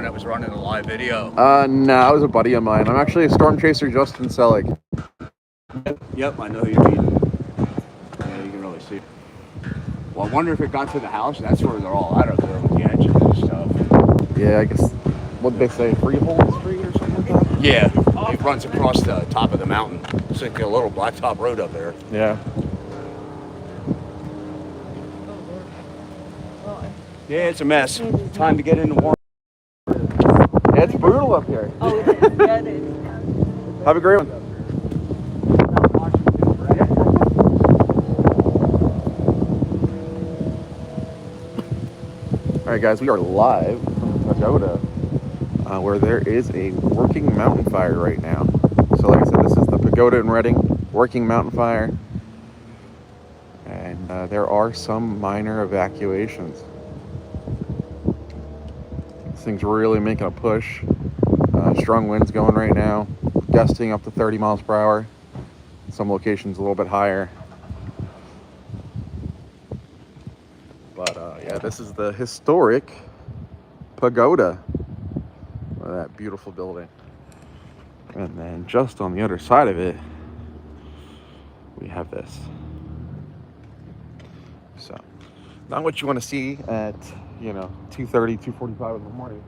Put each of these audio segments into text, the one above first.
one that was running a live video? No, it was a buddy of mine. I'm actually a storm chaser, Justin Selig. Yep, I know who you mean. Yeah, you can really see. Well, I wonder if it got to the house. That's where they're all out of there with the engines and stuff. Yeah, I guess, what did they say, Freehold Street or something like that? Yeah, it runs across the top of the mountain. It's like a little blacktop road up there. Yeah. Yeah, it's a mess. Time to get in the water. Yeah, it's brutal up here. Oh, it is. Yeah, it is. Have a great one. All right, guys, we are live from Pagoda, where there is a working mountain fire right now. So like I said, this is the Pagoda in Reading, working mountain fire. And there are some minor evacuations. This thing's really making a push. Strong winds going right now, gusting up to 30 miles per hour. Some locations a little bit higher. But yeah, this is the historic Pagoda. Look at that beautiful building. And then just on the other side of it, we have this. So, not what you want to see at, 2:30, 2:45 in the morning.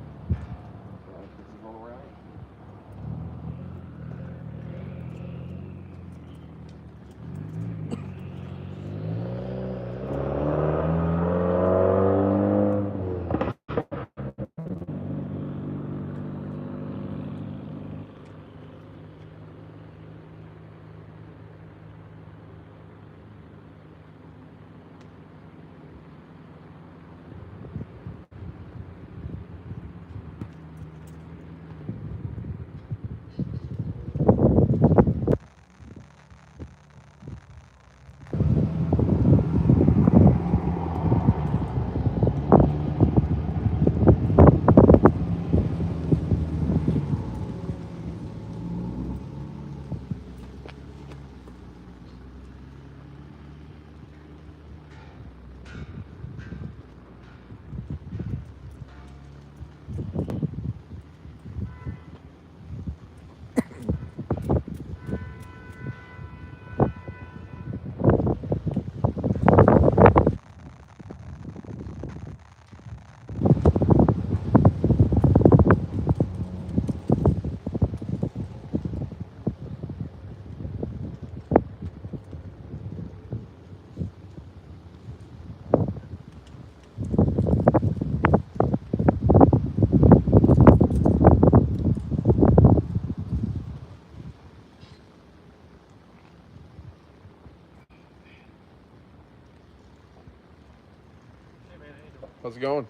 How's it going?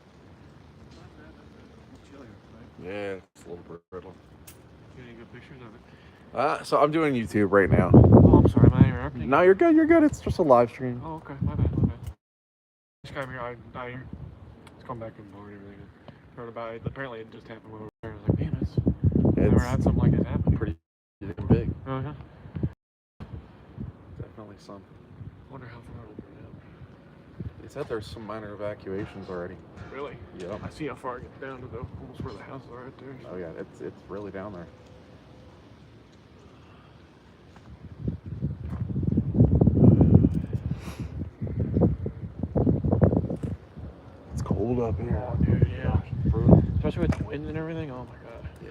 Yeah, it's a little brittle. You any good pictures of it? So I'm doing YouTube right now. Oh, I'm sorry, am I interrupting? No, you're good. You're good. It's just a live stream. Oh, okay, my bad. This guy here, I hear. It's come back in the morning and everything. Heard about it. Apparently, it just happened over there. I was like, man, it's never had something like it happen. Pretty big. Uh-huh. Definitely some. Wonder how far it'll burn out. They said there's some minor evacuations already. Really? Yep. I see how far it gets down to almost where the houses are right there. So. Oh yeah, it's really down there. It's cold up here. Oh, dude, yeah. Brutal. Especially with the wind and everything. Oh my god. Yeah.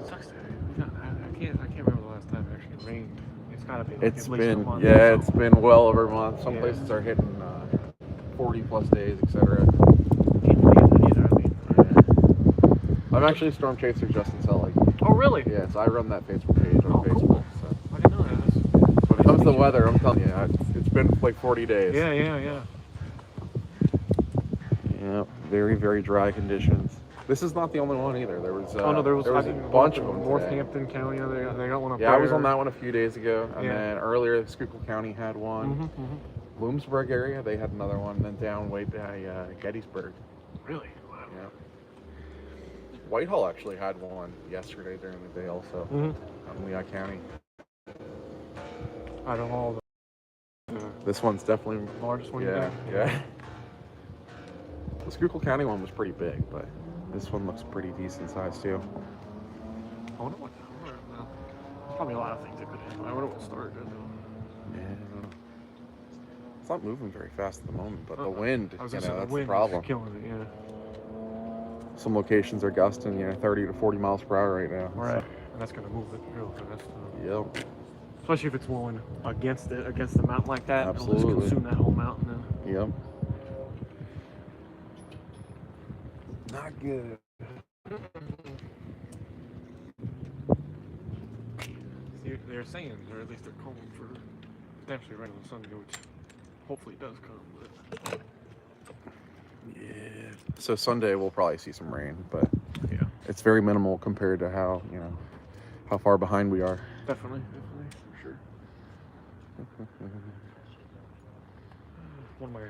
Sucks. I can't remember the last time it actually rained. It's gotta be. Like It's at least a month been, or it's so. been well over a month. Some Yeah. places are hitting 40 plus days, etc. Can't believe it either. I mean, I'm actually a storm chaser, Justin Selig. oh really? Yeah, so I run that Facebook page on Oh, Facebook. cool. So I didn't know that. That's, when it comes to the weather, I'm telling you, it's been like 40 days. yeah. Yeah, very, very dry conditions. This is not the only one either. There was oh no, there was a I think bunch of them today. Northampton County. They got one up there. Yeah, I was on that one a few days ago, and Yeah. then earlier Schuylkill County had one. Mm-hmm. Bloomsburg area, they had another one, and then down way by Gettysburg. Really? Wow. Yeah. Whitehall actually had one yesterday during the day also, Mm-hmm. out in Lehigh County. Out of all This one's definitely the largest one. yeah, yeah. The Schuylkill County one was pretty big, but this one looks pretty decent size too. I wonder what. Well, there's probably a lot of things that could happen. I wonder what started it. Yeah. It's not moving very fast at the moment, but the wind, I was you gonna say, know, that's wind the problem. is killing it. Yeah. Some locations are gusting, 30 to 40 miles per hour right now. Right. And that's gonna move it real fast. Yep. Especially if it's blowing against the mountain like that. Absolutely. It'll just consume that whole mountain then. Yep. Not good. They're saying, or at least they're calling for potentially right on Sunday, which hopefully does come. But Yeah. So Sunday we'll probably see some rain, but yeah, it's very minimal compared to how far behind we are. definitely, for sure. One of my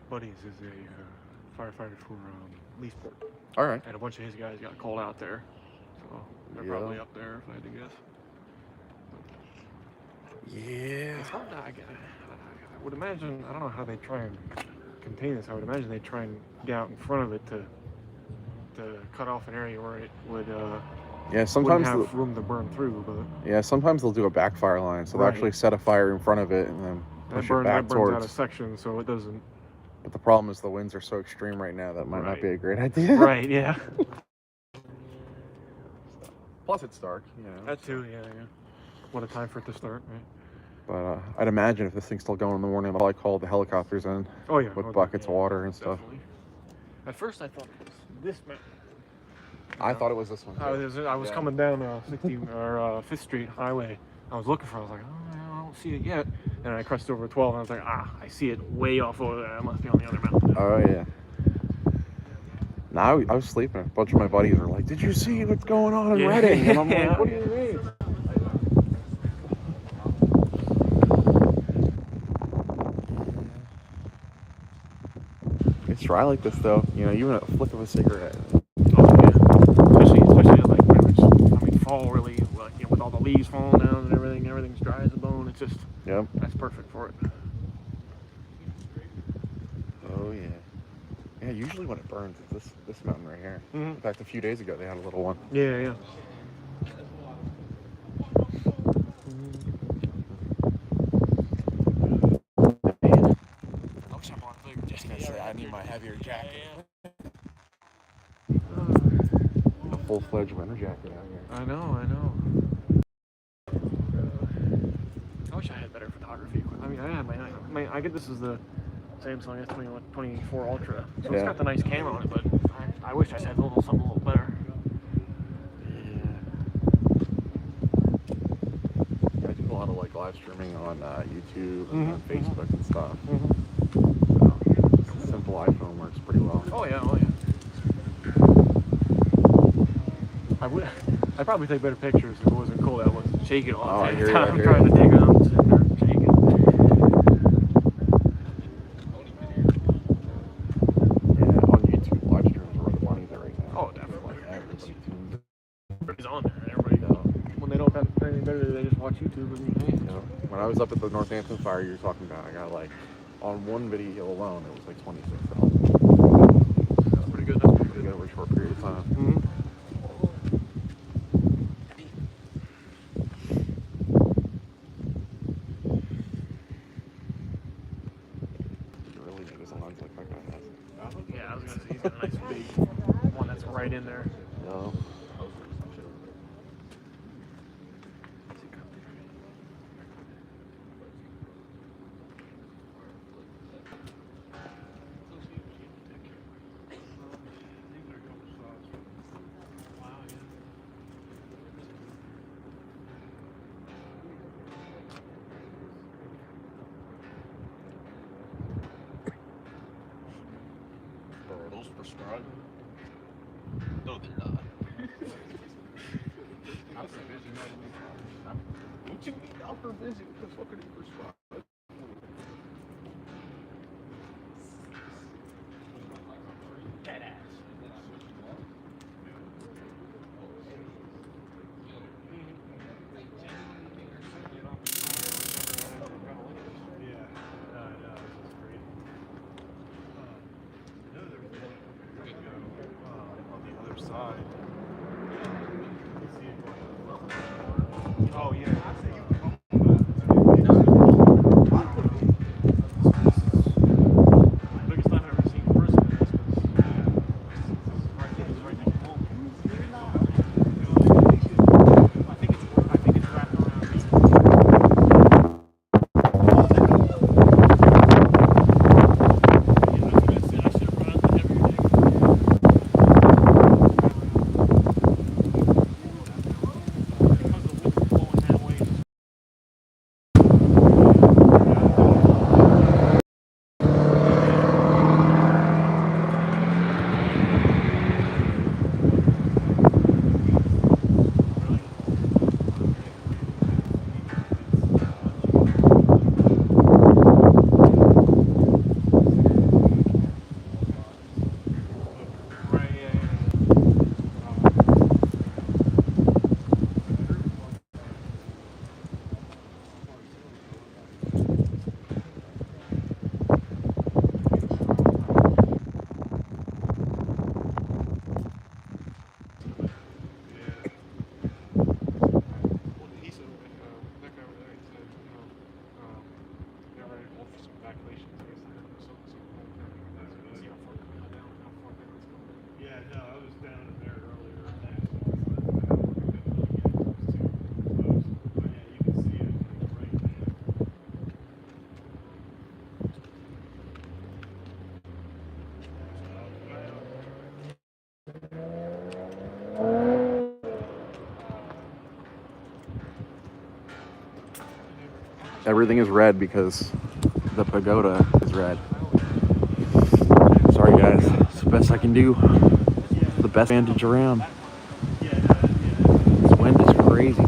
buddies is a firefighter for Leesport. All right. And a bunch of his guys got called out there. So they're Yeah. probably up there, if I had to guess. Yeah. It's hard to, I would imagine, I don't know how they try and contain this. I would imagine they try and get out in front of it to cut off an area where it would Sometimes wouldn't have room to burn through, but sometimes they'll do a backfire line, so they'll Right. actually set a fire in front of it and then push it back that burns out a towards. section, so it doesn't. But the problem is the winds are so extreme right now that might not Right. be a great idea. Right, yeah. Plus it's dark, That too, yeah. What a time for it to start, right? But I'd imagine if this thing's still going in the morning, they'll probably call the helicopters in Oh yeah. with buckets of water and stuff. Definitely. At first, I thought it was this mountain. I thought it was this one. I was coming down 5th Street Highway. I was looking for it. I was like, oh, I don't see it yet. And I crossed over 12, and I was like, I see it way off over there. I must be on the other mountain. Oh yeah. Now I was sleeping. A bunch of my buddies were like, "Did you see what's going on in Reading?" And I'm like, "What do you mean?" It's dry like this though. Even a flick of a cigarette. Oh yeah. Especially like when it's, fall really, like, with all the leaves falling down and everything's dry as a bone. It's just, Yep. that's perfect for it. Oh yeah. Yeah. Usually when it burns, it's this mountain right here. Mm-hmm. In fact, a few days ago they had a little one. Yeah. I need my heavier jacket. A full-fledged winter jacket out here. I know. I wish I had better photography equipment. I mean, I had I get this is the Samsung S24 Ultra, so it's got the nice camera on it, but I wish I had something a little better. I do a lot of live streaming on YouTube and on Facebook and stuff. So, simple iPhone works pretty well. Oh yeah. I'd probably take better pictures if it wasn't cold. I wasn't shaking all Oh, I the hear you, time. I I'm hear trying you. to dig it up, sitting there shaking. Yeah, on YouTube, live streams are where the money's at right now. Oh, definitely. Everybody tunes. Everybody's on there. Everybody, when they don't have anything better, they just watch YouTube. And When I was up at the Northampton fire you were talking about, I got on one video alone, it was $26. that's pretty good. That's pretty Pretty good. good over a short period of time. Mm-hmm. You really need a lens like that guy has. Yeah, I was gonna say he's got a nice big one that's right in there. No. No, they're not. What you mean upper vision? What the fuck are they prescribed? Dead ass. Oh yeah. Biggest time I've ever seen in person. Right there, it's right next to home. I think it's wrapped around me. I should have brought out the heavier Everything is red because the pagoda is red. Sorry guys, it's the best I can do. The best vantage around. This wind is crazy.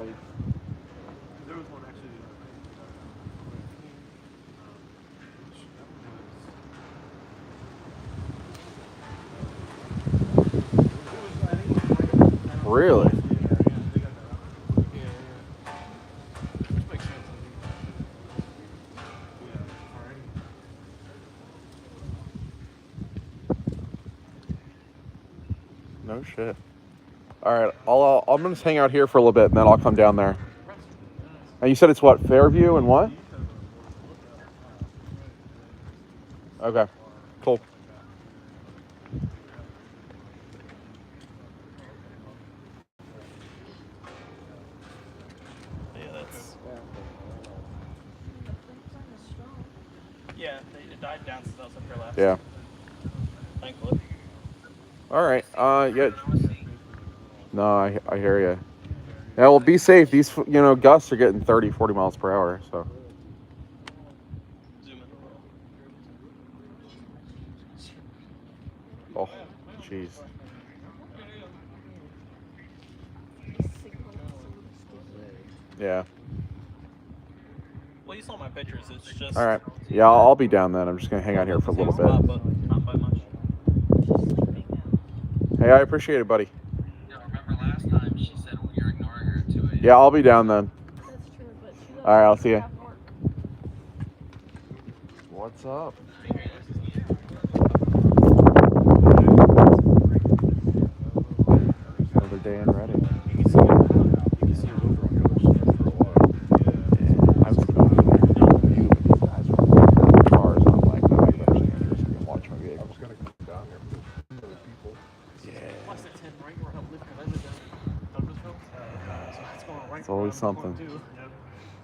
place. There was one actually. Really? No shit. All right, I'm gonna just hang out here for a little bit, and then I'll come down there. And you said it's what, Fairview and what? Okay, cool. Yeah, that's. Yeah, it died down since I was up here last. Yeah. Thankfully. All right. Yeah. No, I hear you. Yeah, well, be safe. These, gusts are getting 30, 40 miles per hour, so. Zoom in. Oh, jeez. Yeah. Well, you saw my pictures. It's just. All right. Yeah, I'll be down then. I'm just going to hang out here for a little Spot, bit. but not by much. Hey, I appreciate it, buddy. Yeah, remember last time she said, well, you're ignoring her at 2 a.m. Yeah, I'll be down then. That's true, but she All right, I'll see you. have work. What's up? Another day in Reading. You can see it over on the other side for a while. I was going there. You guys were cars. I'm like, no, I better stay here so I can watch my I vehicle. was gonna come down here for other people. Yeah. Plus the 10 right where I live, because I live down in Douglasville. So that's going right It's always around the corner, something. too.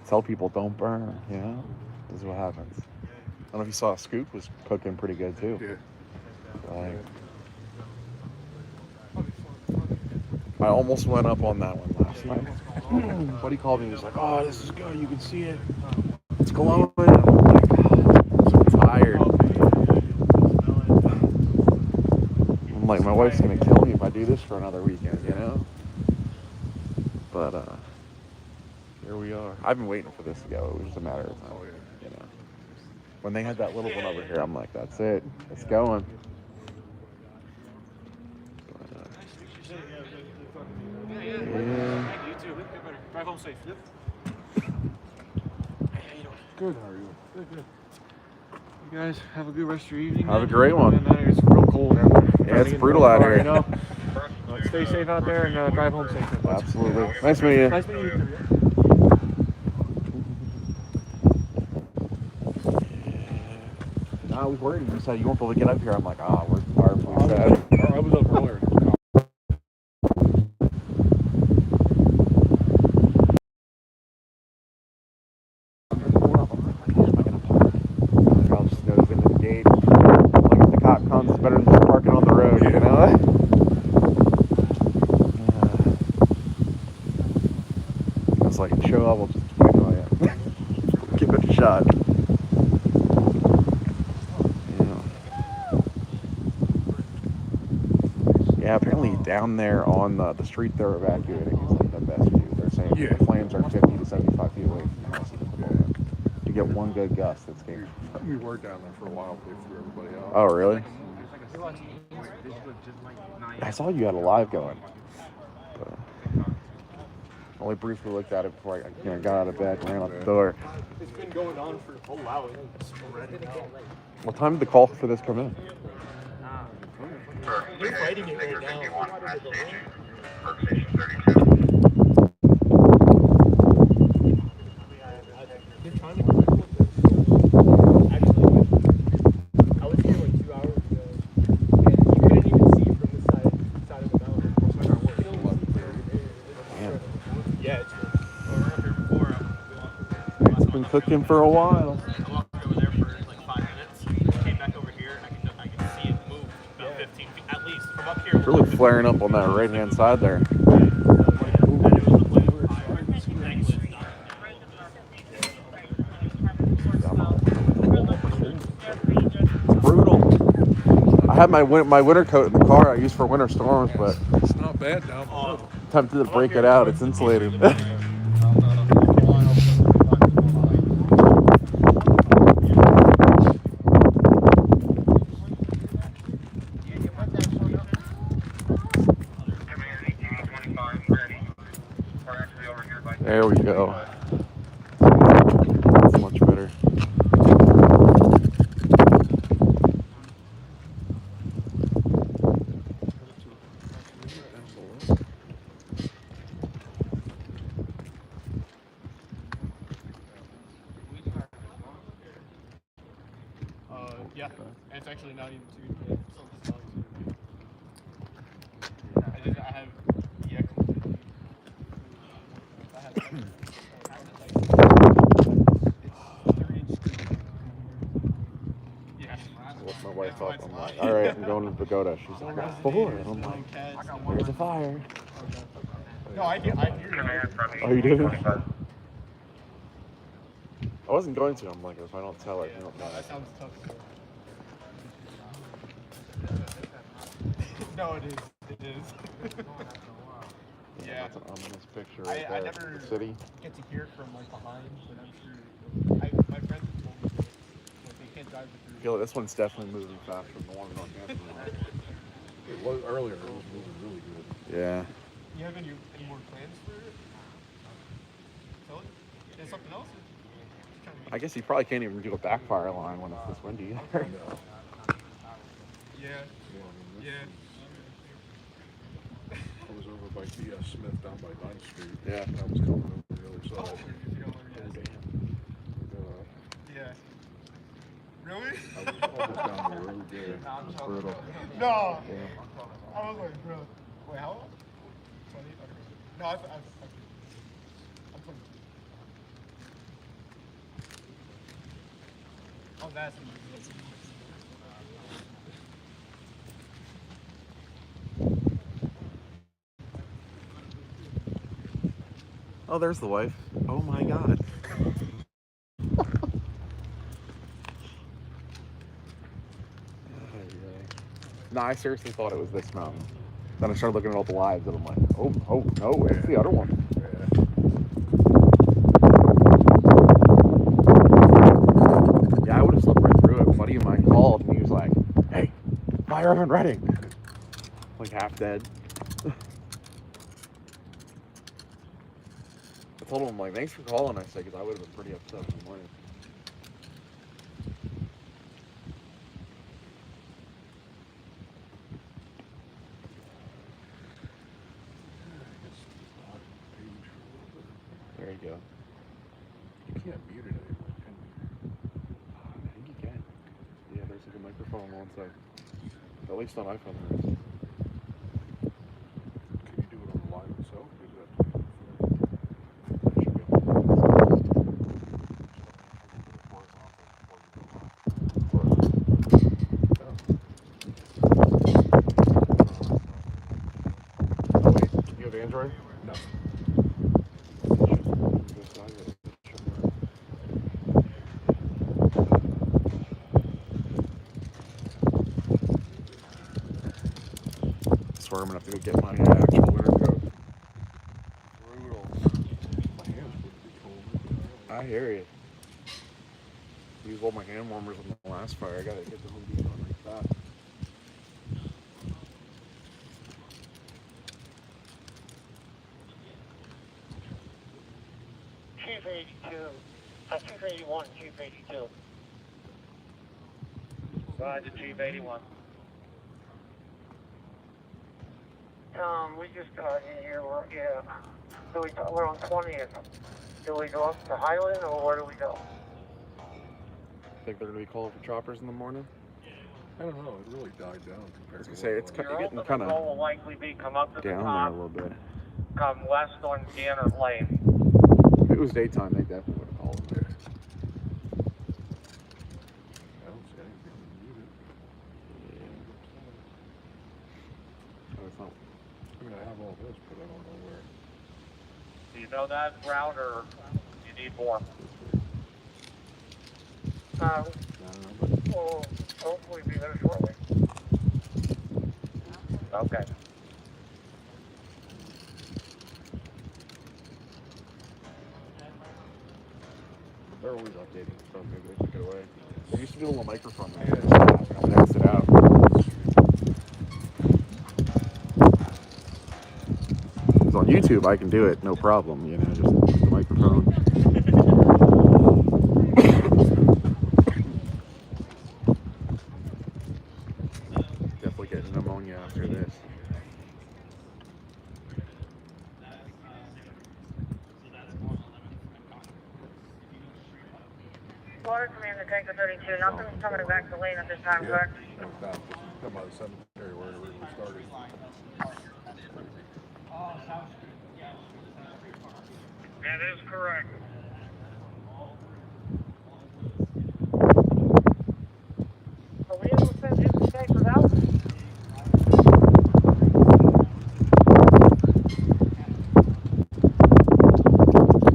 Tell people don't burn, This is what happens. I don't know if you saw Scoop was cooking pretty good too. Yeah. Like, I almost went up on that one last night. Buddy called me and was like, "Oh, this is good. You can see it. It's glowing." And I'm like, I'm so tired. I'm like, my wife's gonna kill me if I do this for another weekend, But here we are. I've been waiting for this to go. It was just a matter of time, Oh, yeah. When they had that little one over here, I'm like, that's it. It's going. But, yeah. You too. Get better. Drive home safe. Yep. Good, how are you? Good. You guys have a good rest of your evening. Have a great one. And, it's real cold out there. Yeah, it's brutal out here. Stay safe out there and drive home safe. Absolutely. Nice meeting you. Nice meeting you. I was worried. You said you won't be able to get up here. I'm like, we're powerfully sad. I was up earlier. I'll just nose into the gate. Like if the cop comes, it's better than just parking on the road, It's like, show up, we'll just explain who I am. Give it a shot. Yeah, apparently down there on the street they're evacuating is like the best view. They're saying the flames are 50 to 75 feet away from the house. You get one good gust that's game. We were down there for a while. They threw everybody out. Oh, really? I saw you had a live going. But only briefly looked at it before I got out of bed and ran out the door. It's been going on for a while. It's already out. What time did the call for this come in? We're fighting it right now. I was here like 2 hours ago, and you couldn't even see from the side of the mountain. Damn. Yeah, It's been cooking for a while. I walked over there for like 5 minutes, came back over here, and I can see it move about 15 feet, at least from up here. It's really flaring up on that right hand side there. Brutal. I had my winter coat in the car I use for winter storms, but It's not bad down below. tempted to break it out. It's insulated. we go. That's much better. Yeah. It's actually not even too good. It's not too good. I have EX. I have it's 3-inch screen. Yeah. Woke my wife up. I'm like, all right, I'm going to the pagoda. She's like, what for? And I'm like, there's a fire. No, I hear you. Oh, you did? I wasn't going to. I'm like, if I don't tell her, I don't know. No, that sounds tough. No, it is. It is. Yeah. That's an ominous picture I right there. never The city. get to hear it from like behind, but I'm sure. My friends have told me that like, they can't drive it I through. feel like this one's definitely moving faster than the one on Hampton. It was earlier. It was moving really good. Yeah. You have any more plans for it? Sell it? Is something else? I guess you probably can't even do a backfire line when it's this windy. Yeah. Yeah. I was over by D.S. Smith down by 9th Street. Yeah. And I was coming over the other side. Oh, if you don't remember, yeah. Really? I was almost down the road there. It was brutal. No. Yeah. I was like, bro. Wait, how old? 20? Okay. No, I'm 20. I was asking you. Oh, there's the wife. Oh my god. No, I seriously thought it was this mountain. Then I started looking at all the lives and I'm like, oh no, it's the other one. Yeah, I would have slipped right through it. A buddy of mine called and he was like, hey, fire on Reading. Like half dead. I told him, I'm like, thanks for calling, I said, because I would have been pretty upset in the morning. There you go. You can't mute it anymore, can you? I think you can. Yeah, there's like a microphone on one side. At least on iPhone there is. Can you do it on the line itself? Or does that have to be Oh wait, you have Android? No. I swear I'm gonna have to go get my actual winter coat. Brutal. My hands wouldn't be cold. I hear you. Used all my hand warmers on the last fire. I gotta get the Home Depot and make that. Chief 82. Chief 81, Chief 82. Roger, Chief 81. We just got in here. We're on 20th. Do we go up to Highland or where do we go? Think they're gonna be calling for choppers in the morning? I don't know. It really died down I compared was to gonna say, it's Your getting ultimate kind goal will of likely be come up to the down there a top, little bit. come west on Gannett Lane. If it was daytime, they definitely would have called them there. I don't see anything muted. Oh, it's not. I mean, I have all this, but I don't know where. Do you know that route or you need more? We'll hopefully be there shortly. Okay. They're always updating stuff. Maybe they took it away. There used to be a little microphone there. Next it out. Because on YouTube, I can do it, no problem. You know, just the mic. Water Command to Tanker 32. Nothing's coming back to lane at this time, Yeah. correct? No, come out of the cemetery where it originally started. That is correct. Are we able to send his tankers out?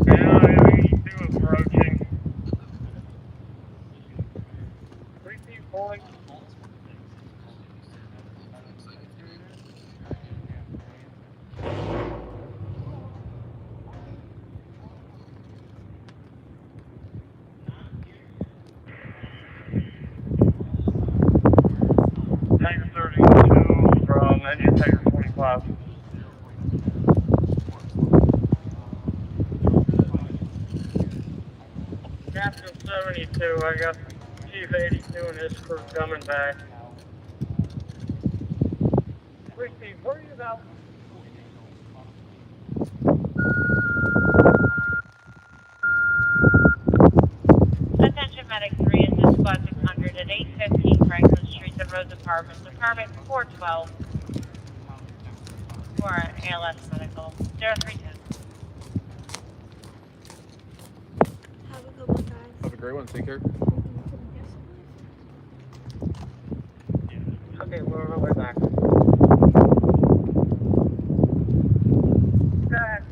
Yeah, 82 approaching. Receive point. Tanker 32 from engine tanker 25. Captain 72, I got Chief 82 and his crew coming back. Receive, where are you about? Attention Medic 3, is this squad 600 at 815 Franklin Street, the Rose Apartments, apartment 412 for ALS Medical 032. Have a good one, guys. Have a great one. Take care. Okay, we're on our way back. Go ahead.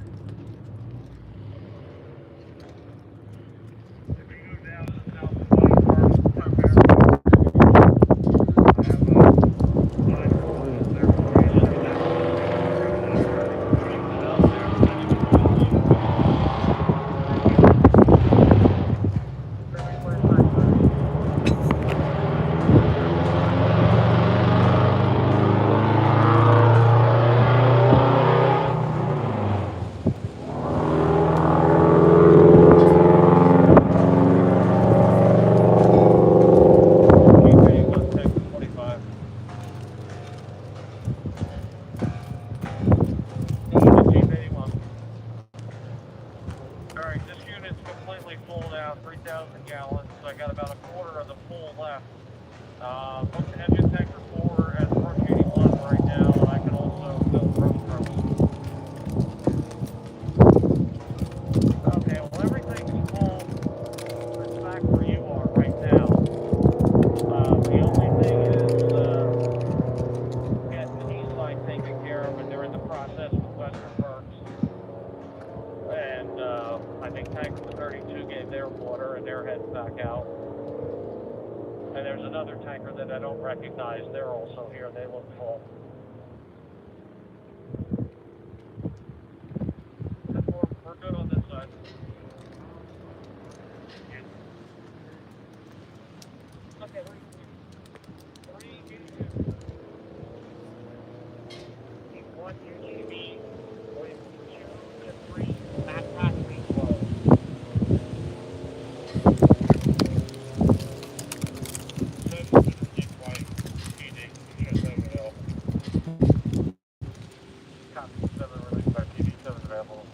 Alright, this unit's completely full now, 3,000 gallons. I got about a quarter of the full left. Booked engine tanker 4 at Brook 81 right now, and I can also fill road trucks. Okay, well everything's full. It's back where you are right now. The only thing is, getting the east side taken care of, and they're in the process with Western Berks. And I think tanker 32 gave their water, and they're heading back out. And there's another tanker that I don't recognize. They're also here. They look full. We're good on this side. Okay, three, one UGV, 2 to 3, backpack reflow. Copy 7 released by TV 7 available.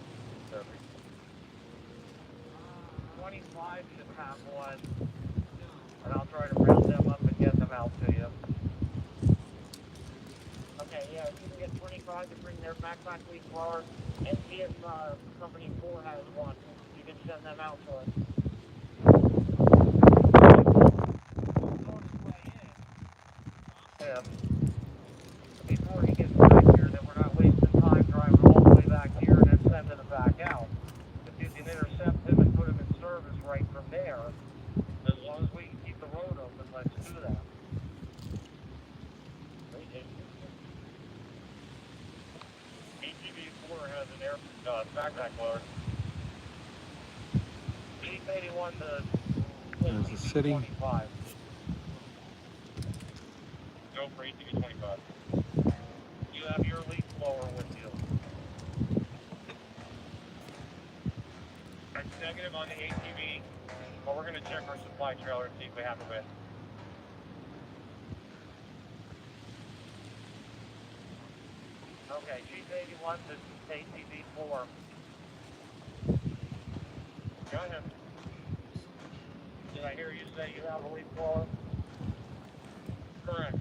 25 should have one, and I'll try to round them up and get them out to you. Okay, yeah, if you can get 25 to bring their backpack leak blower, and see if company 4 has one. You can send them out to us. Yeah. Before he gets back here, then we're not wasting time driving all the way back here and then sending it back out. If you can intercept him and put him in service right from there, as long as we can keep the road open, let's do that. ATV 4 has an air backpack loader. Chief 81 to There's the city. 25. Go for ATV 25. You have your leaf blower with you. That's negative on the ATV, but we're going to check our supply trailer and see if we have a bit. Okay, Chief 81 to ATV 4. Go ahead. Did I hear you say you have a leaf blower? Correct.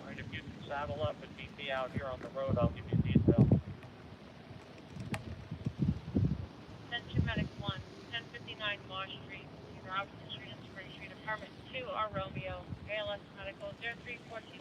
Alright, if you can saddle up and meet me out here on the road, I'll give you details. Attention Medic 1, 1059 Marsh Street, Robinson Street and Spring Street, Apartment 2, R. Romeo, ALS Medical 0314.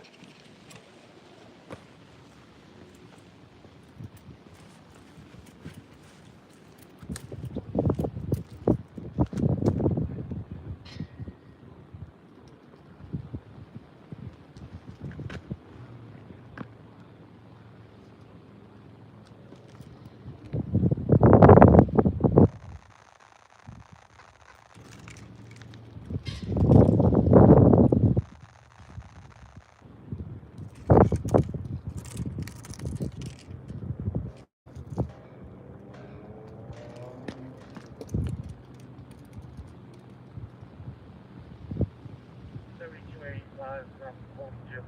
From home gym.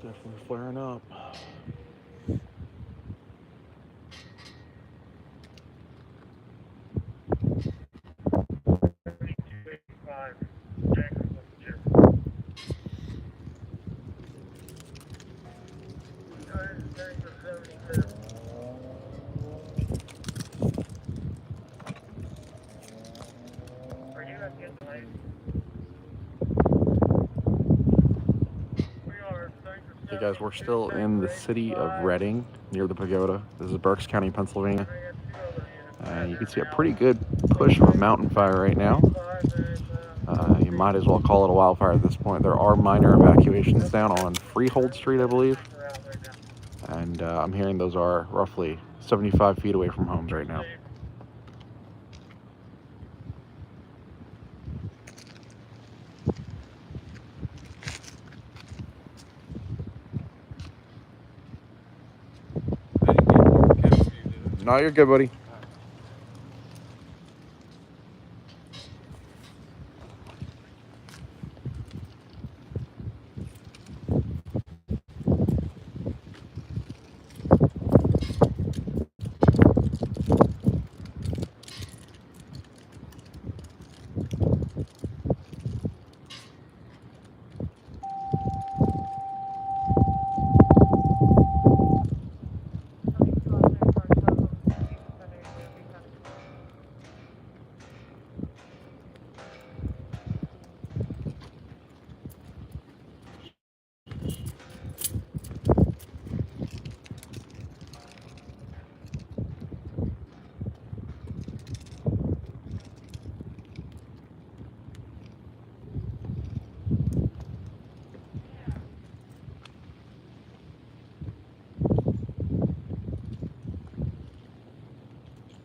Definitely flaring up. Hey guys, we're still in the city of Reading, near the pagoda. This is Berks County, Pennsylvania. And you can see a pretty good push of a mountain fire right now. You might as well call it a wildfire at this point. There are minor evacuations down on Freehold Street, I believe. And I'm hearing those are roughly 75 feet away from homes right now. No, you're good, buddy.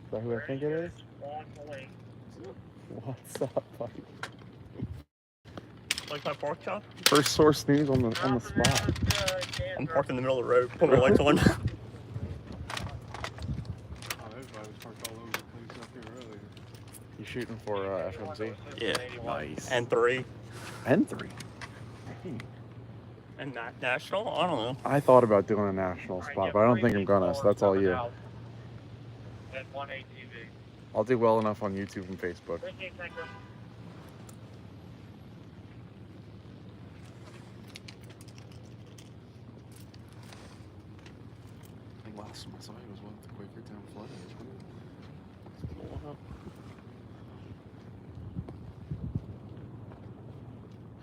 Is that who I think it is? What's up, buddy? Like my pork chop? First source news on the spot. I'm parked in the middle of the road, put my lights on. Oh, everybody was parked all over the place up here earlier. You shooting for FMC? Yeah. Nice. And 3. And 3. And national? I don't know. I thought about doing a national spot, but I don't think I'm gonna, so that's all you. At 1 ATV. I'll do well enough on YouTube and Facebook. I think last time I saw you was what, the Quakertown flood?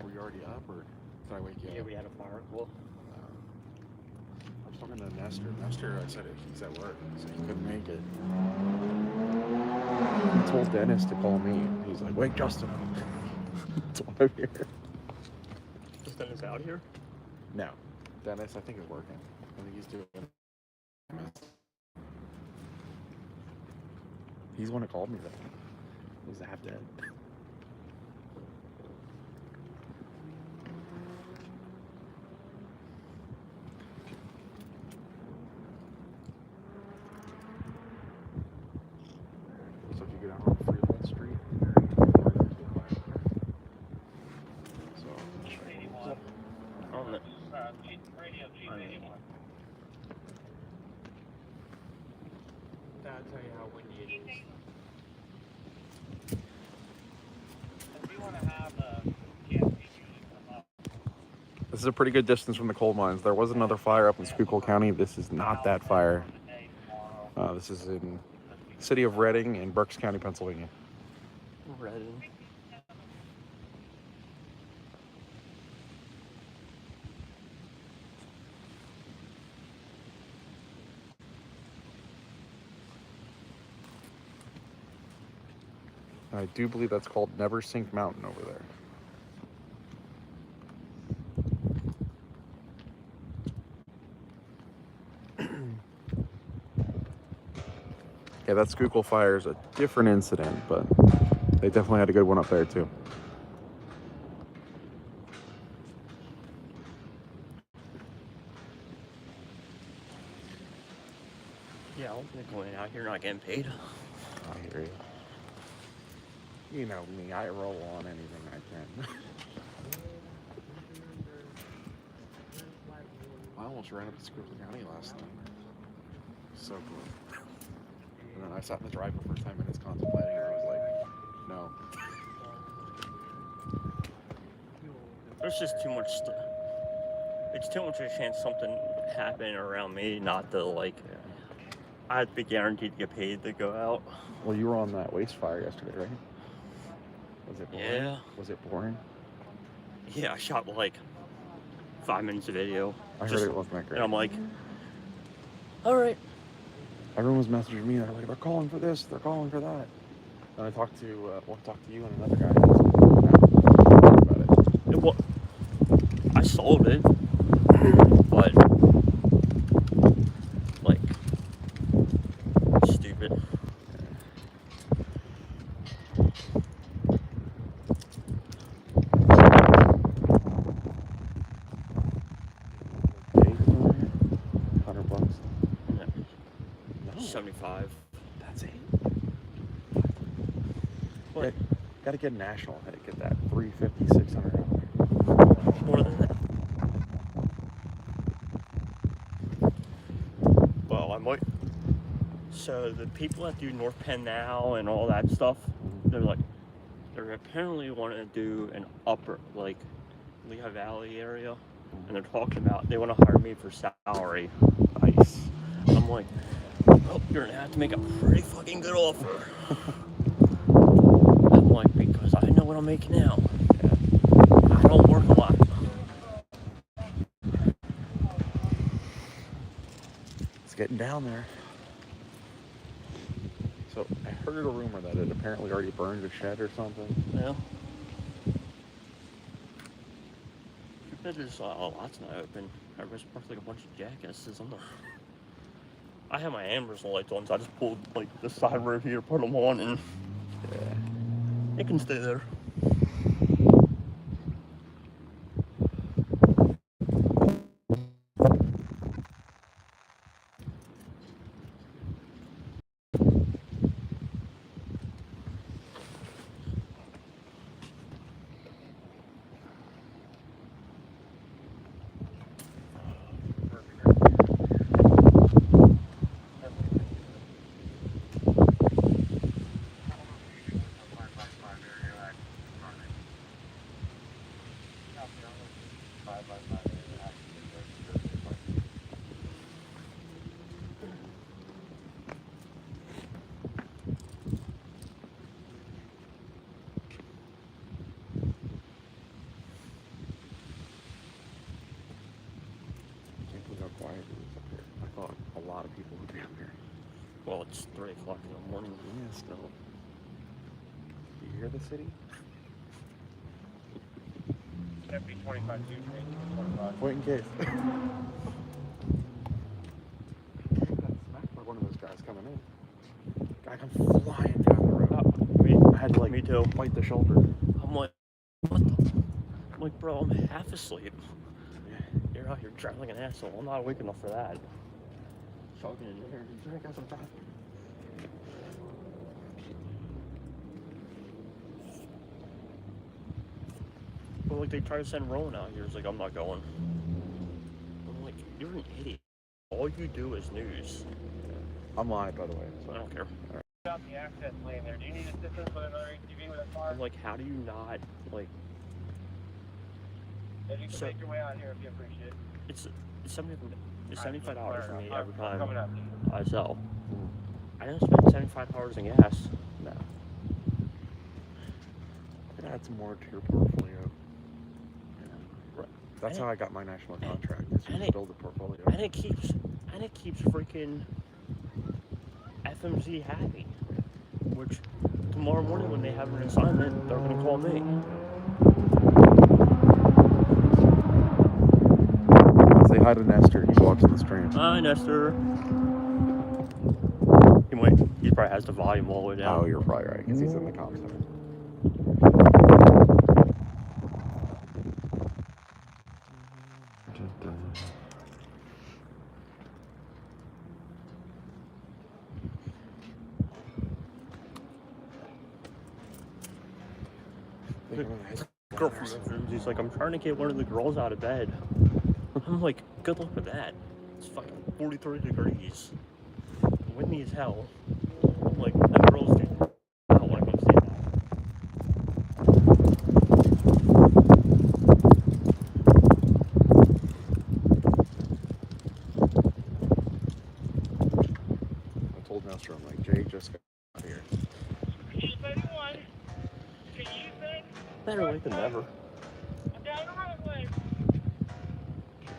Were you already up, or did I wake you up? Yeah, we had a fire. Well, I was talking to Nestor. Nestor, I said he's at work, so he couldn't make it. He told Dennis to call me. He's like, wake Justin up. That's why I'm here. is Dennis out here? No. Dennis, I think, is working. I think he's doing it. He's the one who called me, though. He's half dead. Radio I mean, That'll tell you how windy it is. If you want to have a camp feature come up. This is a pretty good distance from the coal mines. There was another fire up in Schuylkill County. This is not that fire. This is in the city of Reading in Berks County, Pennsylvania. Redding. I do believe that's called Neversink Mountain over there. Yeah, that Schuylkill fire is a different incident, but they definitely had a good one up there too. Yeah, I don't think going out here not getting paid. I hear you. You know me, I roll on anything I can. I almost ran up to Schuylkill County last night. So cool. And then I sat in the drive for 10 minutes contemplating, and I was like, no. There's just too much stuff. It's too much of a chance something happening around me not to, like, I'd be guaranteed to get paid to go out. Well, you were on that waste fire yesterday, right? Was it boring? Yeah. Was it boring? Yeah, I shot like 5 minutes of video. I heard it wasn't that great. And I'm like, all right. Everyone was messaging me. They're like, they're calling for this. They're calling for that. And I talked to, you and another guy. About it. Well, I sold it, but like, stupid. $100. No. No. 75. That's it. What? Gotta get national. Gotta get that $350, $600. More than that. Well, I might. So the people that do North Penn now and all that stuff, they're apparently want to do an upper, like, Lehigh Valley area, and they're talking about they want to hire me for salary. Nice. I'm like, oh, you're gonna have to make a pretty fucking good offer. I'm like, because I know what I'm making now. I don't work a lot. It's getting down there. So I heard a rumor that it apparently already burned a shed or something. Yeah. Too bad there's lots not open. Everybody's parked like a bunch of jackasses on there. I have my ambers lights on, so I just pulled like the side road here, put them on, and it can stay there. I thought a lot of people would be up here. Well, it's 3 o'clock in the morning. Yeah, still. Do you hear the city? Deputy 25 2 25. Point in case. Got smacked by one of those guys coming in. Guy comes flying down the road. I had to like me too. bite the shoulder. I'm like, what the? I'm like, bro, I'm half asleep. You're out here driving like an asshole. I'm not awake enough for that. Talking in here. I got some time. But like, they try to send Rowan out here. He's like, I'm not going. all you do is news. I'm live, by the way. I don't care. Out the access lane there. Do you need assistance with another ATV with a car? I'm like, how do you not, like, If you can so- make your way out here, if you appreciate it. it's $75 for me every time Coming up. I sell. I don't spend $75 in gas. No. It adds more to your portfolio. Right. That's And how I got my national contract. Is and to it- build a portfolio. And it keeps freaking FMZ happy. Which tomorrow morning when they have an assignment, they're gonna call me. Say hi to Nestor. He's watching the stream. Hi, Nestor. He probably has the volume all the way down. Oh, you're probably right, because he's in the comm center. Girl from FMZ's like, I'm trying to get one of the girls out of bed. I'm like, good luck with that. It's fucking 43 degrees. Windy as hell. I'm like, them girls do not want to go see that. I told Nestor, I'm like, Jay just got here. Chief 81, can you think? Better late than never. I'm down the roadway.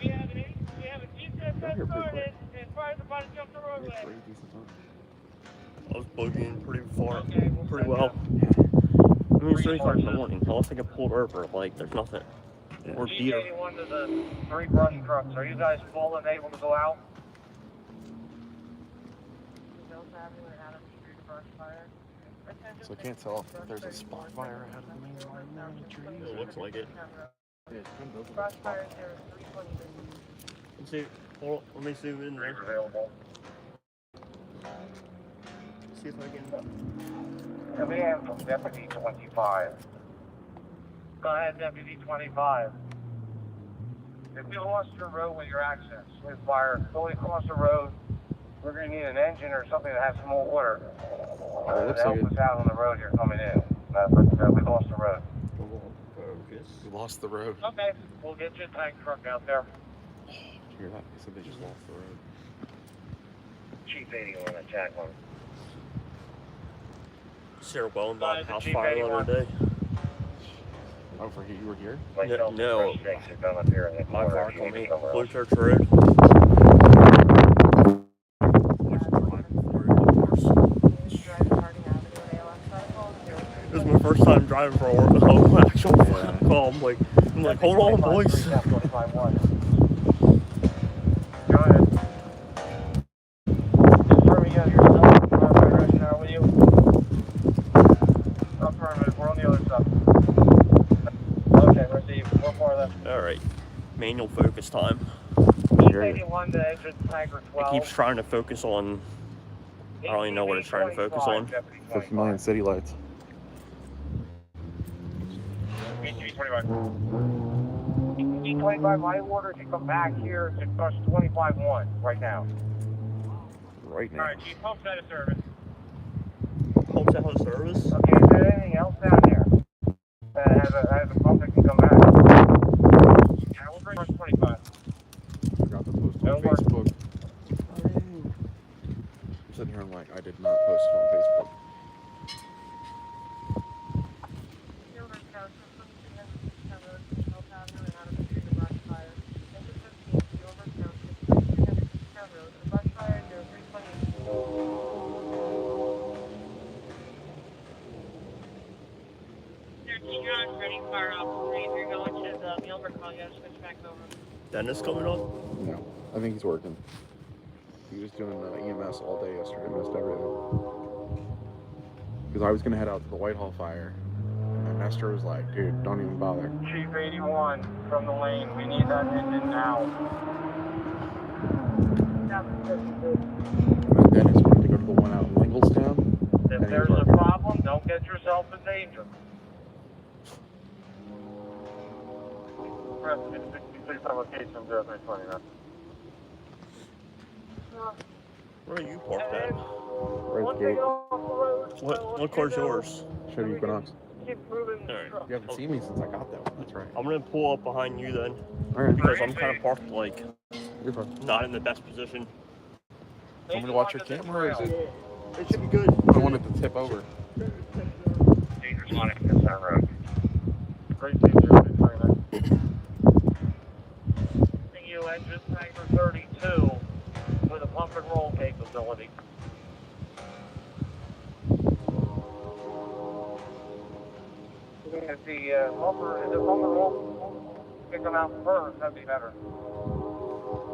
We have a Jeep that's Got here pretty started and fires about to jump the roadway. Pretty decent time. I was boogieing pretty far, Okay, we'll pretty set well. up. I mean, it's 3 o'clock in the morning. Unless I get pulled over, like, there's nothing. Yeah. Or Jeep beater. 81 to the 3 brush trucks. Are you guys full and able to go out? So I can't tell if there's a spot fire ahead of the main line there in the trees. It looks like it. Yeah, it's kind of over. Brush fire 0320. Let's see. Hold on, let me zoom in there. Available. See if I can. Command from Deputy 25. Go ahead, Deputy 25. If we lost your road with your access, with fire, going across the road, we're going to need an engine or something that has some more water. It looks to like help it. us out on the road here coming in. But we lost the road. Focus. We lost the road. Okay, we'll get you a tank truck out there. Did you hear that? They said they just lost the road. Chief 81 attack one. Sarah Wellenbach It's a house Jeep fire the 81. other day. Oh, for you were here? Myself no. and Chris Six have done up here in the My corner. car If you told need me. somewhere Blue else. Church Road. It was my first time driving for a actual call. I'm like, hold on, boys. Go ahead. Confirm you have your cell phone rushing out with you. Affirmative, we're on the other side. Okay, receive. We're far left. All right, manual focus time. Chief 81 to exit Tiger 12. It keeps trying to focus on. I don't even know what it's trying to focus on. 50 million city lights. E25, my order to come back here to crush 25-1 right now. Right now. Alright, Chief, pumps out of service. Pumps out of service. Okay, is there anything else down there that has a pump that can come back? Yeah, we'll bring crush 25. Forgot to post on That'll work. Facebook. I'm sitting here and like, I did not post it on Facebook. You're on ready fire off street. You're going to the Milburn call. You gotta switch back over. Dennis coming up. No, I think he's working. He was doing EMS all day yesterday, missed everything. Because I was going to head out to the Whitehall fire, and then Nestor was like, dude, don't even bother. Chief 81 from the lane. We need that engine now. And then Dennis wanted to go to the one out in Lingelstown. If and he was there's a working. problem, don't get yourself in danger. Press 63 location 0329. Where are you parked at? Right at the gate. What car's yours? Chevy Equinox. Keep moving. Alright. You haven't seen me since I got that one. That's right. I'm gonna pull up behind you then. Alright. Because I'm kind of parked like You're fine. not in the best position. Want me to watch your camera or is it? It should be good. I want it to tip over. Dangerous line at Kissar Road. Great thing you're doing, China. You engine tanker 32 with a pump and roll capability. If the pump and roll pick them out first, that'd be better.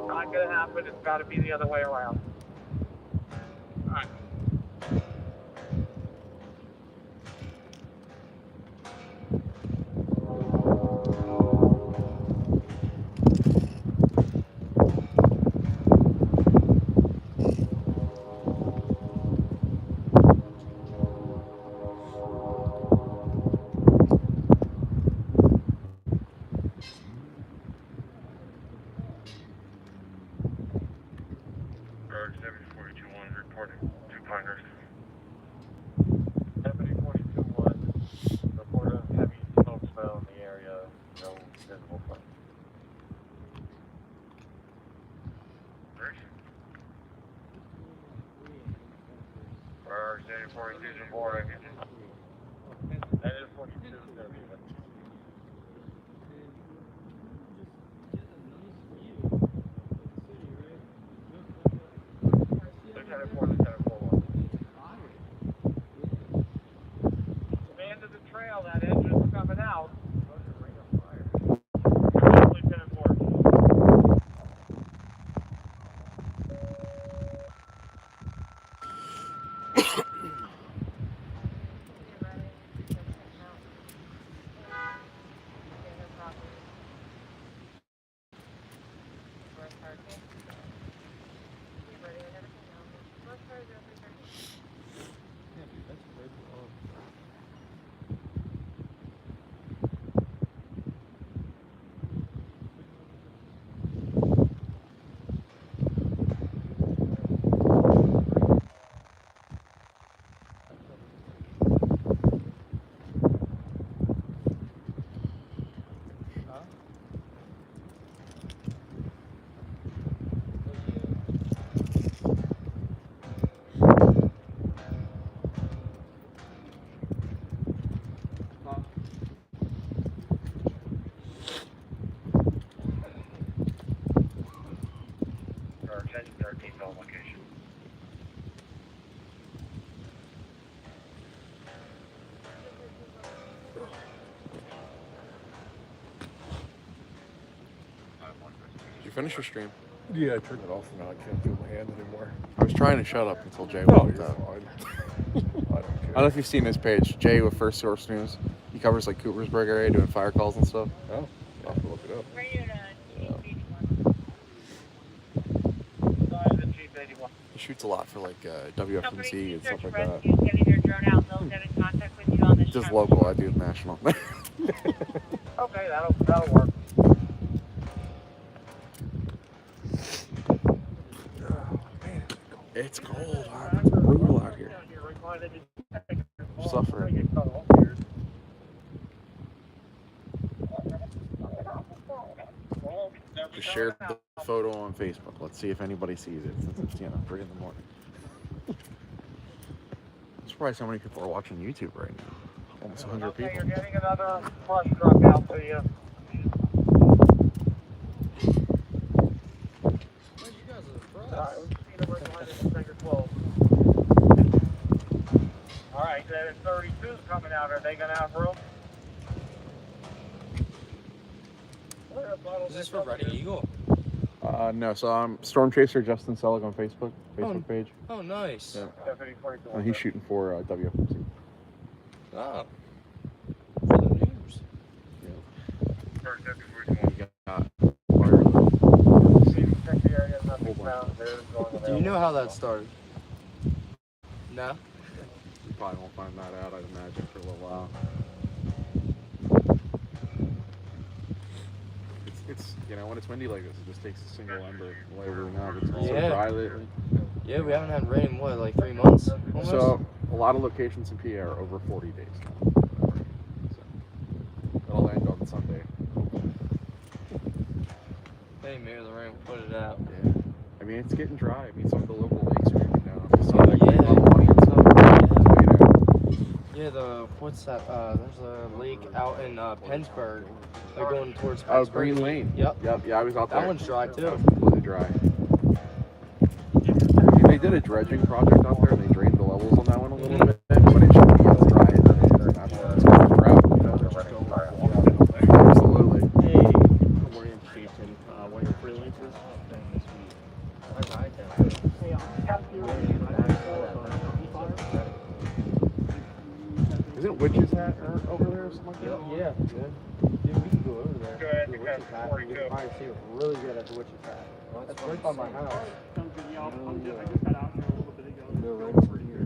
Not gonna happen. It's got to be the other way around. All right. Deputy 42-1, report of heavy smoke smell in the area, no visible flames. State 42 reporting. That is 42, Lieutenant 4, Lieutenant 4-1. Command of the trail, that engine's coming out. Lieutenant 4. Attention 13 on location. Did you finish your stream? Yeah, I turned it off now. I can't feel my hand anymore. I was trying to shut up until Jay No, walked you're out. fine. I don't I care. don't know if you've seen his page, Jay with First Source News. He covers like Coopersburg area doing fire calls and stuff. Oh, I'll have to look it up. Radio to Chief 81. Side of the Chief 81. He shoots a lot for like WFMC and stuff like that. Rescue getting their drone out. They'll get in contact with you on this. Just local, I do national. Okay, that'll work. It's cold, huh? It's brutal out here. Suffering. Just shared the photo on Facebook. Let's see if anybody sees it since it's 3 in the morning. I'm surprised how many people are watching YouTube right now. Almost 100 Okay, people. you're getting another flush truck out to you. Alright, then 32's coming out. Are they going to have room? Is this for Ready Eagle? No, so I'm Storm Chaser Justin Selig on Facebook page. Oh, nice. Yeah. Deputy 42. And he's shooting for WFMC. Oh. For the news. First Deputy 41. You got Check the area, nothing found. There's going Do you know how that started? No? You probably won't find that out, I'd imagine, for a little while. it's, you know, when it's windy like this, it just takes a single ember away everything else. It's been so Yeah. dry lately. Yeah, we haven't had rain in what, like 3 months? Almost? So a lot of locations in PA are over 40 days now. So it'll end on Sunday. Hey, maybe the rain will put it out. Yeah. I mean, it's getting dry. I mean, some of the local lakes are empty now. Just Oh, like yeah. Level 1 and stuff. Yeah, what's that? There's a lake out in Pennsburg. They're going towards Oh, Pennsburg. Green Lane. Yep. Yeah, I was out there. That one's dry too. That was completely dry. I mean, they did a dredging project out there and they drained the levels on that one a little bit, but it should be as dry as it is. It's going to drought, you know. Absolutely. Hey, good morning, Jason. One of your freelancers. Isn't Witch's Hat over there or something like that? Yeah. Dude, we can go over there. To the Witch's Hat. We can probably see it really good at the Witch's Hat. That's right by my house. I just got out here a little bit ago. Go right over here.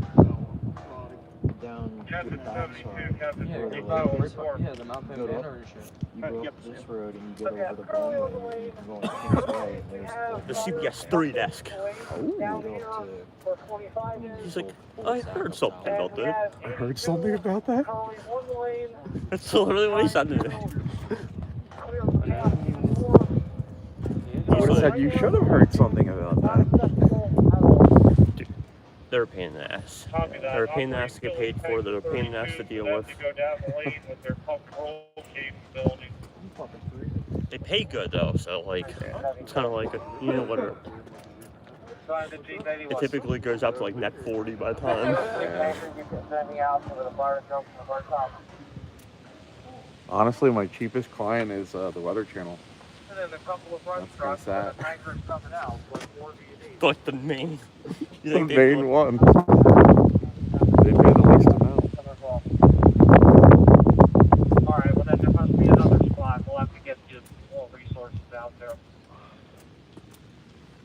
Down Captain the backside. 72, Captain Yeah, 4504. Yeah, the Mount Go Banana and shit. You go up this road and you get over the bowling lane. You can go on King's Way. And there's The CBS 3 desk. you go up to He's like, I heard something about that. I heard something about that. That's literally what he said to me. I would have said you should have heard something about that. Dude, they're a pain in the ass. They're a pain in the ass to get paid for. They're a pain in the ass to deal with. They pay good though, so like, it's kind of like, you know what? It typically goes out to like net 40 by the time. Honestly, my cheapest client is the Weather Channel. That's that. Like the main. You The think they main one. They pay the least amount. Alright, well then there must be another spot. We'll have to get you more resources out there.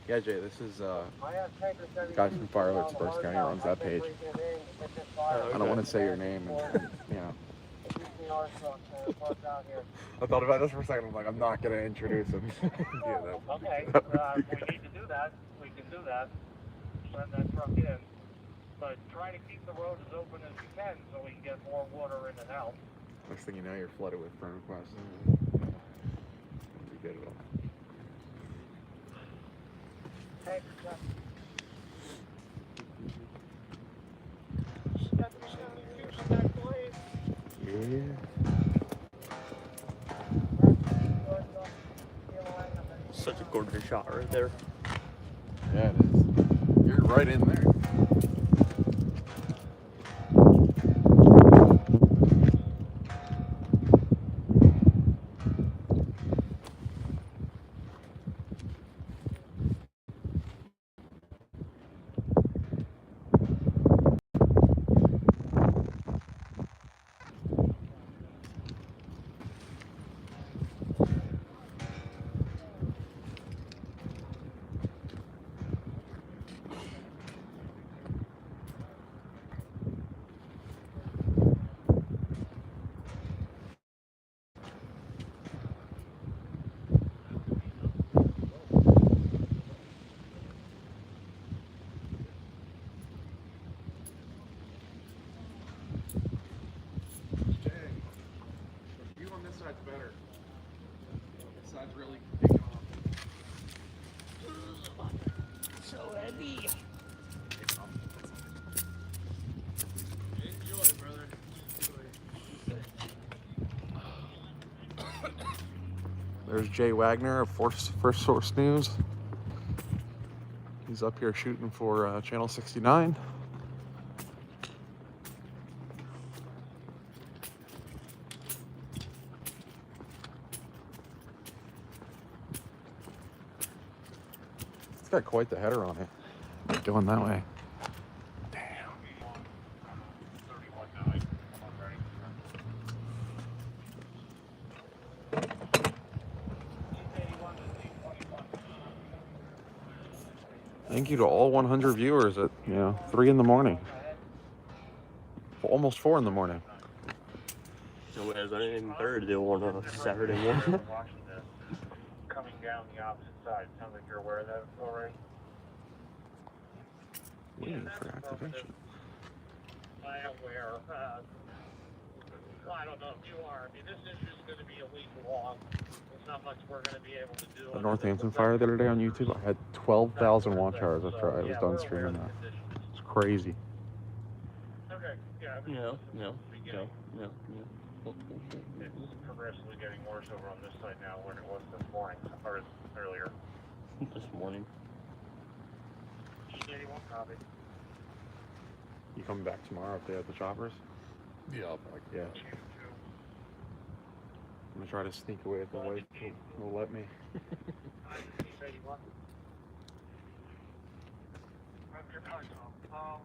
Yeah, Jay, this is guy from Fire Alerts Berks County runs that page. I don't want to say your name and you know. I thought about this for a second. I'm like, I'm not gonna introduce him. Yeah, Okay, if we need to do that, we can do that. Send that truck in. But try to keep the road as open as you can so we can get more water in and out. Next thing you know, you're flooded with friend requests. Won't be good at all. Hey, Yeah. Such a gorgeous shot right there. Yeah, it is. You're right in there. Better. This side's really taking off. So heavy. Enjoy, brother. Enjoy. There's Jay Wagner of First Source News. He's up here shooting for Channel 69. It's got quite the header on it. Going that way. Damn. Thank you to all 100 viewers at 3 in the morning. Almost 4 in the morning. So there's anything better to do on a Saturday morning. down the opposite side. Sounds like you're aware of that already. Waiting for activation. I am aware. I don't know if you are. I mean, this issue is going to be a week long. There's not much we're going to be able to do. The Northampton fire the other day on YouTube, I had 12,000 watch hours after I was done streaming that. It's crazy. Okay, yeah. No. It's progressively getting worse over on this side now when it was this morning, or earlier. This morning. 81 copy. You coming back tomorrow if they have the choppers? Yeah, I'll probably. Yeah. I'm gonna try to sneak away if the wife will let me. 81. Okay, hi Tom.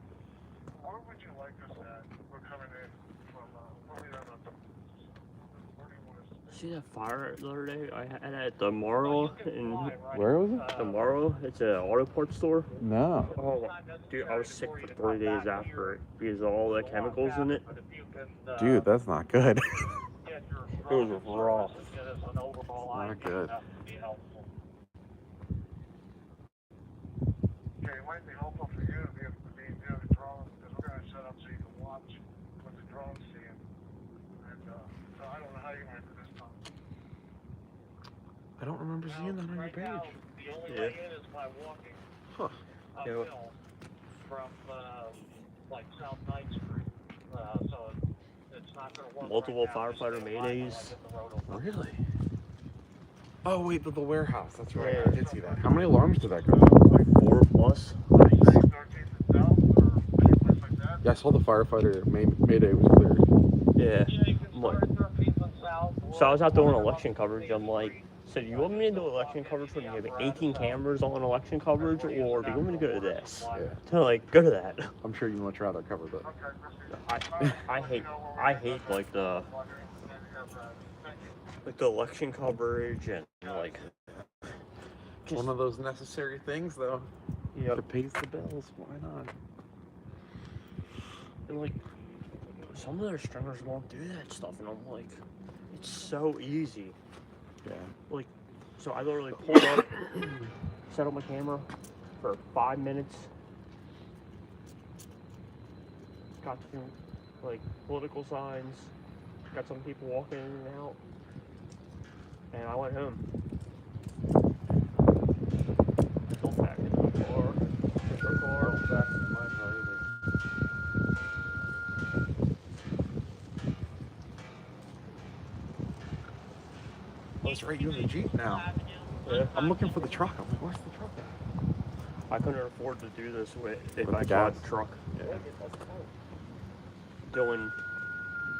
Where would you like us at? We're coming in from, where do you want us to? See that fire the other day I had at the Morrow in Where was it? the Morrow? It's an auto parts store. No. Oh, dude, I was sick for 3 days after it because of all the chemicals in it. Dude, that's not good. It was raw. Not good. Okay, it might be helpful for you to be able to do the drone, because we're going to set up so you can watch what the drone's seeing. And, so I don't know how you might do this, Tom. I don't remember seeing that on your page. The only way in is by walking uphill from, like South 9th Street. So it's not going to work. Multiple firefighter maydays. Really? Oh wait, the warehouse. That's right. Yeah. I did see that. How many alarms did that go? Like 4 plus. Yeah, I saw the firefighter Mayday was cleared. Yeah. So I was out doing election coverage. I'm like, so do you want me to do election coverage when you have 18 cameras on election coverage, or do you want me to go to this? Yeah. So like, go to that. I'm sure you'd much rather cover that. I hate like the election coverage and like Just one of those necessary things, though. Yeah. It pays the bills. Why not? And like, some of their stringers won't do that stuff, and I'm like, it's so easy. Yeah. Like, so I literally pulled up, set up my camera for 5 minutes, got some like political signs, got some people walking in and out, and I went home. Built back in the car, took the car. Back in my car either. Oh, that's right, you have a Jeep now. Yeah. I'm looking for the truck. I'm like, where's the truck at? I couldn't afford to do this if With I the got gas. the truck. Yeah.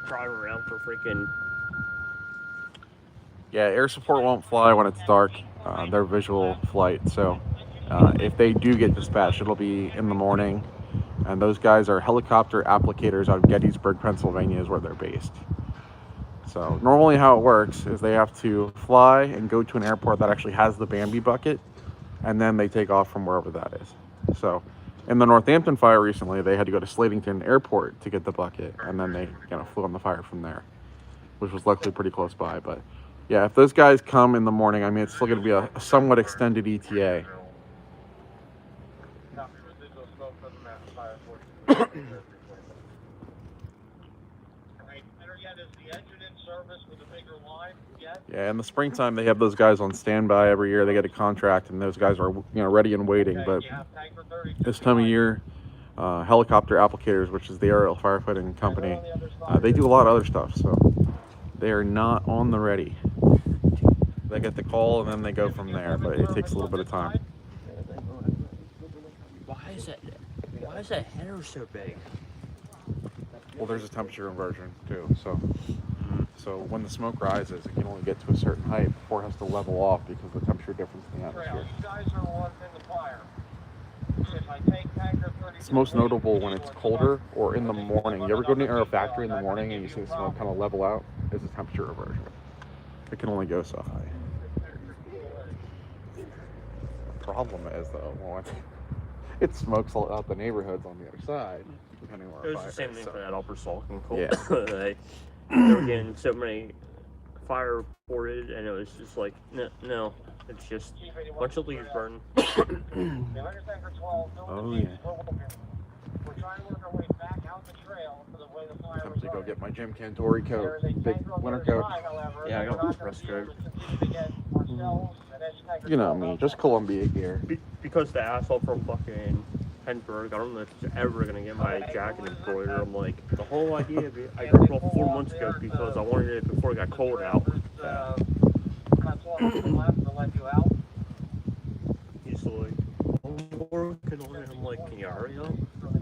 Driving around for freaking. Yeah, air support won't fly when it's dark. They're visual flight, so if they do get dispatched, it'll be in the morning. And those guys are helicopter applicators out of Gettysburg, Pennsylvania is where they're based. So normally how it works is they have to fly and go to an airport that actually has the Bambi bucket, and then they take off from wherever that is. So in the Northampton fire recently, they had to go to Slatington Airport to get the bucket, and then they flew on the fire from there, which was luckily pretty close by. But yeah, if those guys come in the morning, I mean, it's still going to be a somewhat extended ETA. Yeah, in the springtime, they have those guys on standby every year. They get a contract, and those guys are ready and waiting. But this time of year, helicopter applicators, which is the IRL firefighting company, they do a lot of other stuff. So they are not on the ready. They get the call, and then they go from there. But it takes a little bit of time. Why is that header so big? Well, there's a temperature inversion too. So when the smoke rises, it can only get to a certain height before it has to level off because of the temperature difference in the atmosphere. You guys are ones in the fire. If I take tanker 30, It's most notable when it's colder or in the morning. You ever go to an aero factory in the morning and you see the smoke kind of level out? It's a temperature reversion. It can only go so high. The problem is, though, well, it smokes out the neighborhoods on the other side, depending on where It was the same thing for that Upper Salkin coal. Yeah. They were getting so many fire reported, and it was just like, no. It's just a bunch of leaves burning. Oh yeah. We're trying to work our way back out the trail to the way the fire Time was to go running. get my Jim Cantori coat, There is a big tank on the winter other coat. side, however, Yeah, I that got we're my not press gonna be coat. able to continue to get ourselves and Edge Tanker You know 12 me, out just there. Columbia gear. Because the asshole from fucking Pittsburgh, I don't know if he's ever gonna get my jacket embroidered. I'm like, the whole idea of it, I got it all 4 months ago because I wanted it before it got cold out. Cuts off to the left to let you out. He's like, oh, I'm working on it. I'm like, can you hurry up?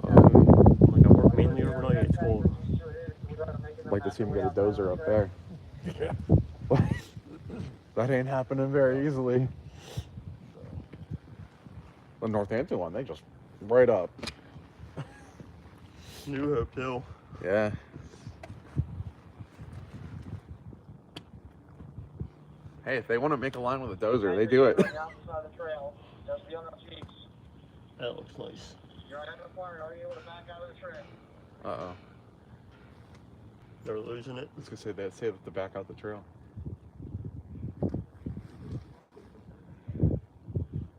Oh, I'm like, I work mainly overnight. It's cold. I'd like to see him get a dozer up there. Yeah. That ain't happening very easily. The Northampton one, they just right up. New Hope too. Yeah. Hey, if they want to make a line with a dozer, they do it. That looks nice. Are you able to back out of the trail? Uh-oh. They're losing it. I was gonna say they have to back out the trail.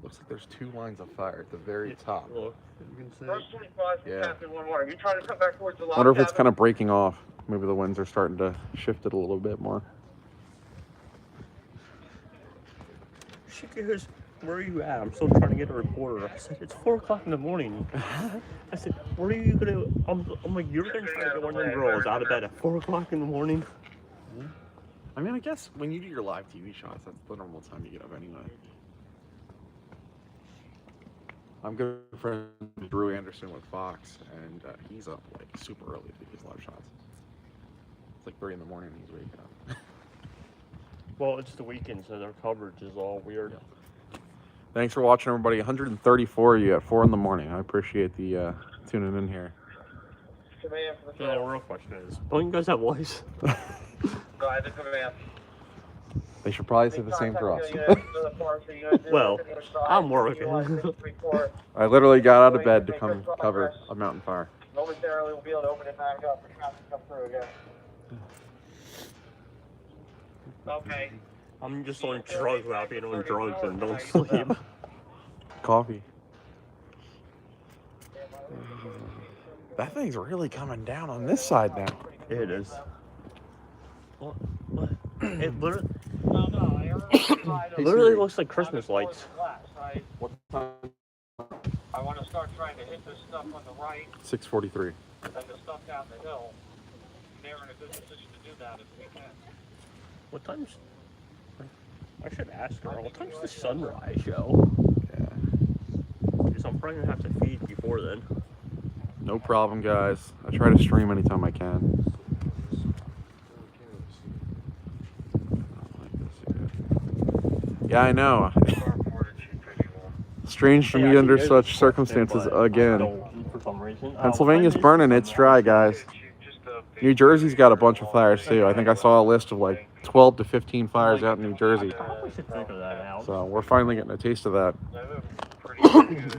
Looks like there's 2 lines of fire at the very top. Look, you can see. First 25, Yeah. Captain 1-1. You trying to come back towards the I log wonder if it's cabin? kind of breaking off. Maybe the winds are starting to shift it a little bit more. She goes, where are you at? I'm still trying to get a reporter. I said, it's 4 o'clock in the morning. I said, where are you gonna, I'm like, you're gonna try to get one of them girls out of bed at 4 o'clock in the morning? I mean, I guess when you do your live TV shots, that's the normal time you get up anyway. I'm good friends with Drew Anderson with Fox, and he's up like super early to do his live shots. It's like 3 in the morning and he's waking up. Well, it's the weekend, so their coverage is all weird. Yeah. Thanks for watching, everybody. 134 of you at 4 in the morning. I appreciate the tuning in here. Command for the So the trail. real question is, don't you guys have voice? Go ahead, the command. They should probably say the same for us. Well, I'm working. I literally got out of bed to come cover a mountain fire. Momentarily, we'll be able to open it back up for traffic to come through again. Okay. I'm just on drugs without being on drugs and don't sleep. Coffee. That thing's really coming down on this side now. It is. What? It literally, It literally looks like Christmas lights. What time? I want to start trying to hit this stuff on the right 6:43. and the stuff down the hill. They're in a good position to do that if we can. What time's? I should ask her. What time's the sunrise show? Yeah. Because I'm probably gonna have to feed before then. No problem, guys. I try to stream anytime I can. Yeah, I know. Strange to meet under such circumstances again. For some reason. Pennsylvania's burning. It's dry, guys. New Jersey's got a bunch of fires too. I think I saw a list of like 12 to 15 fires out in New Jersey. We should figure that out. So we're finally getting a taste of that.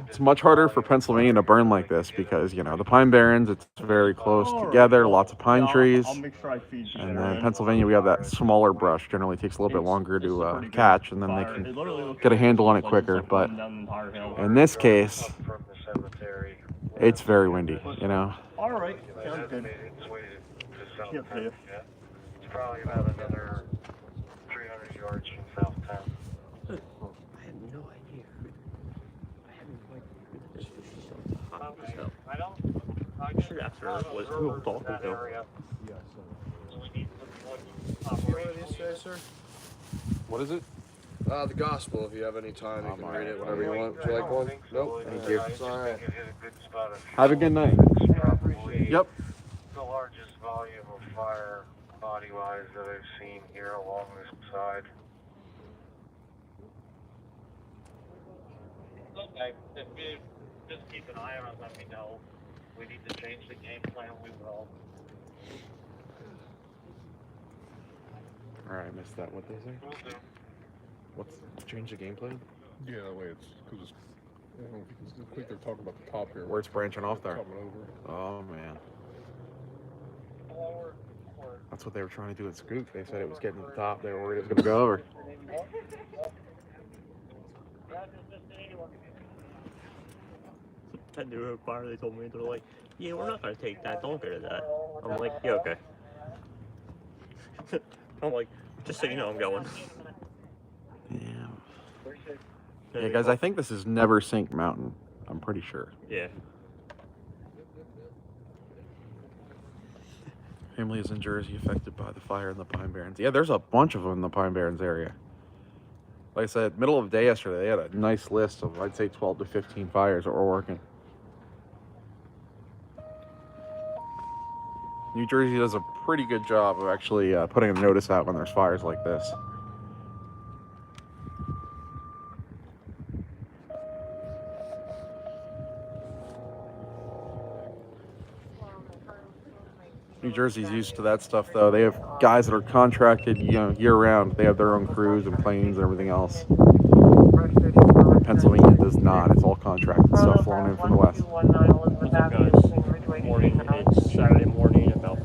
It's much harder for Pennsylvania to burn like this because, you know, the Pine Barrens, it's very close together, lots of pine trees. I'll make sure I feed you. And then Pennsylvania, we have that smaller brush. Generally takes a little bit longer to catch, and then they can get a handle on it quicker. But in this case, it's very windy, you know. All right, sounds good. Yep, yeah. It's probably about another 300 yards from South Town. I have no idea. I have no idea who this is. She's so hot as hell. I don't. I should ask her was who I'm talking to. So we need to Say, sir? What is it? The gospel, if you have any time, you I'm can all read right. it whenever you want. Would you like one? Nope. Thank you. It's all right. Have a good night. Yep. The largest volume of fire body-wise that I've seen here along this side. Okay, if you just keep an eye on it, let me know. We need to change the game plan, we will. All right, I missed that. What did they say? We'll do. What's change the game plan? Yeah, that way it's because I don't know if you can, I think they're talking about the top here. Where it's branching off there. Coming over. Oh man, that's what they were trying to do at Scoop. They said it was getting to the top. They were worried it was going to go over. That new fire they told me, they're like, yeah, we're not gonna take that, don't get that. I'm like, yeah, okay. I'm like, just so you know I'm going. Yeah. Yeah, guys, I think this is Neversink Mountain. I'm pretty sure. Yeah. Family is in Jersey affected by the fire in the Pine Barrens. Yeah, there's a bunch of them in the Pine Barrens area. Like I said, middle of the day yesterday, they had a nice list of, I'd say, 12 to 15 fires that were working. New Jersey does a pretty good job of actually putting a notice out when there's fires like this. New Jersey's used to that stuff, though. They have guys that are contracted, year-round. They have their own crews and planes and everything else. Pennsylvania does not. It's all contracted stuff flown in from the west. What's up, guys? Morning. It's Saturday morning, about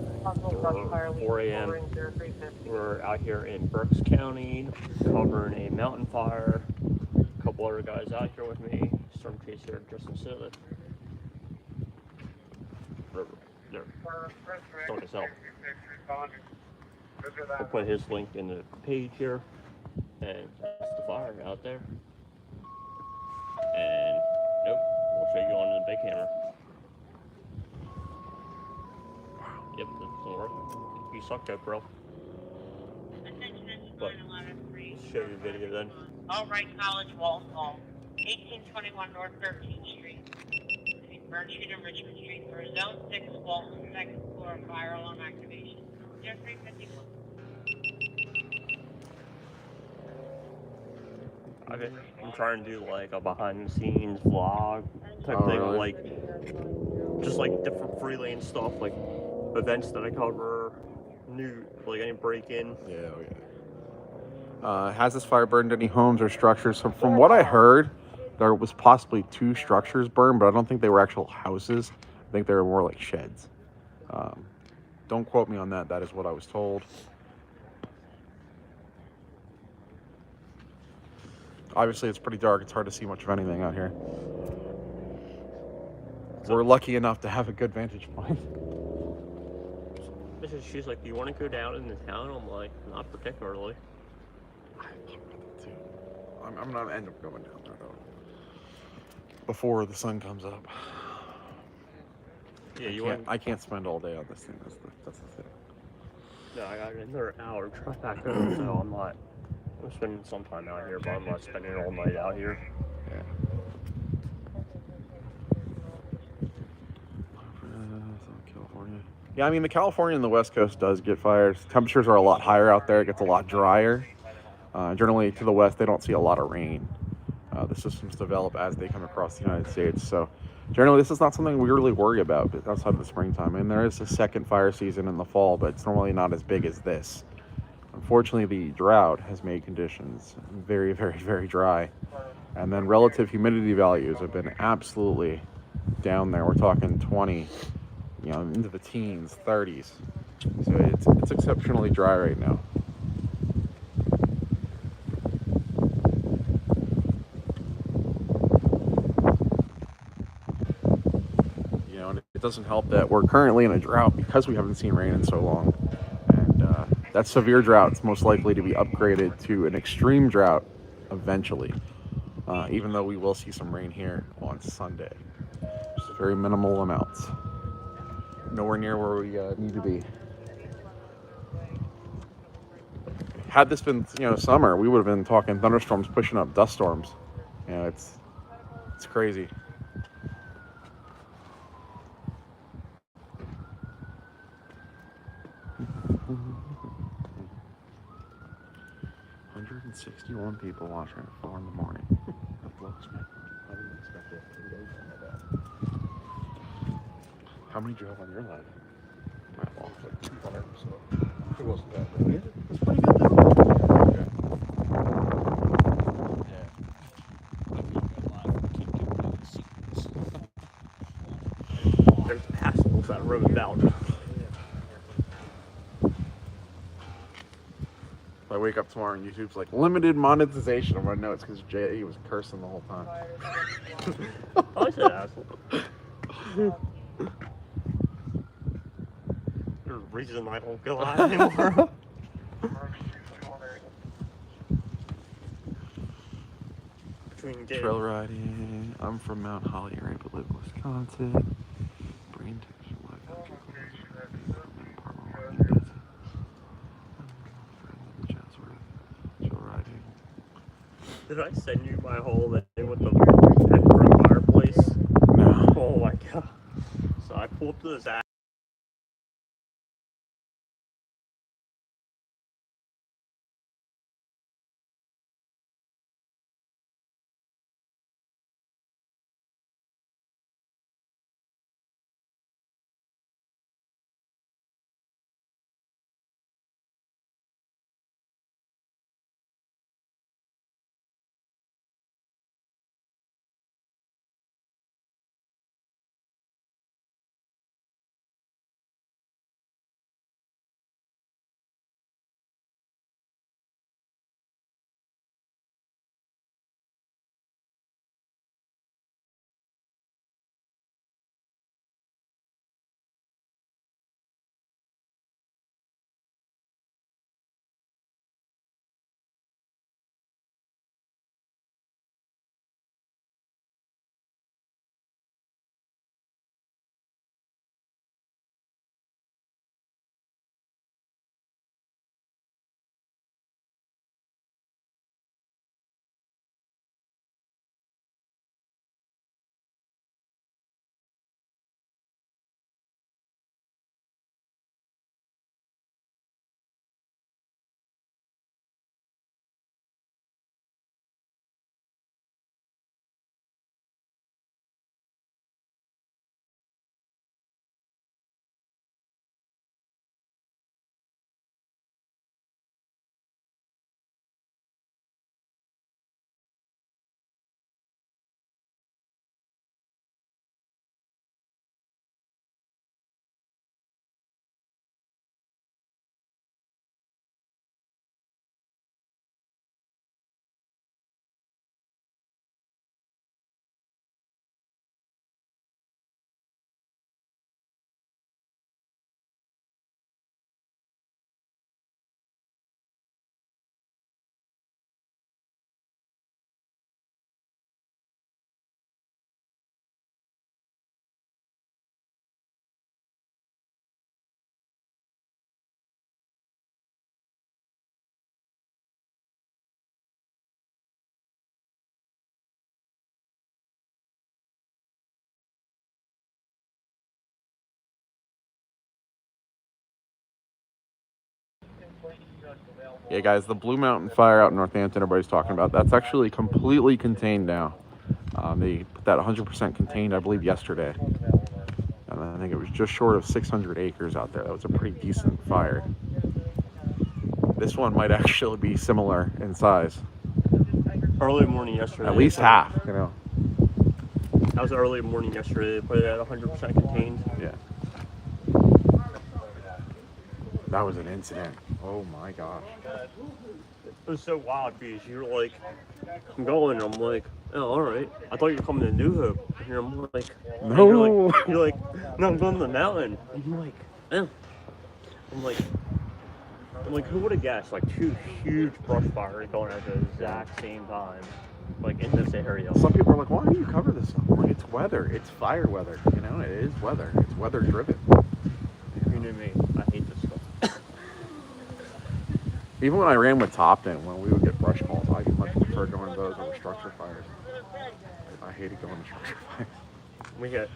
4 a.m. We're out here in Berks County, covering a mountain fire. A couple other guys out here with me. Storm chaser Justin Sillet. There. Don't yourself. I'll put his link in the page here. And that's the fire out there. And nope, we'll show you on the big camera. Yep, that doesn't work. You suck, GoPro. But show you the video then. All right, College Walthall, 1821 North 13th Street. Burn Street and Richmond Street for Zone 6 Walton, second floor fire alarm activation. 0351. I'm trying to do like a behind the scenes vlog type thing, really? like just like different freelance stuff, like events that I cover, new like any break-in. Yeah. Has this fire burned any homes or structures? So from what I heard, there was possibly 2 structures burned, but I don't think they were actual houses. I think they were more like sheds. Don't quote me on that. That is what I was told. Obviously, it's pretty dark. It's hard to see much of anything out here. We're lucky enough to have a good vantage point. She's like, do you want to go down in the town? I'm like, not particularly. I'm not end up going down there though. Before the sun comes up. Yeah, I can't spend all day on this thing. That's the thing. No, I got another hour drive back home, so I'm spending some time out here, but I'm not spending all night out here. Yeah. California. Yeah, I mean, the California and the West Coast does get fires. Temperatures are a lot higher out there. It gets a lot drier. Generally, to the west, they don't see a lot of rain. The systems develop as they come across the United States. So, generally, this is not something we really worry about outside of the springtime. And there is a second fire season in the fall, but it's normally not as big as this. Unfortunately, the drought has made conditions very, very, very dry. And then relative humidity values have been absolutely down there. We're talking 20, into the teens, 30s. So it's exceptionally dry right now. And it doesn't help that we're currently in a drought because we haven't seen rain in so long. And that severe drought is most likely to be upgraded to an extreme drought eventually, even though we will see some rain here on Sunday. Just very minimal amounts. Nowhere near where we need to be. Had this been, summer, we would have been talking thunderstorms pushing up dust storms. It's crazy. $161 people watching at 4 in the morning. That blows me. I didn't expect it to go like that. How many do you have on your live? My mom's like 2 fires, so it wasn't that bad. That's pretty good though. There's assholes that roam about. If I wake up tomorrow and YouTube's like limited monetization, I'm gonna know it's because Jay was cursing the whole time. I said asshole. There's a reason I don't go out anymore. Between days. Trail riding. I'm from Mount Holly, Rampart, Wisconsin. Brain texture, trail riding. Did I send you my whole thing with the pepper fireplace? No. Oh my god. So I pulled up to this app. Yeah, guys, the Blue Mountain fire out in Northampton everybody's talking about, that's actually completely contained now. They put that 100% contained, I believe, yesterday. And I think it was just short of 600 acres out there. That was a pretty decent fire. This one might actually be similar in size. Early morning yesterday. At least half, you know. That was early morning yesterday. They put it at 100% contained. Yeah. That was an incident. Oh my gosh. It was so wild because you're like, I'm going, I'm like, oh, all right. I thought you were coming to New Hope. And I'm like, no. You're like, no, I'm going to the mountain. And I'm like, oh. I'm like, who would have guessed? Like 2 huge brush fires going at the exact same time, like in this area. Some people are like, why do you cover this up? Like, it's weather. It's fire weather. You know, it is weather. It's weather driven. You know me. I hate this stuff. Even when I ran with Topton, when we would get brush calls, I much prefer going to those over structure fires. I hated going to structure fires. We get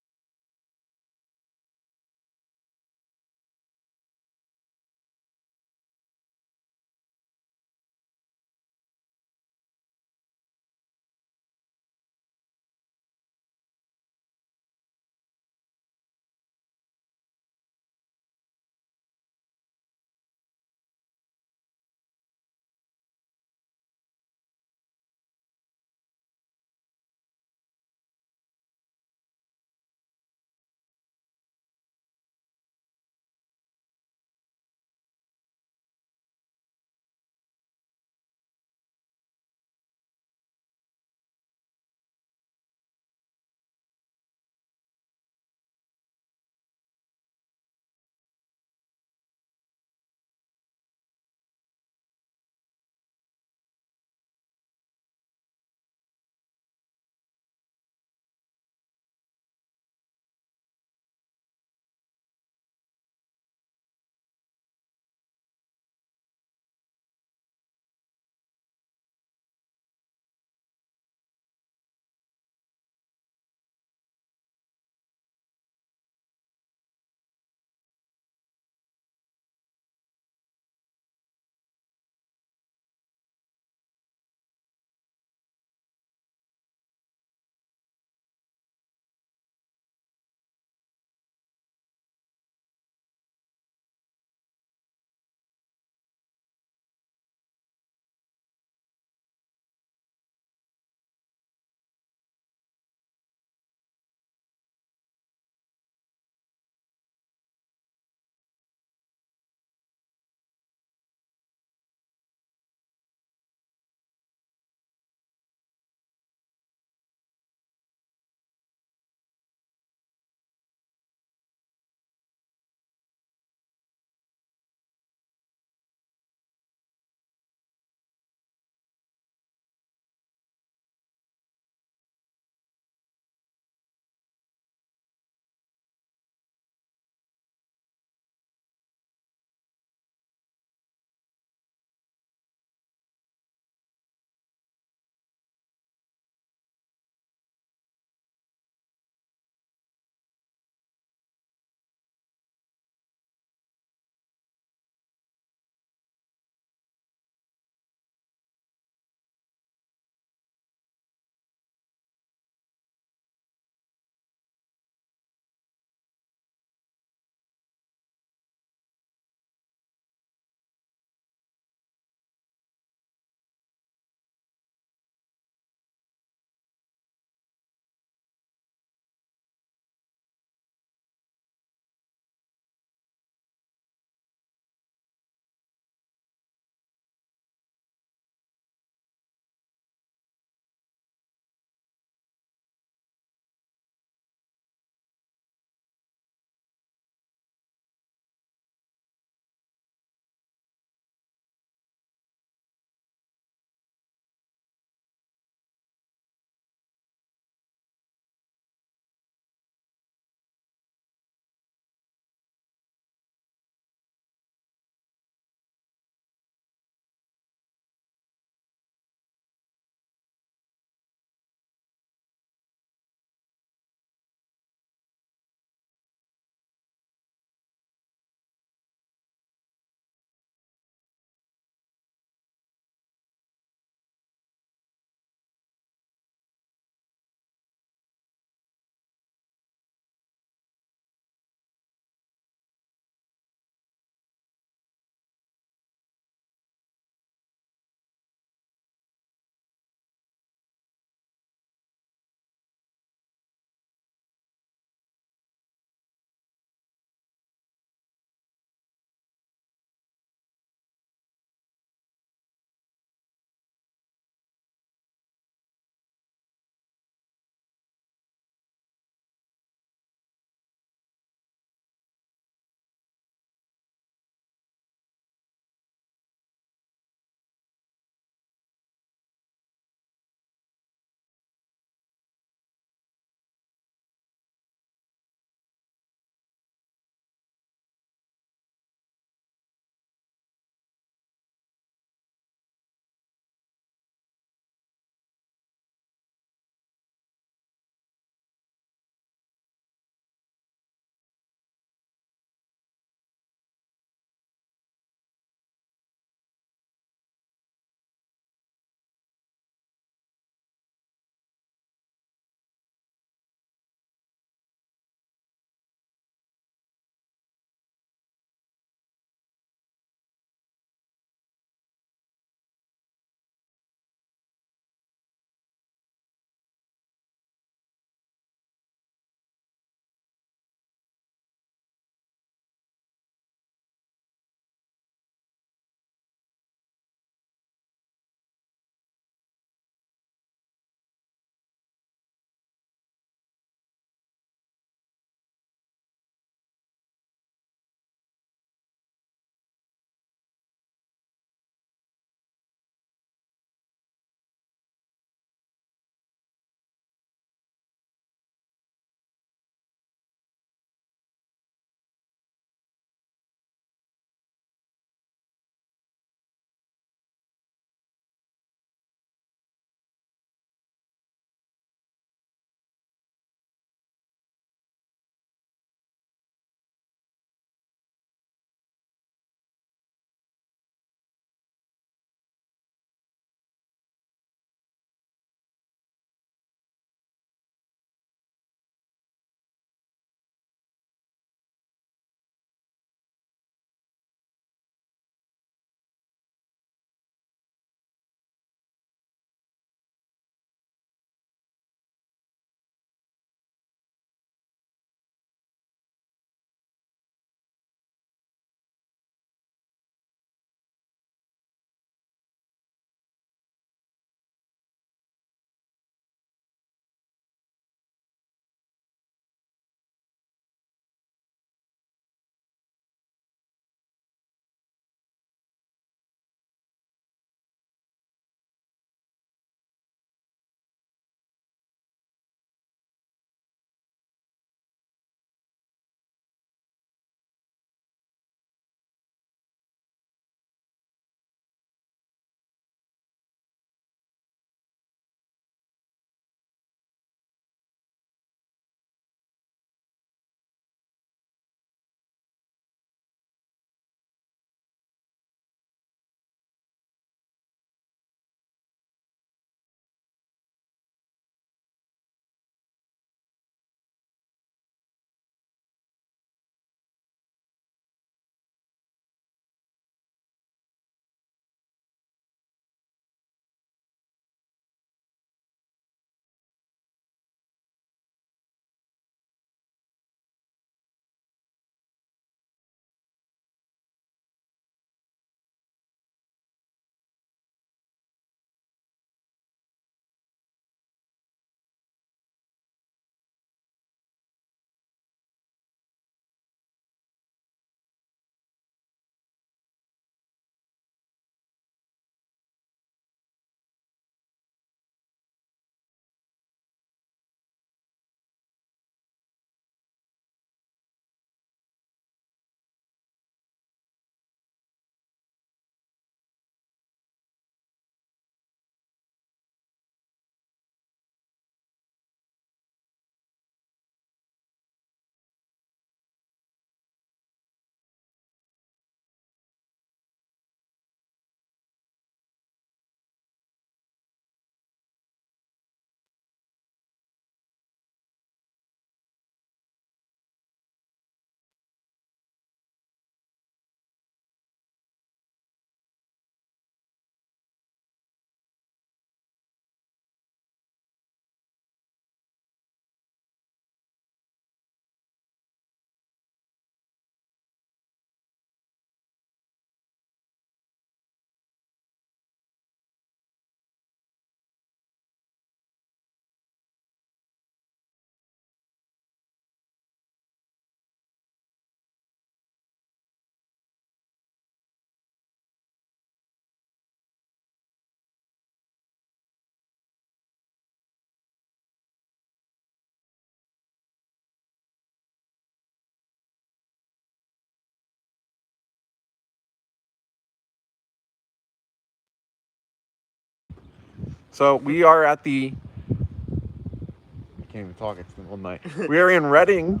So we are at the. I can't even talk. It's the middle of the night. We are in Reading,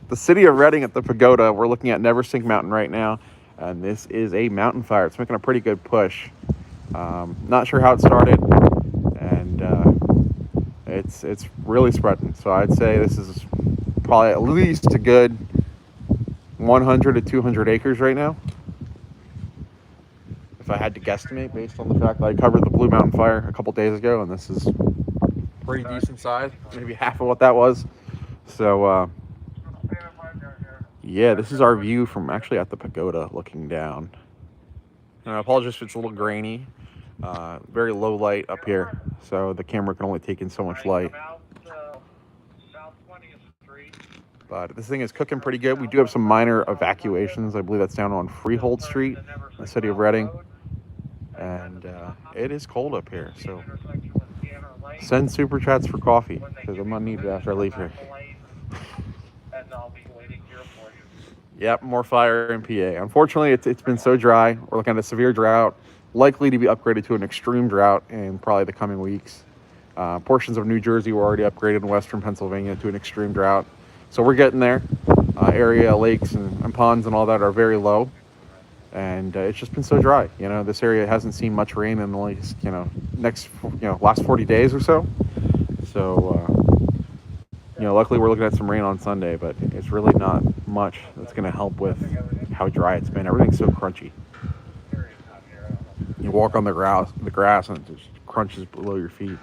the city of Reading, at the pagoda. We're looking at Neversink Mountain right now, and this is a mountain fire. It's making a pretty good push. Not sure how it started, and it's really spreading. So I'd say this is probably at least a good 100 to 200 acres right now. If I had to guesstimate, based on the fact that I covered the Blue Mountain Fire a couple days ago, and this is pretty decent size, maybe half of what that was. So yeah, this is our view from actually at the pagoda looking down. And I apologize if it's a little grainy. Very low light up here, so the camera can only take in so much light. But this thing is cooking pretty good. We do have some minor evacuations. I believe that's down on Freehold Street in the city of Reading. And it is cold up here, so send super chats for coffee, because I'm gonna need it after I leave here. Yep, more fire in PA. Unfortunately, it's been so dry. We're looking at a severe drought, likely to be upgraded to an extreme drought in probably the coming weeks. Portions of New Jersey were already upgraded in western Pennsylvania to an extreme drought. So we're getting there. Area lakes and ponds and all that are very low. And it's just been so dry. You know, this area hasn't seen much rain in the least, last 40 days or so. So, luckily we're looking at some rain on Sunday, but it's really not much that's going to help with how dry it's been. Everything's so crunchy. You walk on the grass and it just crunches below your feet.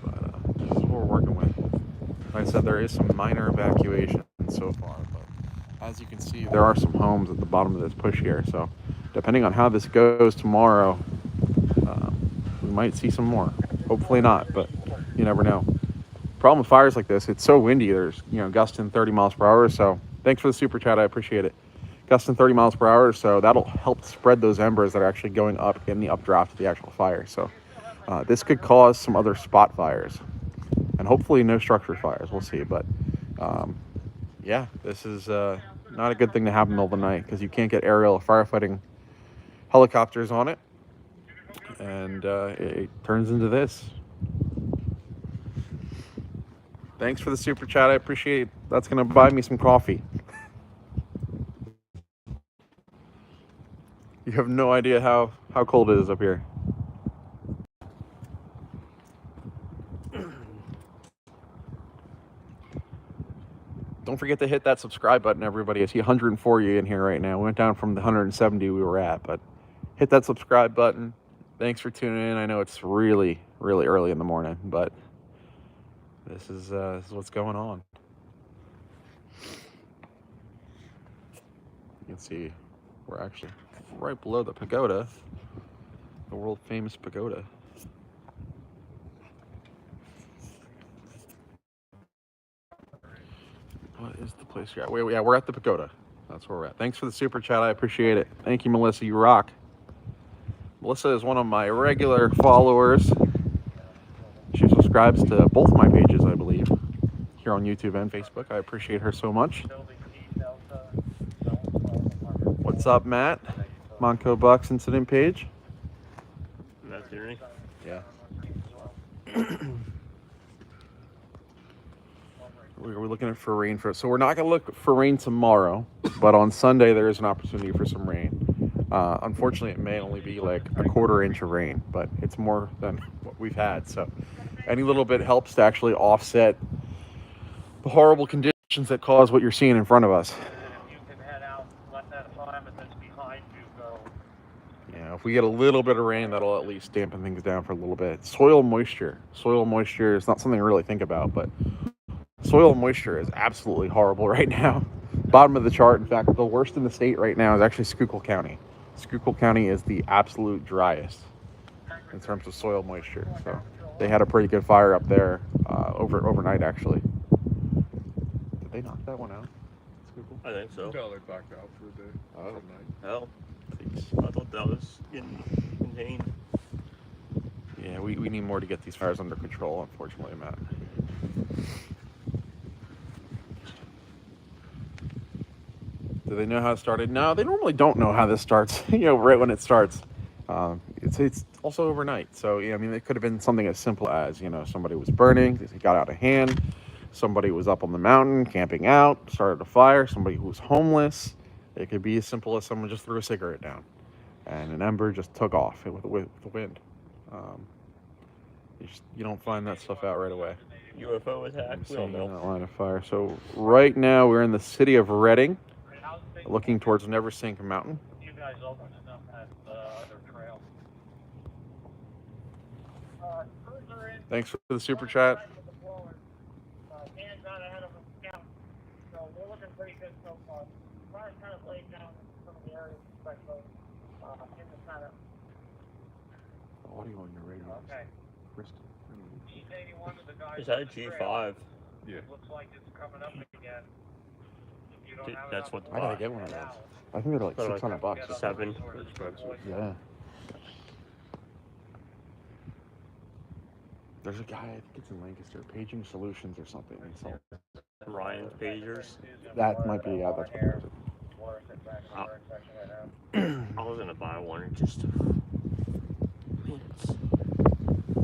But this is what we're working with. Like I said, there is some minor evacuation so far, but as you can see, there are some homes at the bottom of this push here. So depending on how this goes tomorrow, we might see some more. Hopefully not, but you never know. Problem with fires like this, it's so windy. There's, gusting 30 miles per hour. So thanks for the super chat. I appreciate it. Gusting 30 miles per hour. So that'll help spread those embers that are actually going up in the updraft of the actual fire. So this could cause some other spot fires. And hopefully no structure fires. We'll see. But yeah, this is not a good thing to happen in the middle of the night, because you can't get aerial firefighting helicopters on it. And it turns into this. Thanks for the super chat. I appreciate it. That's going to buy me some coffee. You have no idea how cold it is up here. Don't forget to hit that subscribe button, everybody. I see 104 you in here right now. We went down from the 170 we were at, but hit that subscribe button. Thanks for tuning in. I know it's really, really early in the morning, but this is what's going on. You can see we're actually right below the pagoda, the world famous pagoda. What is the place you're at? Yeah, we're at the pagoda. That's where we're at. Thanks for the super chat. I appreciate it. Thank you, Melissa. You rock. Melissa is one of my regular followers. She subscribes to both my pages, I believe, here on YouTube and Facebook. I appreciate her so much. What's up, Matt? Monco Bucks incident page. That's hearing. Yeah. We're looking for rain so we're not going to look for rain tomorrow, but on Sunday there is an opportunity for some rain. Unfortunately, it may only be like a quarter inch of rain, but it's more than what we've had. So any little bit helps to actually offset the horrible conditions that cause what you're seeing in front of us. You can head out, let that climate that's behind you go. Yeah, if we get a little bit of rain, that'll at least dampen things down for a little bit. Soil moisture is not something to really think about, but soil moisture is absolutely horrible right now. Bottom of the chart. In fact, the worst in the state right now is actually Schuylkill County. Schuylkill County is the absolute driest in terms of soil moisture. So they had a pretty good fire up there overnight, actually. Did they knock that one out? Schuylkill? I think so. No, they backed out for the day. Oh. Hell, I thought that was getting contained. Yeah, we need more to get these fires under control, unfortunately, Matt. Do they know how it started? No, they normally don't know how this starts. Right when it starts. It's also overnight. So I mean, it could have been something as simple as somebody was burning, it got out of hand. Somebody was up on the mountain camping out, started a fire. Somebody who was homeless. It could be as simple as someone just threw a cigarette down, and an ember just took off with the wind. You don't find that stuff out right away. UFO attack. We don't know. That line of fire. So right now we're in the city of Reading, looking towards Neversink Mountain. You guys open it up at the other trail. Cruiser in. Thanks for the super chat. Hands out ahead of them, scout. So we're looking pretty good so far. Fire's kind of laid down in some of the areas, especially in the center. What are you on your radio? Okay. He's 81 to the guys. Is that a G5? Yeah. Looks like it's coming up again. If you don't Dude, have that's enough what the I gotta get one of those. I think they're like They're like $600. 7. They're expensive. Yeah. There's a guy, I think it's in Lancaster, Paging Solutions or something. Ryan's pagers. That might be, yeah, that's what it is. I was gonna buy one and just.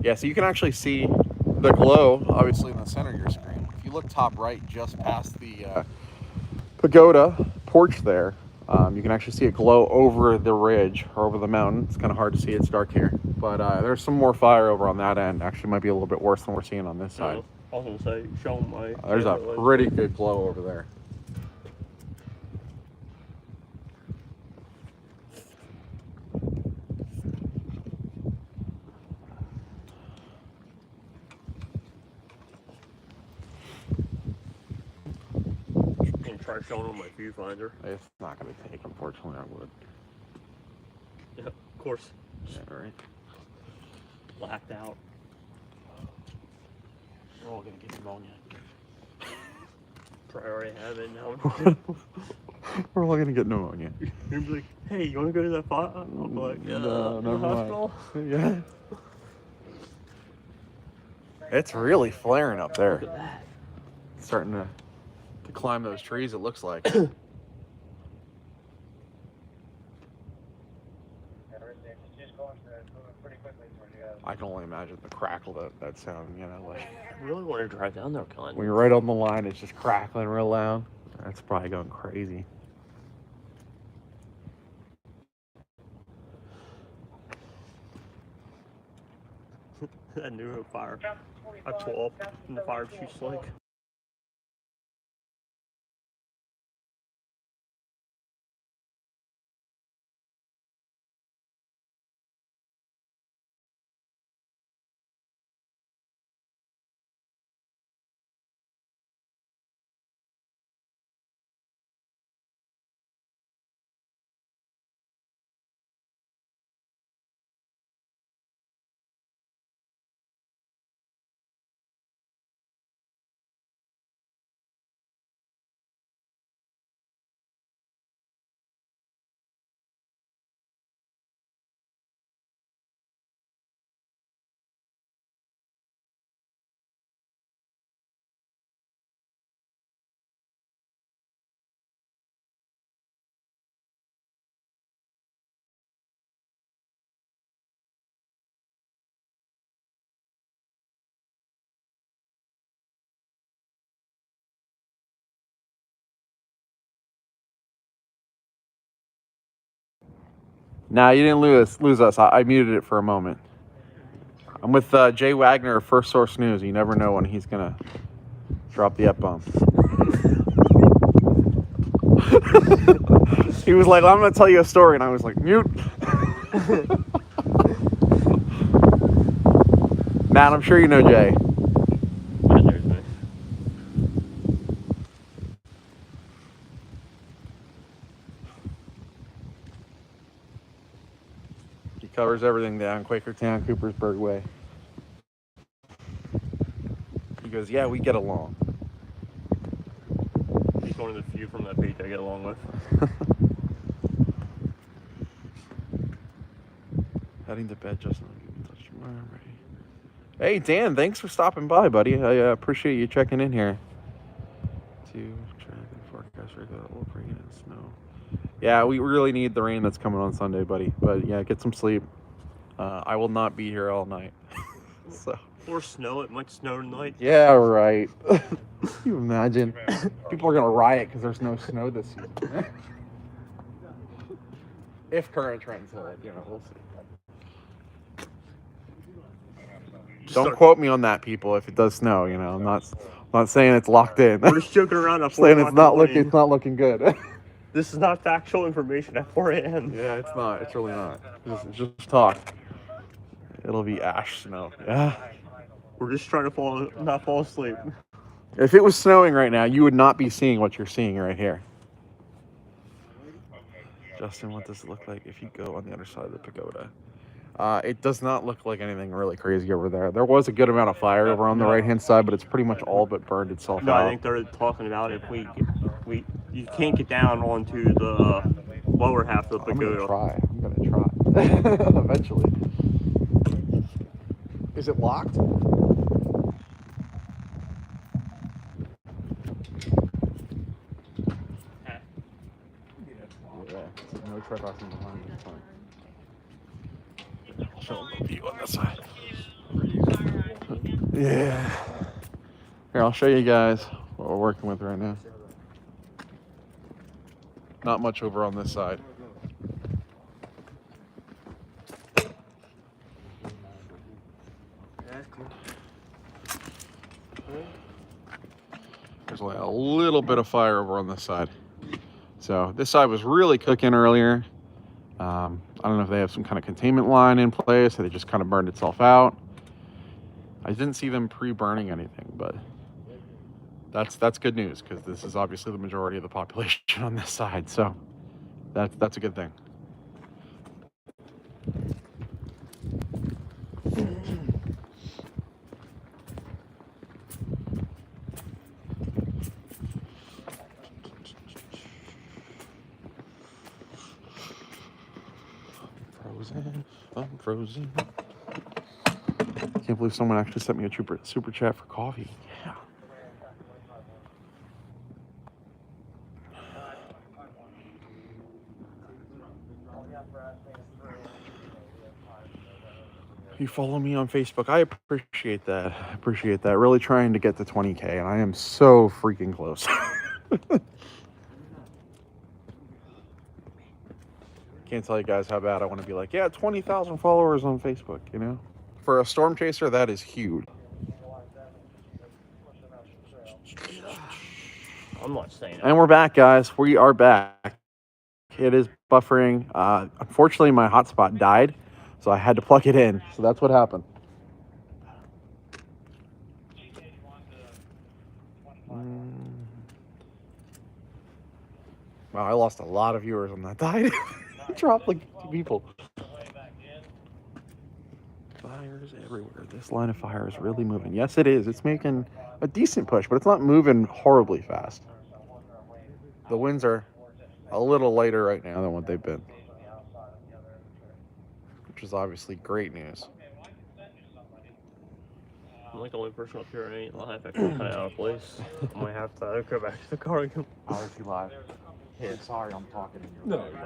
Yeah, so you can actually see the glow, obviously, in the center of your screen. If you look top right, just past the pagoda porch there, you can actually see it glow over the ridge or over the mountain. It's kind of hard to see, it's dark here. But there's some more fire over on that end. Actually, might be a little bit worse than we're seeing on this side. I was gonna say, show them my. There's a pretty good glow over there. Try showing them my viewfinder. It's not going to take, unfortunately, I would. Yeah, of course. Yeah, right. Blacked out. We're all gonna get pneumonia. Probably already have it now. We're all going to get pneumonia. You're like, hey, you want to go to that fire? I'm like, No, in never the mind. hospital? Yeah. It's really flaring up there. Look at that. It's starting to climb those trees, it looks like. I can only imagine the crackle that sound, like. I really want to drive down there, Con. When you're right on the line, it's just crackling real loud. That's probably going crazy. That new fire. I pull up in the fire chief's like. Nah, you didn't lose us. I muted it for a moment. I'm with Jay Wagner of First Source News. You never know when he's going to drop the F-bomb. He was like, I'm going to tell you a story. And I was like, mute. Matt, I'm sure you know Jay. Yeah, there's me. He covers everything down Quakertown, Coopersburg way. He goes, yeah, we get along. He's one of the few from that beach I get along with. Heading to bed, Justin. Hey, Dan, thanks for stopping by, buddy. I appreciate you checking in here. To try and Guys, we got a little rain and snow. Yeah, we really need the rain that's coming on Sunday, buddy. But yeah, get some sleep. I will not be here all night. So. Or snow. It might snow tonight. Yeah, right. Can you imagine? People are gonna riot because there's no snow this season. If current trends hold, we'll see. Don't quote me on that, people. If it does snow, I'm not saying it's locked in. We're just joking around. I'm saying it's not looking good. This is not factual information at 4 a.m. Yeah, it's not. It's really not. Just talk. It'll be ash snow. Yeah. We're just trying to not fall asleep. If it was snowing right now, you would not be seeing what you're seeing right here. Justin, what does it look like if you go on the other side of the pagoda? It does not look like anything really crazy over there. There was a good amount of fire over on the right-hand side, but it's pretty much all but burned itself out. I think they're talking about if you can't get down onto the lower half of the pagoda. I'm gonna try. Eventually. Is it locked? No trespassing behind me. Fine. Show a little view on this side. Yeah. Here, I'll show you guys what we're working with right now. Not much over on this side. There's like a little bit of fire over on this side. So this side was really cooking earlier. I don't know if they have some kind of containment line in place or they just kind of burned itself out. I didn't see them pre-burning anything, but that's good news because this is obviously the majority of the population on this side. So that's a good thing. I'm frozen. Can't believe someone actually sent me a super chat for coffee. Yeah. You follow me on Facebook. I appreciate that. Really trying to get to 20K, and I am so freaking close. Can't tell you guys how bad I want to be like, yeah, 20,000 followers on Facebook, For a storm chaser, that is huge. I'm not saying that. And we're back, guys. We are back. It is buffering. Unfortunately, my hotspot died, so I had to plug it in. So that's what happened. Wow, I lost a lot of viewers on that died. Dropped like 2 people. Fires everywhere. This line of fire is really moving. Yes, it is. It's making a decent push, but it's not moving horribly fast. The winds are a little lighter right now than what they've been, which is obviously great news. I'm like the only person up here who ain't live. I kind of out of place. I might have to go back to the car again. How is he live? Hey, sorry, I'm talking to you. No, you're fine.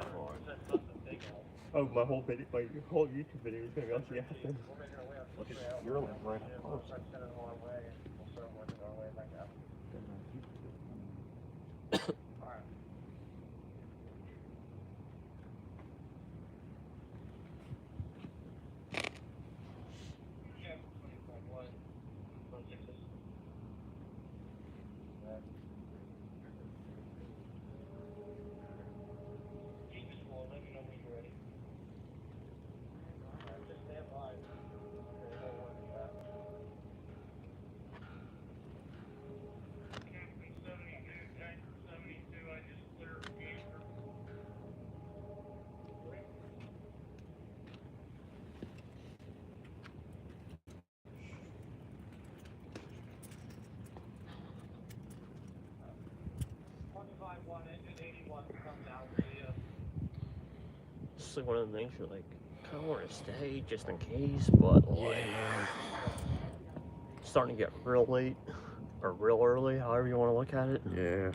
Oh, my whole YouTube video is gonna be on the Athens. Look at you're like right up close. It's like one of the things you're like, kind of want to stay just in case, but like, it's starting to get real late or real early, however you want to look at it. Yeah.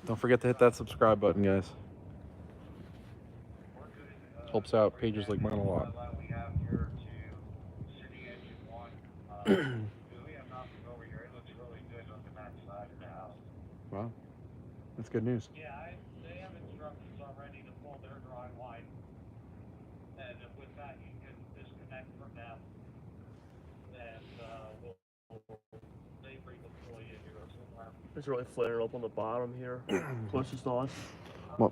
Don't forget to hit that subscribe button, guys. Helps out pages like mine a lot. We have here to City Engine 1. We have nothing over here. It looks really good on the back side of the house. Wow, that's good news. Yeah, they have instructions already to pull their dry line. And with that, you can disconnect from them. And they redeploy you here somewhere. It's really flaring up on the bottom here, closest to us. What,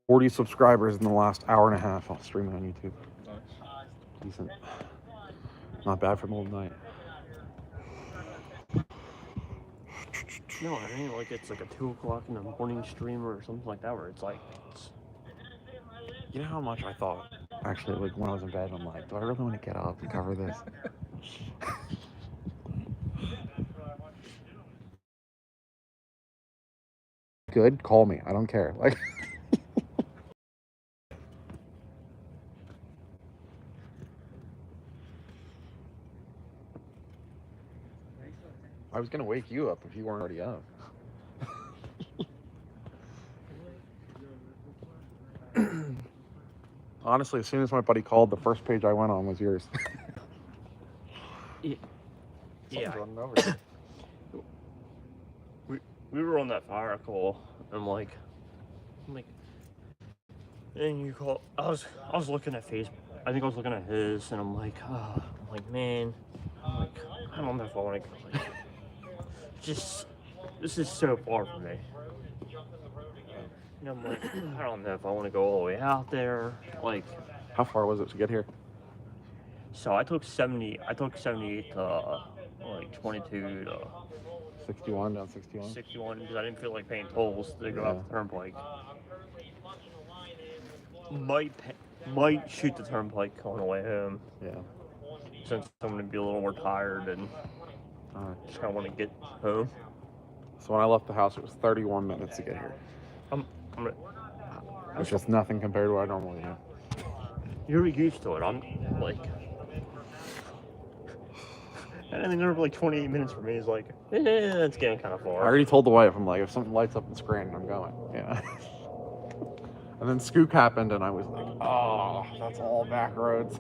40 subscribers in the last hour and a half. I'll stream it on YouTube. Decent. Not bad for middle of the night. No, I mean, like it's like a 2 o'clock in the morning stream or something like that, where it's like, You know how much I thought, actually, like when I was in bed, I'm like, do I really want to get up and cover this? Good, call me. I don't care. Like, I was gonna wake you up if you weren't already up. Honestly, as soon as my buddy called, the first page I went on was yours. yeah. Running over here. We were on that fire call, and I'm like, and you call. I was looking at Facebook. I think I was looking at his, and I'm like, man, I don't know if I want to go. Like, just this is so far from me. And I'm like, I don't know if I want to go all the way out there. Like, how far was it to get here? So I took 70. I took 78 to like 22 to 61 down 61. 61 because I didn't feel like paying tolls to go out the turnpike. Might shoot the turnpike on the way home. Yeah. Since I'm gonna be a little more tired and just kind of want to get home. So when I left the house, it was 31 minutes to get here. Which is nothing compared to what I normally do. You're used to it. I'm like, anything over like 28 minutes for me is like, it's getting kind of far. I already told the wife, I'm like, if something lights up in Scranton, I'm going. Yeah. And then Skook happened, and I was like, oh, that's all back roads.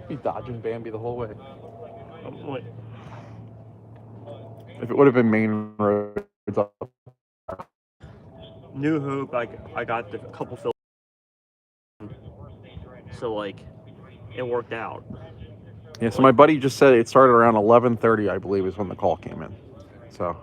Be dodging Bambi the whole way. If it would have been main roads up. New Hope, I got a couple fills. So like, it worked out. Yeah, so my buddy just said it started around 11:30, I believe, is when the call came in. So.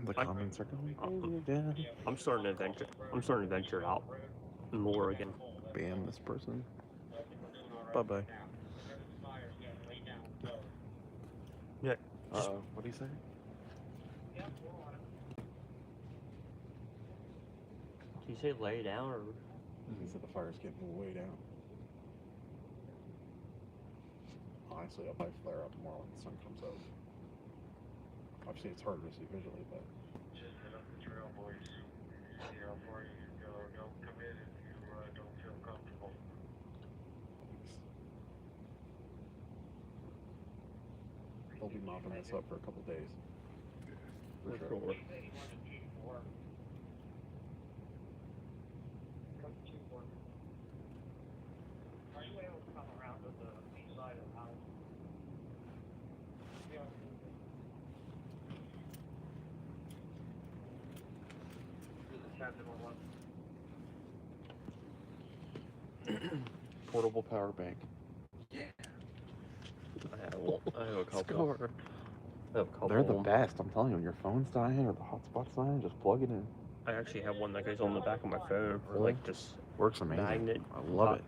The comments are going down. I'm starting to venture out more again. Ban this person. Bye-bye. Yeah. What do you say? Did you say lay down or? He said the fire's getting way down. Honestly, I'll probably flare up more when the sun comes out. Obviously, it's harder to see visually, but. Just hit up the trail, boys. See how far you can go. Don't come in if you don't feel comfortable. They'll be mopping this up for a couple days. For sure. Are you able to come around to the east side of the house? Portable power bank. Yeah. I have a couple. They're the best. I'm telling you, when your phone's dying or the hotspot's dying, just plug it in. I actually have one that goes on the back of my phone for Really? like just Works amazing. magnet. I love it.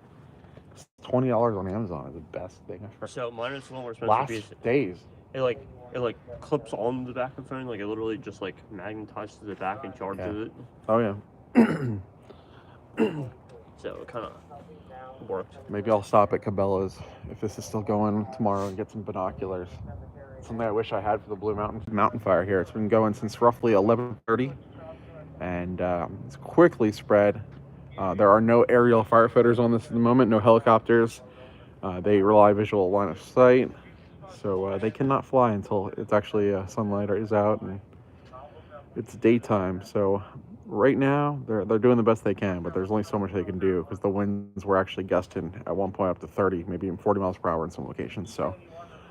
It's $20 on Amazon is the best thing I've heard. So mine is a little more expensive. Last days. It like clips on the back of the phone, like it literally just like magnetizes to the back and charges it. Oh yeah. So it kind of worked. Maybe I'll stop at Cabela's if this is still going tomorrow and get some binoculars. Something I wish I had for the Blue Mountain Fire here. It's been going since roughly 11:30. and it's quickly spread. There are no aerial firefighters on this at the moment, no helicopters. They rely visual line of sight, so they cannot fly until it's actually sunlight is out and it's daytime. So right now they're doing the best they can, but there's only so much they can do because the winds were actually gusting at one point up to 30, maybe even 40 miles per hour in some locations. So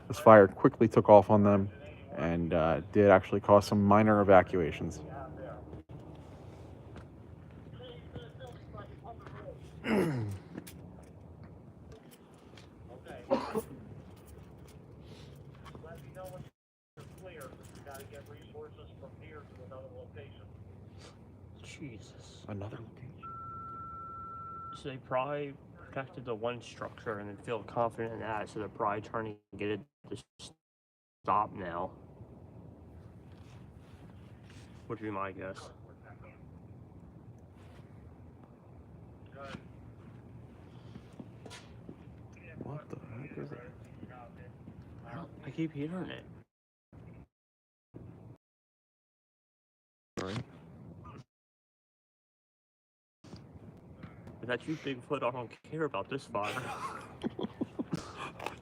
this fire quickly took off on them and did actually cause some minor evacuations. Let me know when you're clear, because we gotta get resources from here to another location. Jesus. Another location. So they probably protected the one structure and then feel confident in that, so they're probably trying to get it to stop now. Would be my guess. What the heck is that? I keep hearing it. Right. If that's you, Bigfoot, I don't care about this fire.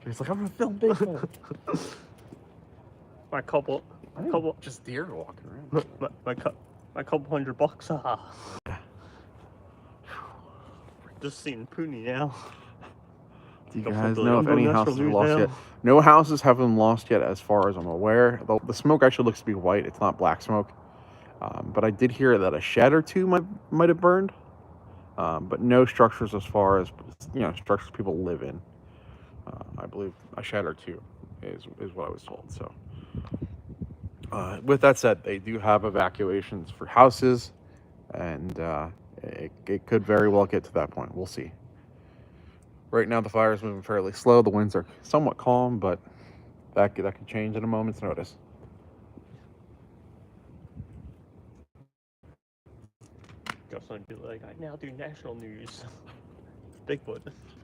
He's like, I'm gonna film Bigfoot. My couple, just deer walking around. my couple $100. Just seeing Poonie now. Do you guys know if any houses are lost yet? No houses have been lost yet, as far as I'm aware. The smoke actually looks to be white. It's not black smoke. But I did hear that a shed or two might have burned. But no structures as far as, structures people live in. I believe a shed or two is what I was told. So with that said, they do have evacuations for houses, and it could very well get to that point. We'll see. Right now the fire is moving fairly slow. The winds are somewhat calm, but that could change at a moment's notice. Just want to be like, I now do national news. Bigfoot.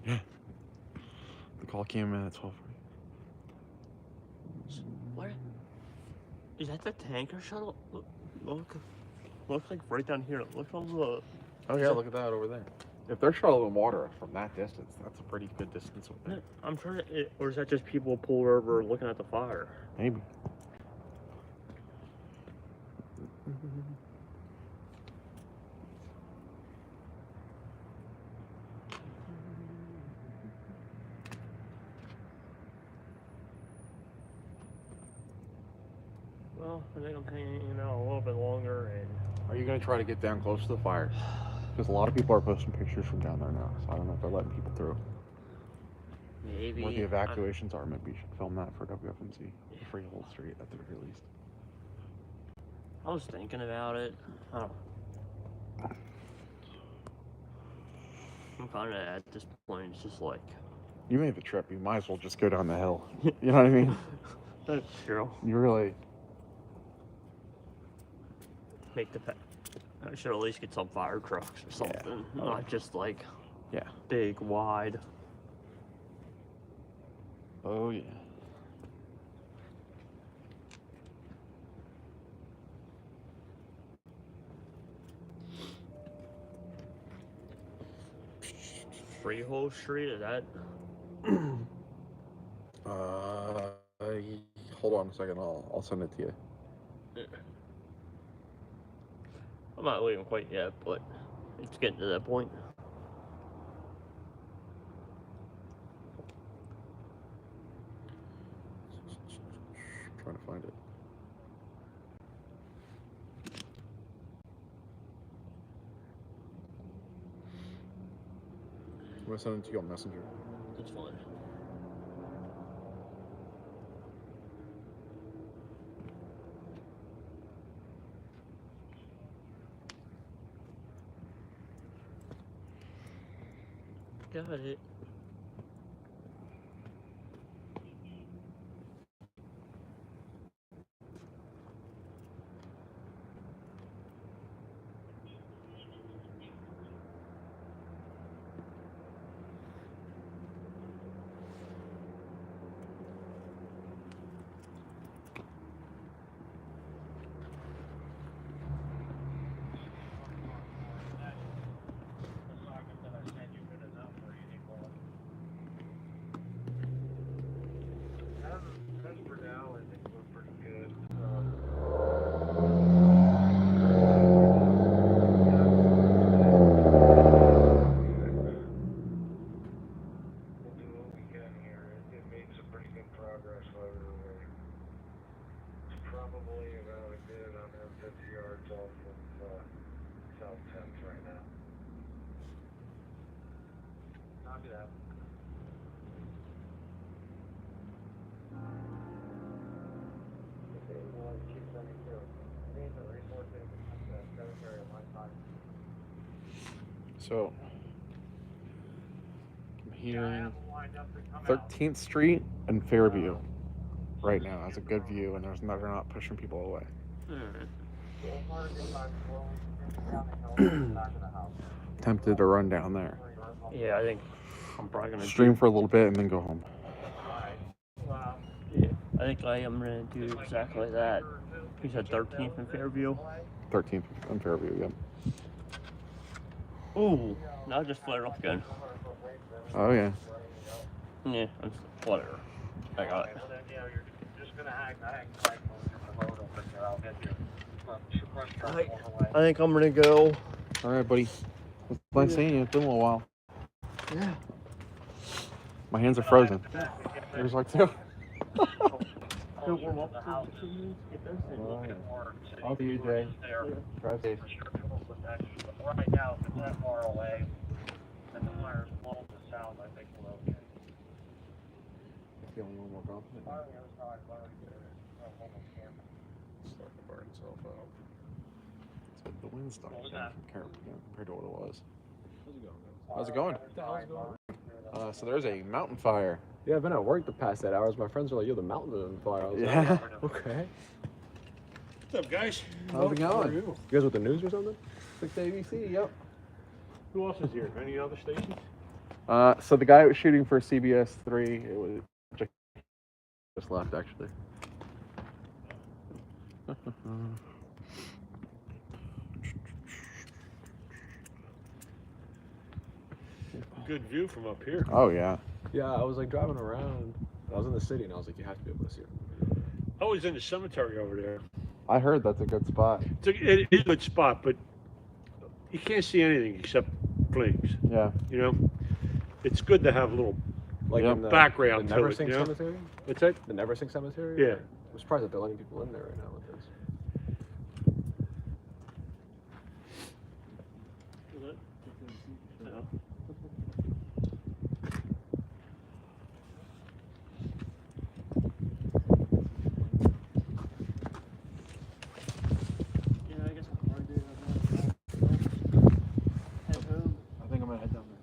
Yeah. The call came in at 12. What? Is that the tanker shuttle? Look like right down here. Look on the. Oh yeah, look at that over there. If they're shuttling water from that distance, that's a pretty good distance over there. I'm trying to. Or is that just people pulled over looking at the fire? Maybe. Well, I think I'm hanging out a little bit longer and. Are you going to try to get down close to the fire? Because a lot of people are posting pictures from down there now, so I don't know if they're letting people through. Maybe. Where the evacuations are, maybe you should film that for WFMC. Freehold Street, at the very least. I was thinking about it. I don't. I'm kind of at this point, it's just like. You made the trip, you might as well just go down the hill. You know what I mean? That's true. You really. Make the. I should at least get some fire trucks or something. Yeah. Not just like. Yeah. Big, wide. Oh, yeah. Freehold Street, is that? Hold on a second, I'll send it to you. Yeah. I'm not leaving quite yet, but it's getting to that point. Trying to find it. I'm gonna send it to you on Messenger. That's fine. Got it. progress over. It's probably about a good 150 yards off of South 10th right now. Knock it out. So I'm hearing 13th Street and Fairview right now has a good view, and they're not pushing people away. Tempted to run down there. Yeah, I think I'm probably gonna Stream for a little bit and then go home. Yeah, I think I am gonna do exactly that. You said 13th in Fairview. 13th and Fairview, yep. Ooh, now it just flared up again. Oh yeah. Yeah, it's whatever. I got it. I think I'm gonna go. All right, buddy. It's nice seeing you. It's been a little while. Yeah. My hands are frozen. Yours are too. Warm up. I'll see you, Jay. Drive safe. Right now, if it's that far away, and the fire's blown to south, I think we're okay. Feeling a little more confident. Start to burn itself out. So the wind's starting compared to what it was. How's it going? So there's a mountain fire. Yeah, I've been at work the past 8 hours. My friends are like, yo, the mountain's on fire. I was Yeah. like, okay. What's up, guys? How's it going? You guys with the news or something? 6 ABC, yep. Who else is here? Any other stations? So the guy was shooting for CBS 3. It was just left, actually. Good view from up here. Oh yeah. Yeah, I was like driving around. I was in the city and I was like, you have to be able to see it. I was in the cemetery over there. I heard that's a good spot. It is a good spot, but you can't see anything except flames. Yeah. You know, it's good to have a little Like in the background the to it. Neversink You know? cemetery? What's that? The Neversink cemetery? Yeah. I'm surprised that they're letting people in there right now with this. I think I'm gonna head down there.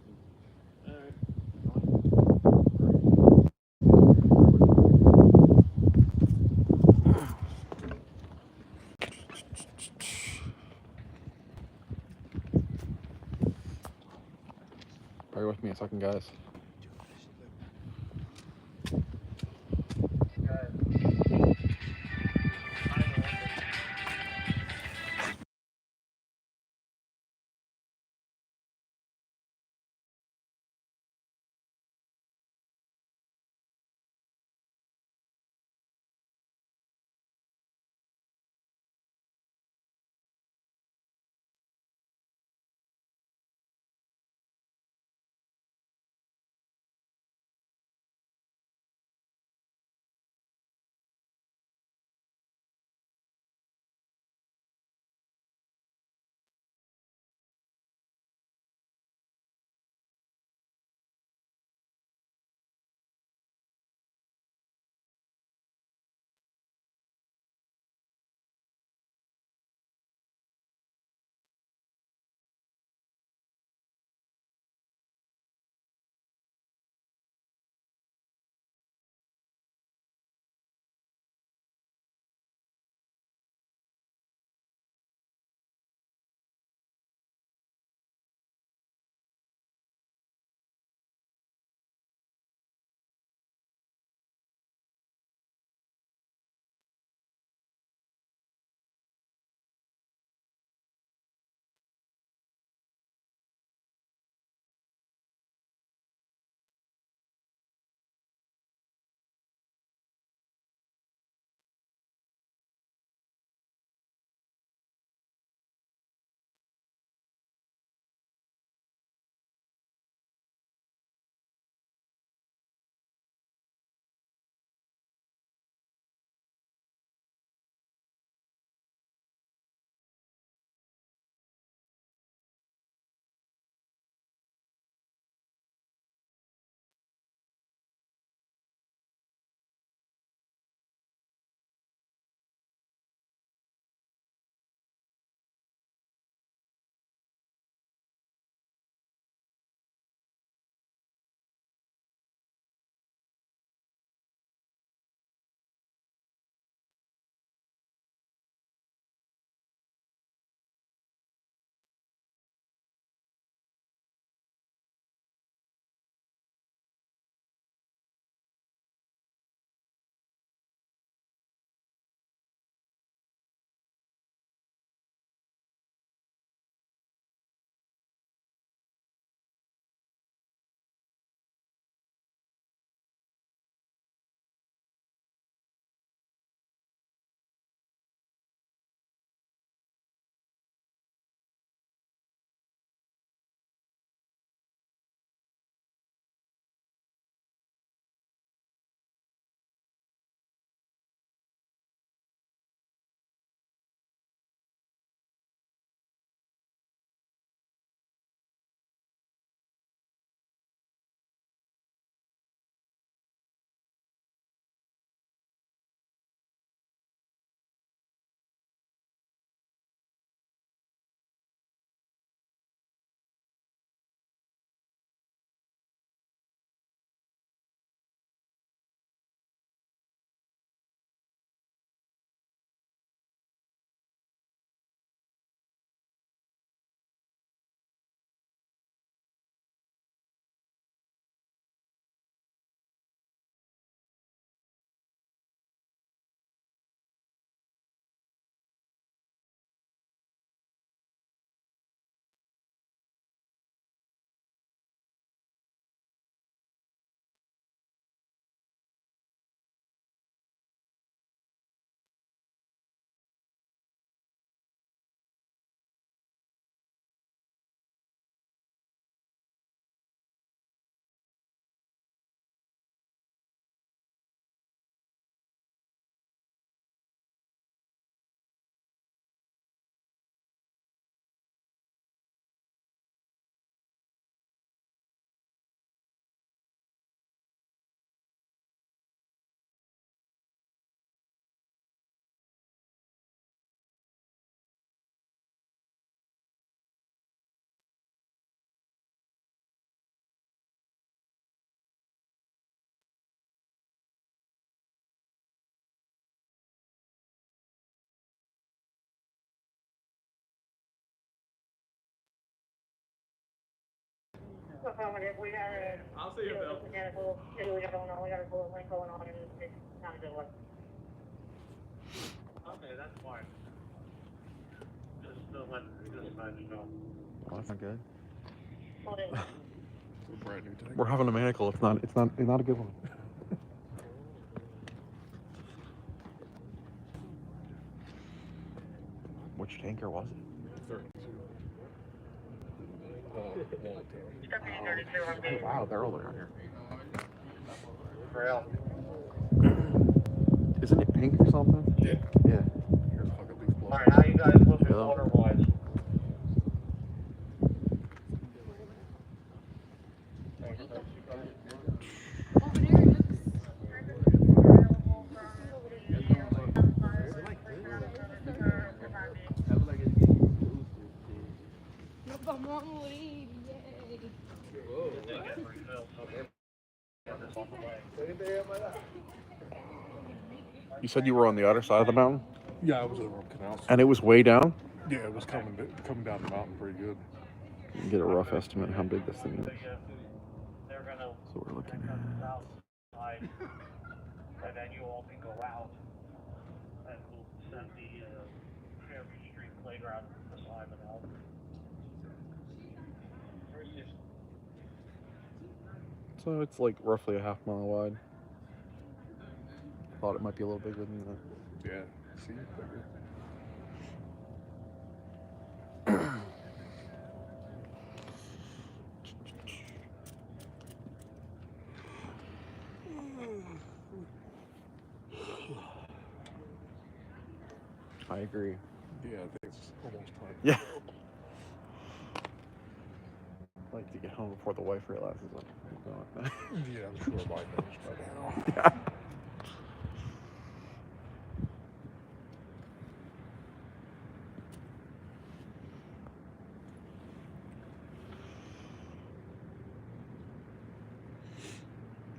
Bear with me a second, guys. Affirmative, we got a. I'll see you, Bill. We got a little, we got a little link going on, and it's not a good one. Okay, that's fine. Just let you know. Oh, that's not good. Hold it. Brand new tank. We're having a manacle. It's not a good one. Which tanker was it? 32. Oh, wow, they're all around here. Rail. Isn't it pink or something? Yeah. Yeah. Here's a fucking leaf blower. Alright, how you guys looking Hello. water-wise? Nos vamos a morir, yay. You said you were on the other side of the mountain? Yeah, I was over on Canal. And it was way down? Yeah, it was coming down the mountain pretty good. You can get a rough estimate of how big this thing is. They're gonna. So we're looking on the at... south side, and then you all can go out, and we'll send the Fairview Street playground to Simon out. So it's like roughly a half mile wide. Thought it might be a little bigger than that. Yeah, see, bigger. I agree. Yeah, I think it's almost time. Yeah. I like to get home before the wife realizes I'm going. Yeah, I'm sure by now. Yeah.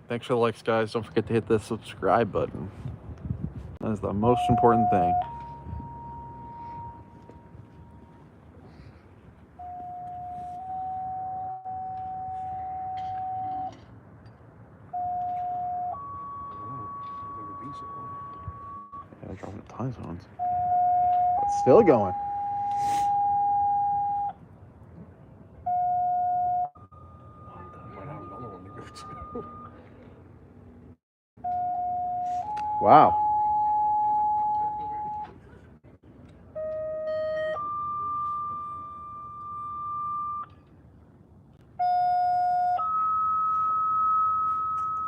Thanks for the likes, guys. Don't forget to hit the subscribe button. That is the most important thing. Yeah, they're dropping the time zones. It's still going. Might have another one to go to. Wow.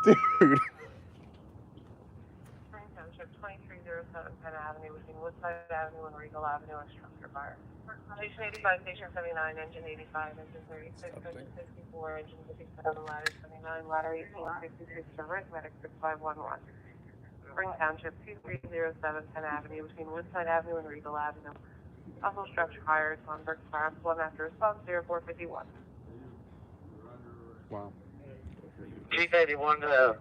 Dude. Spring Township, 2307 Penn Avenue, between Woodside Avenue and Regal Avenue, a structure fire. Station 85, Station 79, Engine 85, Engine 36, Engine 64, Engine 57, Ladder 79, Ladder 18, 56, service, medic 6511. Spring Township, 2307 Penn Avenue, between Woodside Avenue and Regal Avenue. Also structure fire, Swanberg Fire, one after response, 0451. Wow. Chief 81 to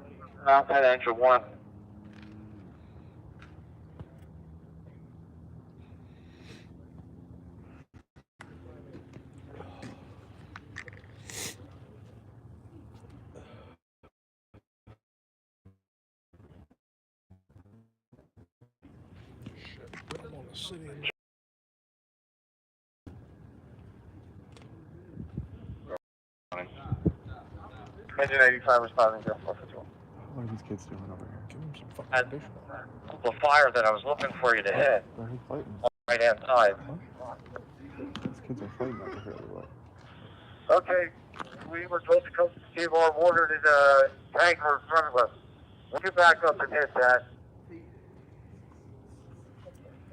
Mount Penn Engine 1. I'm on the city. Engine 85 responding to 451. What are these kids doing over here? Give him some fucking fish. The fire that I was looking for you to hit They're fighting. on the right hand side. These kids are fighting over here. Like. Okay, we were supposed to come see if our water is a tanker in front of us. We'll get back up and hit that.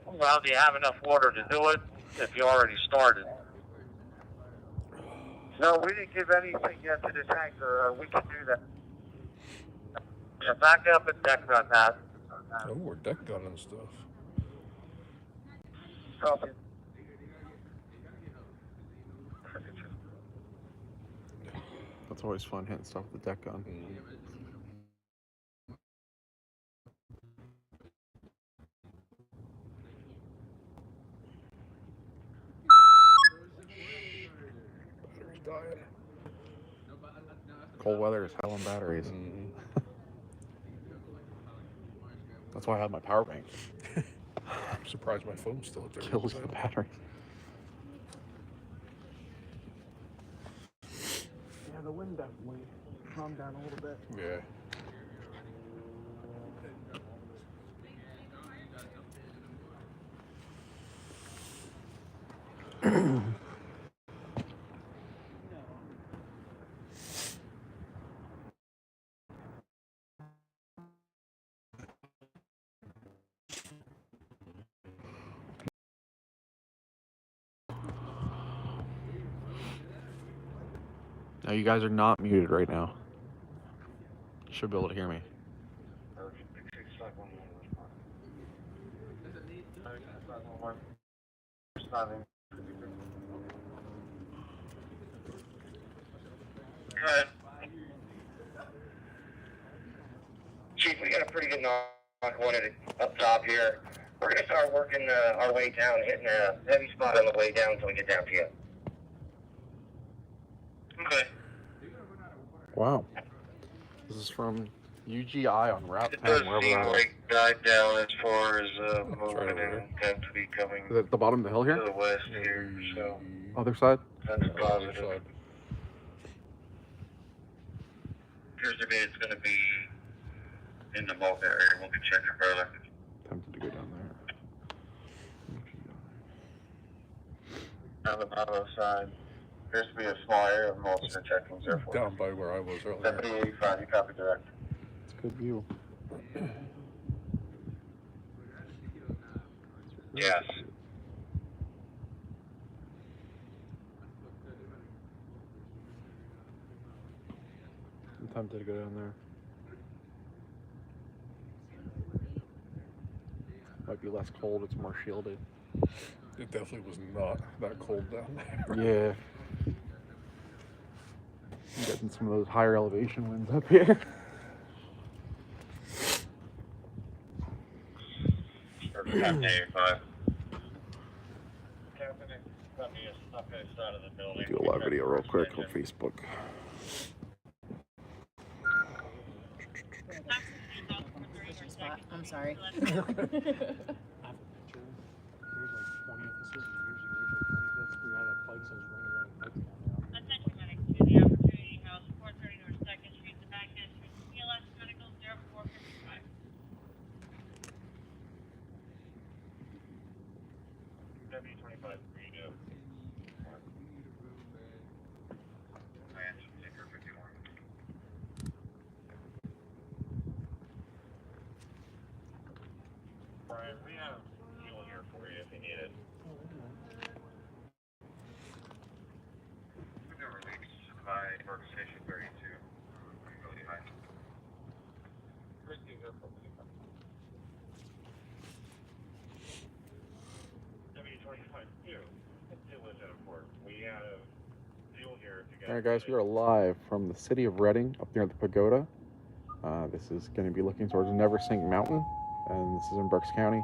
Well, do you have enough water to do it if you already started? No, we didn't give anything yet to the tanker. We can do that. Yeah, back up and deck on that. Oh, we're deck gunning stuff. Copy. That's always fun hitting stuff with the deck gun. Battery's dying. Cold weather is hell on batteries. That's why I have my power bank. I'm surprised my phone's still at 30%. Kills the battery. Yeah, the wind definitely calmed down a little bit. Yeah. Now you guys are not muted right now. You should be able to hear me. Good. Chief, we got a pretty good knock on it up top here. We're going to start working our way down, hitting a heavy spot on the way down until we get down to you. Okay. Wow. This is from UGI on Route 10. It does wherever seem that is. like died down as far as moving and tend to be coming Is it the bottom of the hill here? to the west here, so Other side? that's positive. Appears to be it's going to be in the bulk area. We'll be checking further. Tempted to go down there. On the bottom side. Appears to be a small area of most of the checkings there for Down by where I was earlier. 7085, you copy direct. It's a good view. Yes. I'm tempted to go down there. Might be less cold, it's more shielded. It definitely was not that cold down there. Yeah. I'm getting some of those higher elevation winds up here. Do a live video real quick on Facebook. I'm sorry. Brian, we have fuel here for you if you need it. We've been released by Workstation 32. Really high. W25 we have fuel here to get. Alright guys, we are live from the city of Reading up near the pagoda. This is going to be looking towards Neversink Mountain, and this is in Berks County.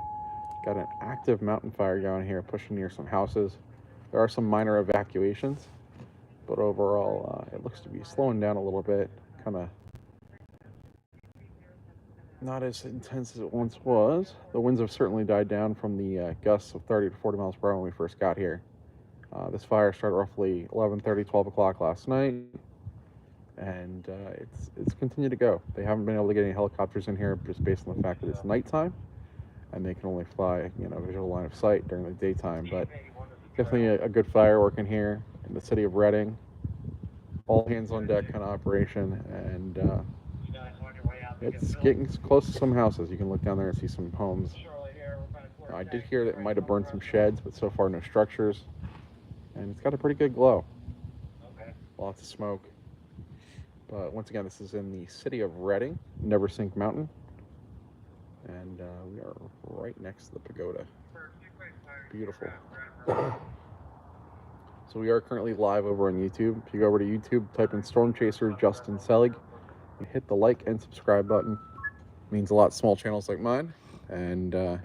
Got an active mountain fire going here, pushing near some houses. There are some minor evacuations, but overall it looks to be slowing down a little bit. Kind of not as intense as it once was. The winds have certainly died down from the gusts of 30 to 40 miles per hour when we first got here. This fire started roughly 11:30, 12 o'clock last night, and it's continued to go. They haven't been able to get any helicopters in here just based on the fact that it's nighttime, and they can only fly, visual line of sight during the daytime. But definitely a good fire working here in the city of Reading. All hands on deck kind of operation, and it's getting close to some houses. You can look down there and see some homes. I did hear that it might have burned some sheds, but so far no structures. And it's got a pretty good glow. Lots of smoke. But once again, this is in the city of Reading, Neversink Mountain. And we are right next to the pagoda. Beautiful. So we are currently live over on YouTube. If you go over to YouTube, type in Storm Chaser Justin Selig, and hit the like and subscribe button. It means a lot to small channels like mine. And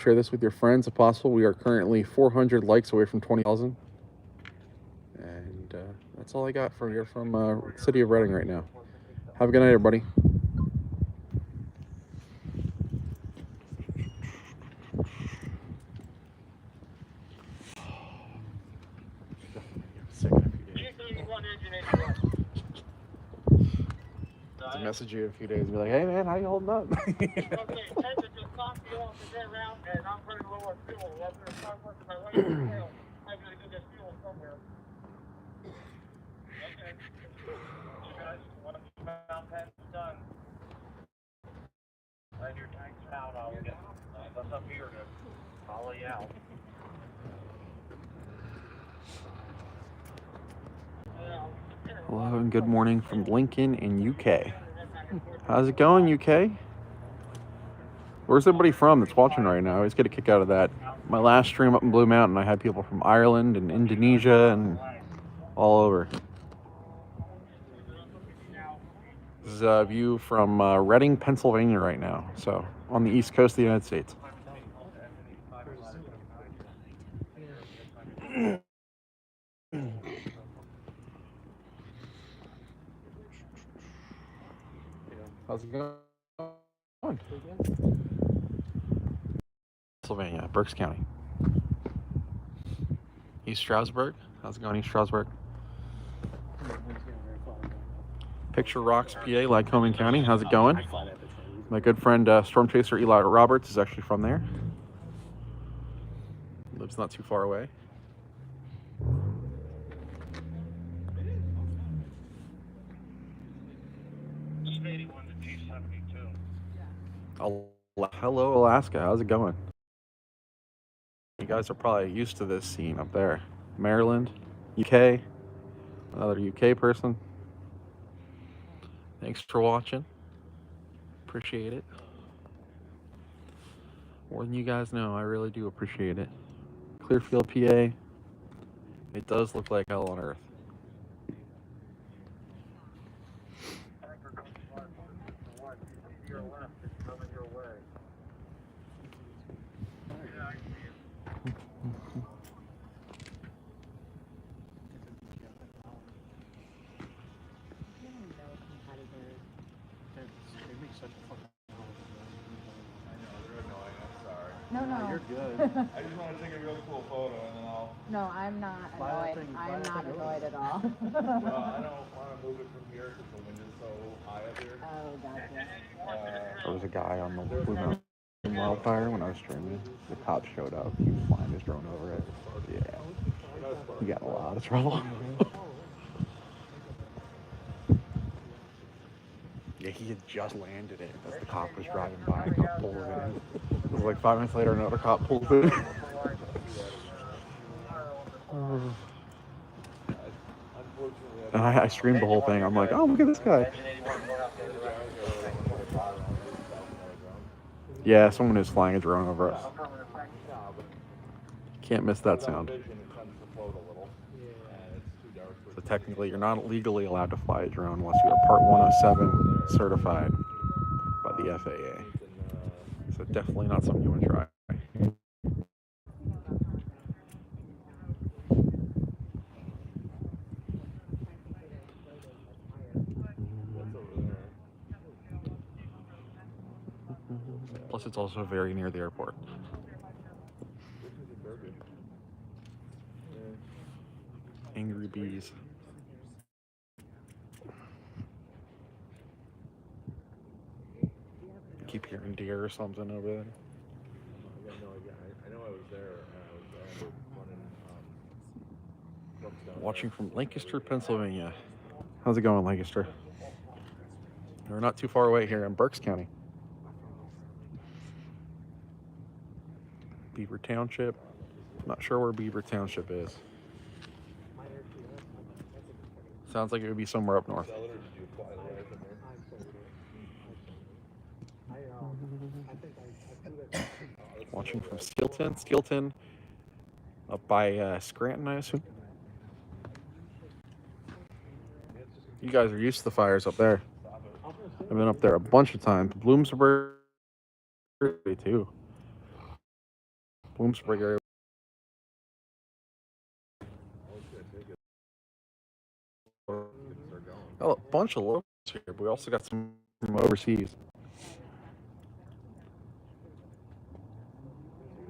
share this with your friends if possible. We are currently 400 likes away from 20,000. And That's all I got from here from city of Reading right now. Have a good night, everybody. To message you in a few days and be like, hey man, how you holding up? And your tank's out, I'll get us up here to follow you out. Hello and good morning from Lincoln in UK. How's it going, UK? Where's everybody from that's watching right now? I always get a kick out of that. My last stream up in Blue Mountain, I had people from Ireland and Indonesia and all over. This is a view from Reading, Pennsylvania right now, so on the east coast of the United States. How's it going? Pennsylvania, Berks County. East Stroudsburg. How's it going, East Stroudsburg? Picture Rocks, PA, Lycoming County. How's it going? My good friend Storm Chaser Eli Roberts is actually from there. Lives not too far away. Hello, Alaska. How's it going? You guys are probably used to this scene up there. Maryland, UK, another UK person. Thanks for watching. Appreciate it. More than you guys know, I really do appreciate it. Clearfield, PA. It does look like hell on earth. No. You're good. I just want to take a real cool photo and then I'll... No, I'm not annoyed. I'm not annoyed at all. Well, I don't want to move it from here because the wind is so high up here. Oh, gotcha. There was a guy on the Blue Mountain Wildfire when I was streaming. The cops showed up. He was flying his drone over it. Yeah. He got in a lot of trouble. Yeah, he had just landed it as the cop was driving by. A cop pulled it in. It was like 5 minutes later, another cop pulled it in. And I streamed the whole thing. I'm like, oh, look at this guy. Yeah, someone is flying a drone over us. Can't miss that sound. So technically, you're not legally allowed to fly a drone unless you are Part 107 certified by the FAA. So definitely not something you want to try. Plus, it's also very near the airport. Angry bees. Keep hearing deer or something over there. I know I was there and I was running Watching from Lancaster, Pennsylvania. How's it going, Lancaster? We're not too far away here in Berks County. Beaver Township. Not sure where Beaver Township is. Sounds like it would be somewhere up north. Watching from Skilton, up by Scranton, I assume. You guys are used to the fires up there. I've been up there a bunch of times. Bloomsburg too. Bloomsburg area. bunch of locals here, but we also got some from overseas.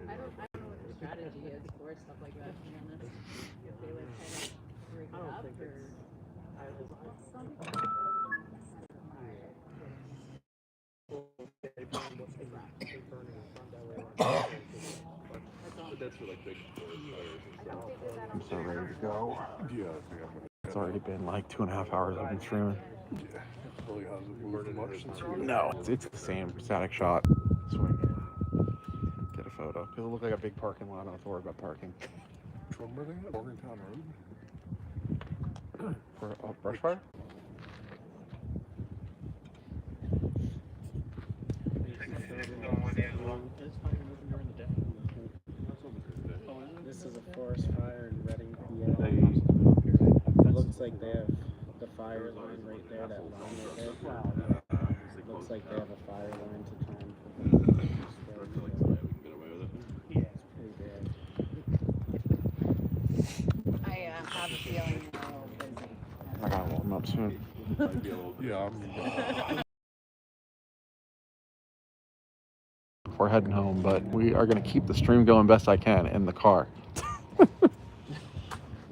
I don't know what the strategy is for stuff like that, to be honest. If they like kind of break it up That's for like big forest fires and stuff. I'm so ready to go. Yeah, It's already been like 2.5 hours I've been streaming. yeah. Really hasn't moved much since you No, it's the same static shot. Swing it. Get a photo. It'll look like a big parking lot. I don't have to worry about parking. Which one were they at? Morgantown Road? For a brush fire? This is a forest fire in Reading, PA. It looks like they have the fire line right there, that line right there. Looks like they have a fire line to try and prevent it. Yeah, it's pretty bad. I have a feeling they're a little busy. I gotta warm up soon. Yeah, Before heading home, but we are gonna keep the stream going best I can in the car.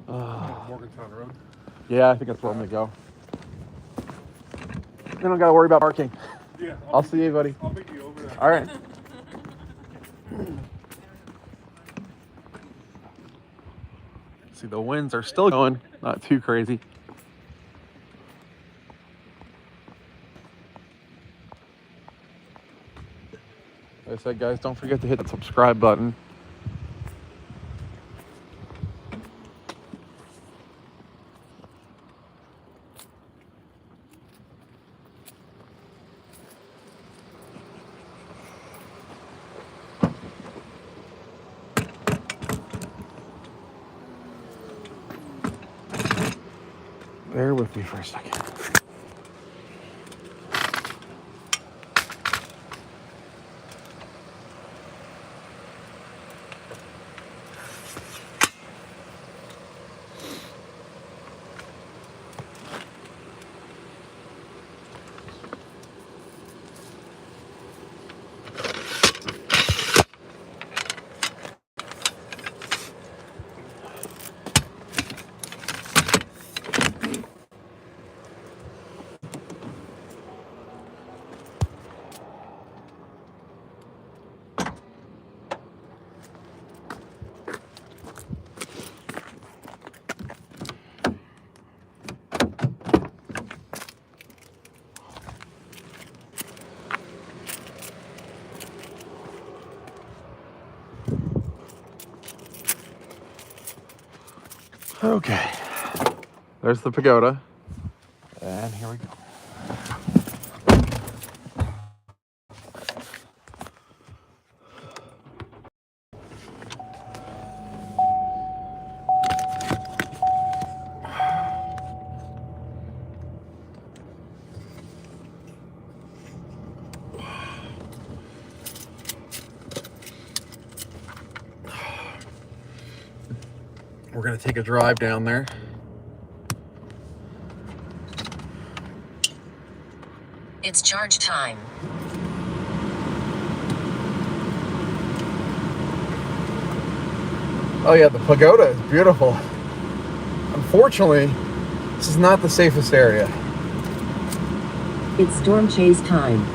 Morgantown Road. Yeah, I think that's where I'm gonna go. Then I don't gotta worry about parking. Yeah, I'll see you, buddy. I'll meet you over there. All right. See, the winds are still going, not too crazy. Like I said, guys, don't forget to hit that subscribe button. Bear with me for a second. Okay, there's the pagoda, and here we go. We're gonna take a drive down there. It's charge time. Oh yeah, the pagoda is beautiful. Unfortunately, this is not the safest area. It's storm chase time.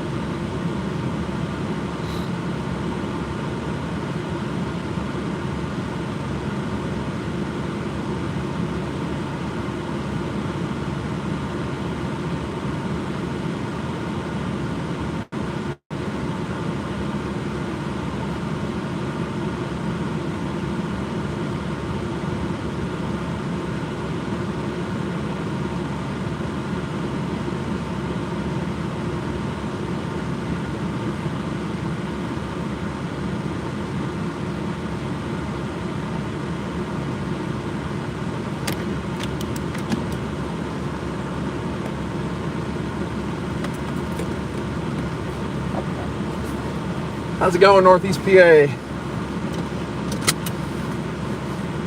How's it going, Northeast PA?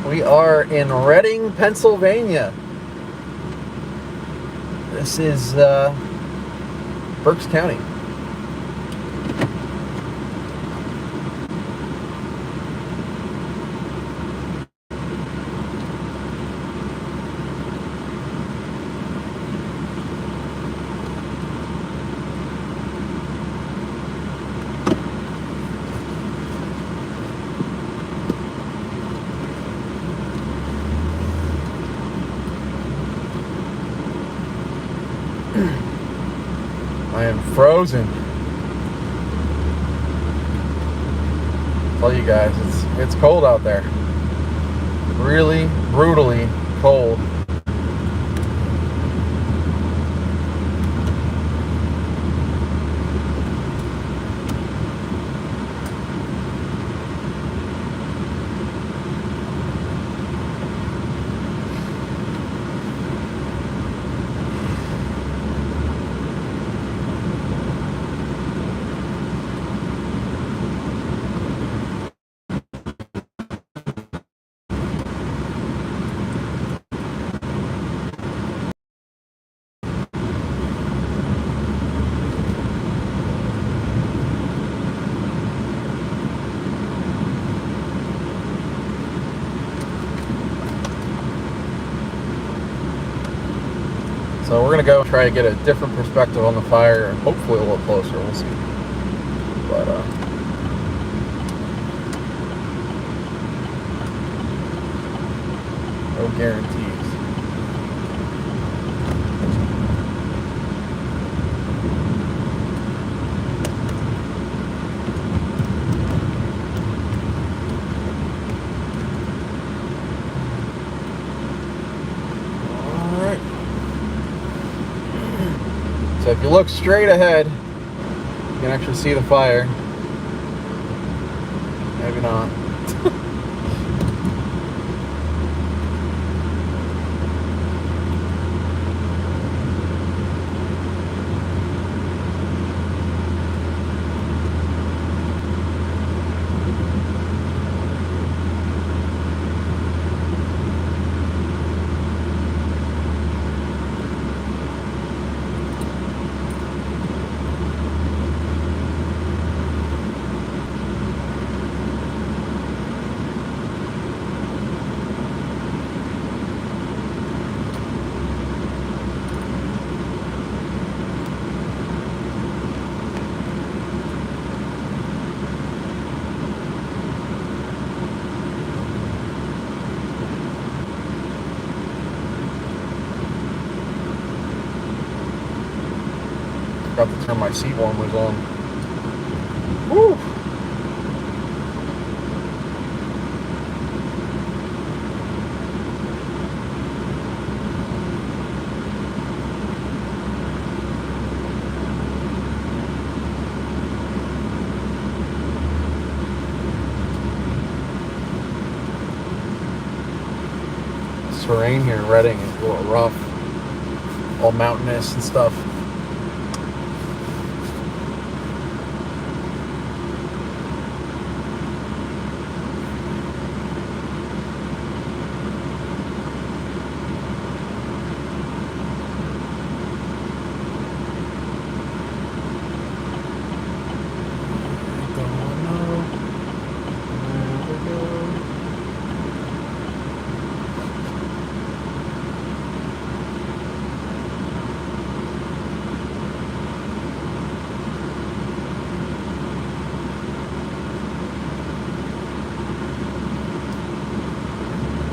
We are in Reading, Pennsylvania. This is Berks County. I am frozen. Tell you guys, it's cold out there. Really brutally cold. So we're gonna go try to get a different perspective on the fire, and hopefully a little closer. We'll see. But no guarantees. So if you look straight ahead, you can actually see the fire. Maybe not. Forgot to turn my seat warmers on. Woo! Terrain here in Reading is a little rough. All mountainous and stuff.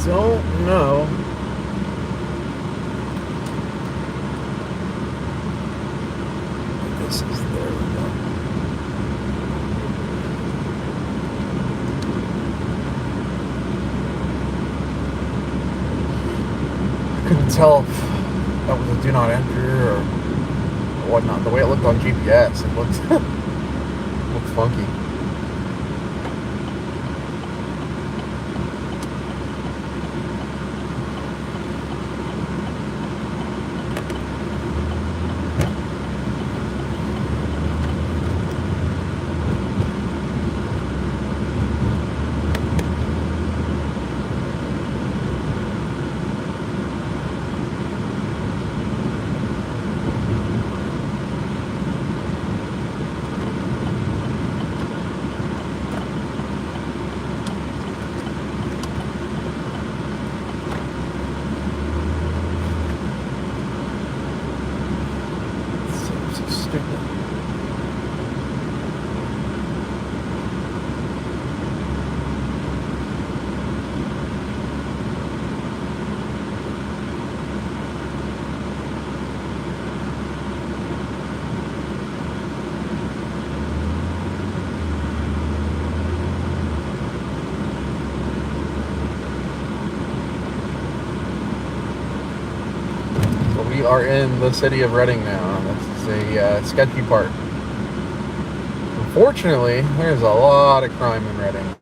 Don't know. This is there we go. I couldn't tell if that was a do not enter or whatnot. The way it looked on GPS, it looked funky. we are in the city of Reading now. This is a sketchy part. Unfortunately, there's a lot of crime in Reading.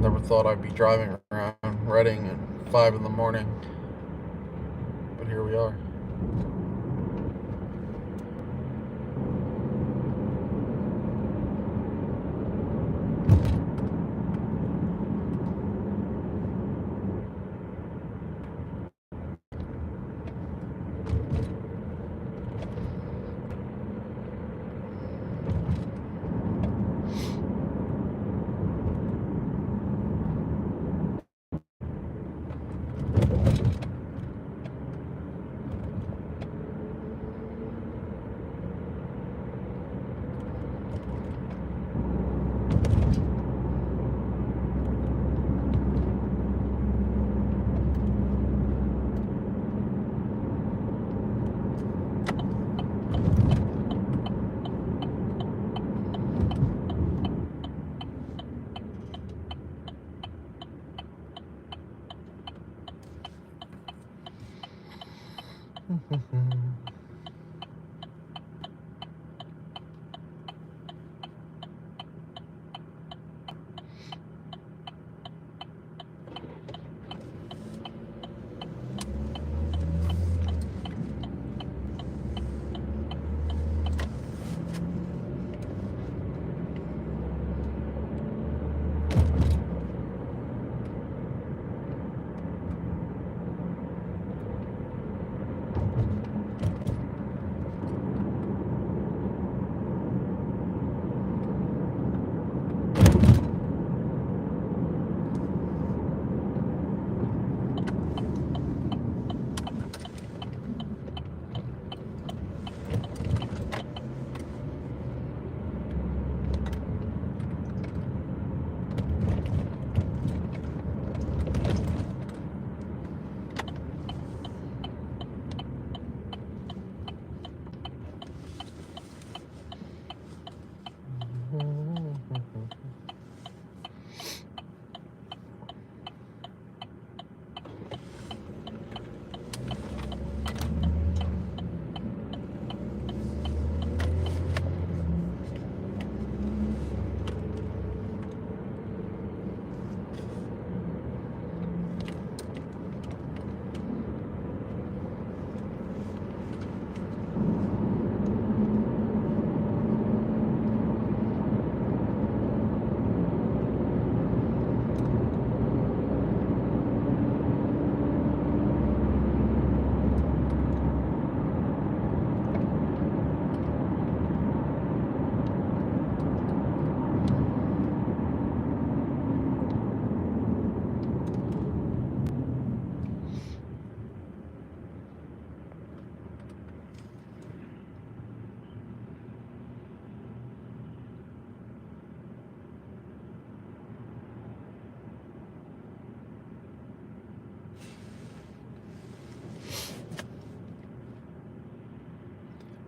Never thought I'd be driving around Reading at 5 in the morning, but here we are.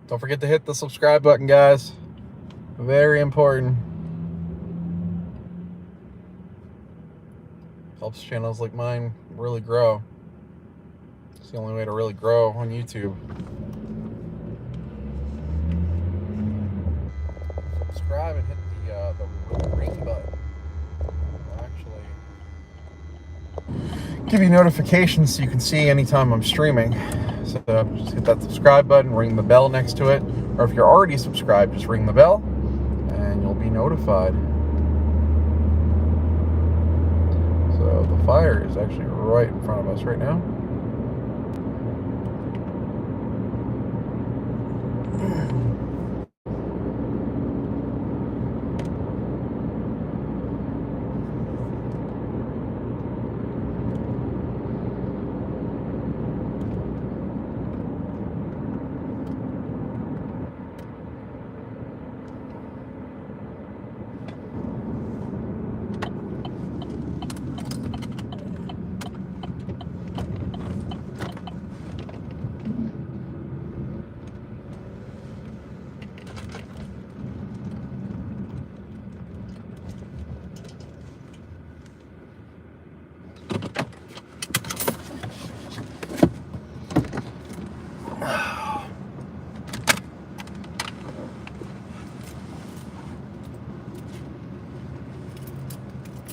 Don't forget to hit the subscribe button, guys. Very important. Helps channels like mine really grow. It's the only way to really grow on YouTube. Subscribe and hit the ring button. It'll actually give you notifications so you can see anytime I'm streaming. So just hit that subscribe button, ring the bell next to it, or if you're already subscribed, just ring the bell and you'll be notified. So So the fire is actually right in front of us right now.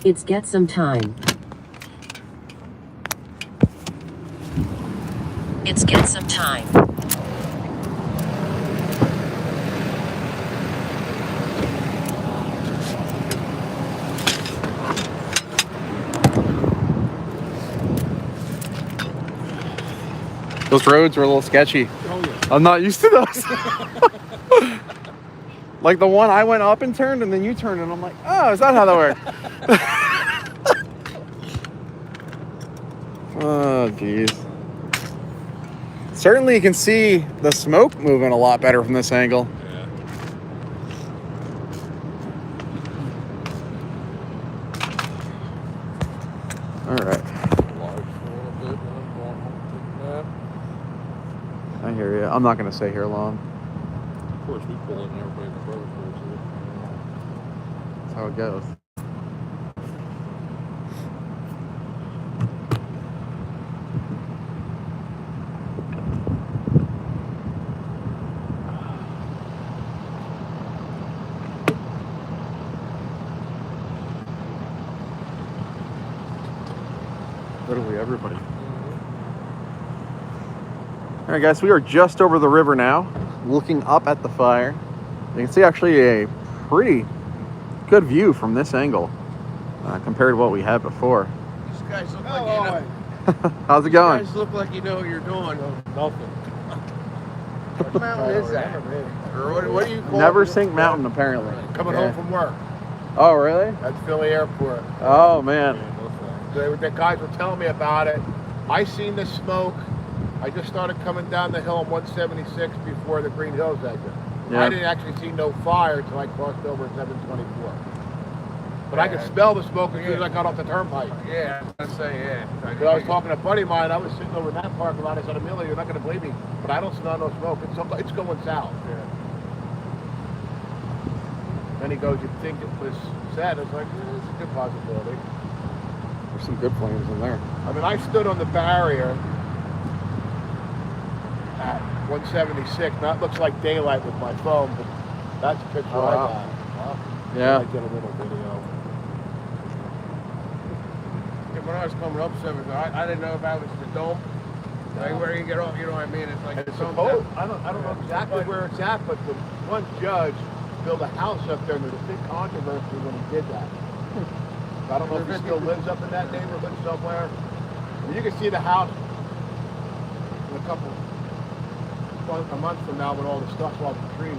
It's get some time. It's get some time. Those roads are a little sketchy. Oh, yeah. I'm not used to those. Like the one I went up and turned, and then you turned, and I'm like, oh, is that how that works? Oh, jeez. Certainly you can see the smoke moving a lot better from this angle. Yeah. All right. I hear you. I'm not going to stay here long. Of course, we pull in and everybody in the road pulls in. That's how it goes. Literally everybody. All right, guys, we are just over the river now, looking up at the fire. You can see actually a pretty good view from this angle compared to what we had before. These guys look like you know. How's it going? These guys look like you know what you're doing. Nothing. What mountain is that? Or what do you call Neversink it? Mountain, apparently. Coming home from work. Oh, really? At Philly Airport. Oh, man. The guys were telling me about it. I seen the smoke. I just started coming down the hill on 176 before the Green Hills exit. Yeah. I didn't actually see no fire until I crossed over at 724. But I could smell the smoke as soon as I got off the turnpike. Yeah, I was say, yeah. Because I was talking to a buddy of mine, I was sitting over in that parking lot. I said, Amelia, you're not going to believe me, but I don't smell no smoke. It's going south. Yeah. Then he goes, you'd think it was set. It's like, it's a good possibility. There's some good flames in there. I mean, I stood on the barrier at 176. That looks like daylight with my phone, but that's a picture I got. Wow. Yeah. I get a little video. When I was coming up 7, I didn't know if that was the dome. Like where you get off, you know what I mean? It's like it's supposed. I don't know exactly where it's at, but the one judge built a house up there, and there's a big controversy when he did that. I don't know if he still lives up in that neighborhood somewhere. I mean, you can see the house in a month from now when all the stuff's off the trees.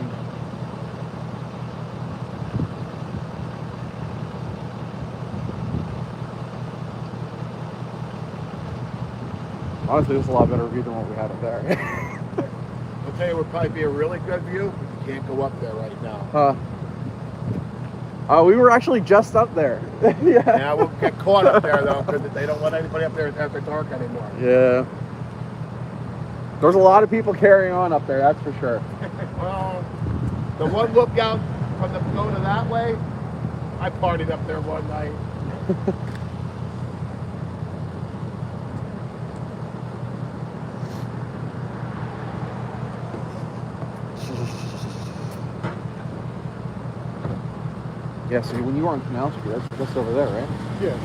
Honestly, this is a lot better view than what we had up there. I'll tell you, it would probably be a really good view, but you can't go up there right now. We were actually just up there. Yeah, we'll get caught up there though, because they don't let anybody up there after dark anymore. Yeah. There's a lot of people carrying on up there, that's for sure. Well, the one lookout from the pagoda that way, I partied up there one night. Yeah, so when you were on Canal Street, that's just over there, right? Yeah.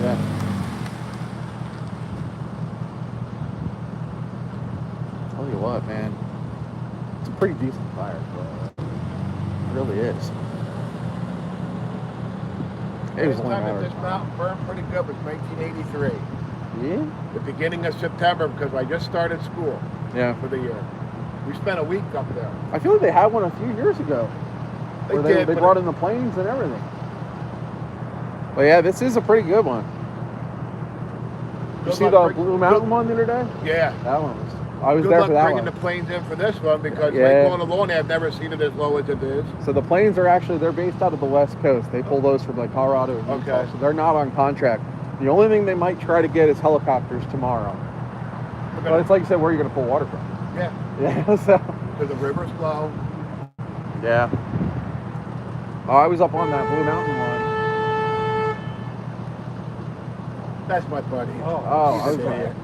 Yeah. Tell you what, man, it's a pretty decent fire. It really is. It was Last only a time matter that of this time. mountain burned pretty good was 1983. Yeah? The beginning of September, because I just started school Yeah. for the year. We spent a week up there. I feel like they had one a few years ago. Where they did, but brought in the planes and everything. But yeah, this is a pretty good one. You see the Blue Mountain one the other day? Yeah. That one was. I was Good there luck for that bringing one. the planes in for this one because Yeah. like going along, I've never seen it as low as it is. So the planes are actually, they're based out of the West Coast. They pull those from like Colorado and Utah. Okay. So they're not on contract. The only thing they might try to get is helicopters tomorrow. But it's like you said, where are you going to pull water from? Yeah. Yeah, so. Because the river's low. Yeah. Oh, I was up on that Blue Mountain one. That's my buddy. Oh, I was there.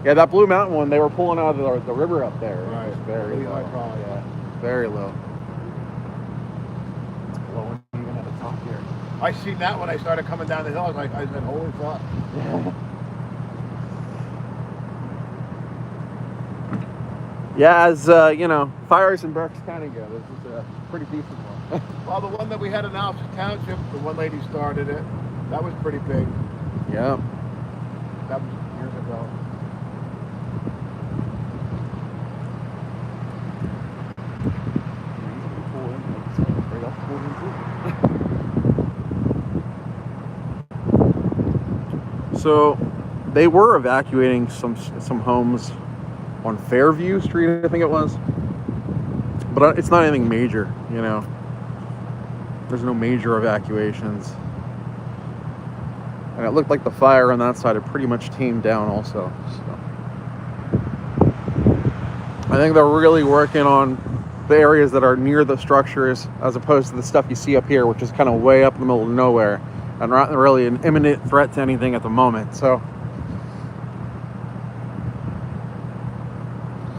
Yeah, that Blue Mountain one, they were pulling out of the river up there. Right. It was very Really low. high power. Yeah, very low. It's blowing even at the top here. I seen that when I started coming down the hill. I said, holy fuck. Yeah, as you know, fires in Berks County go, this is a pretty decent one. Well, the one that we had in Alpha Township, the one lady started it. That was pretty big. Yeah. That was years ago. So they were evacuating some homes on Fairview Street, I think it was. But it's not anything major, you know. There's no major evacuations. And it looked like the fire on that side had pretty much tamed down also. So I think they're really working on the areas that are near the structures as opposed to the stuff you see up here, which is kind of way up in the middle of nowhere and not really an imminent threat to anything at the moment. So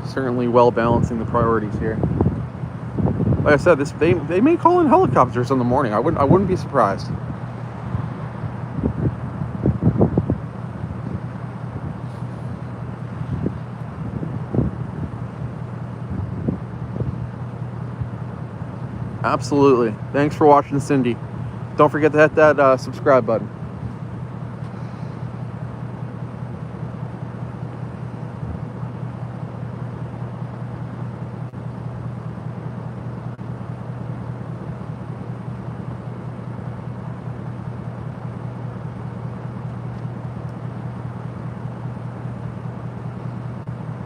certainly well balancing the priorities here. Like I said, they may call in helicopters in the morning. I wouldn't be surprised. Absolutely. Thanks for watching, Cindy. Don't forget to hit that subscribe button.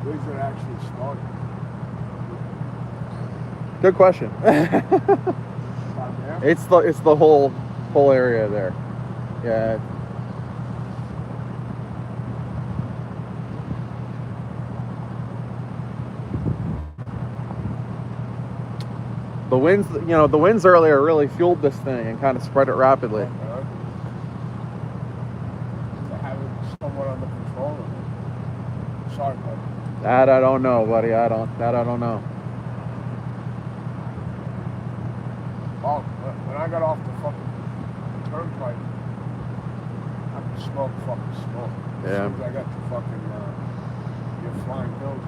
Where's it actually started? Good question. It's the whole area there. Yeah. The winds earlier really fueled this thing and kind of spread it rapidly. To have it somewhat under control. Sorry, buddy. That I don't know, buddy. I don't know. Oh, when I got off the fucking turnpike, I could smell fucking smoke. Yeah. As soon as I got to fucking your flying hills.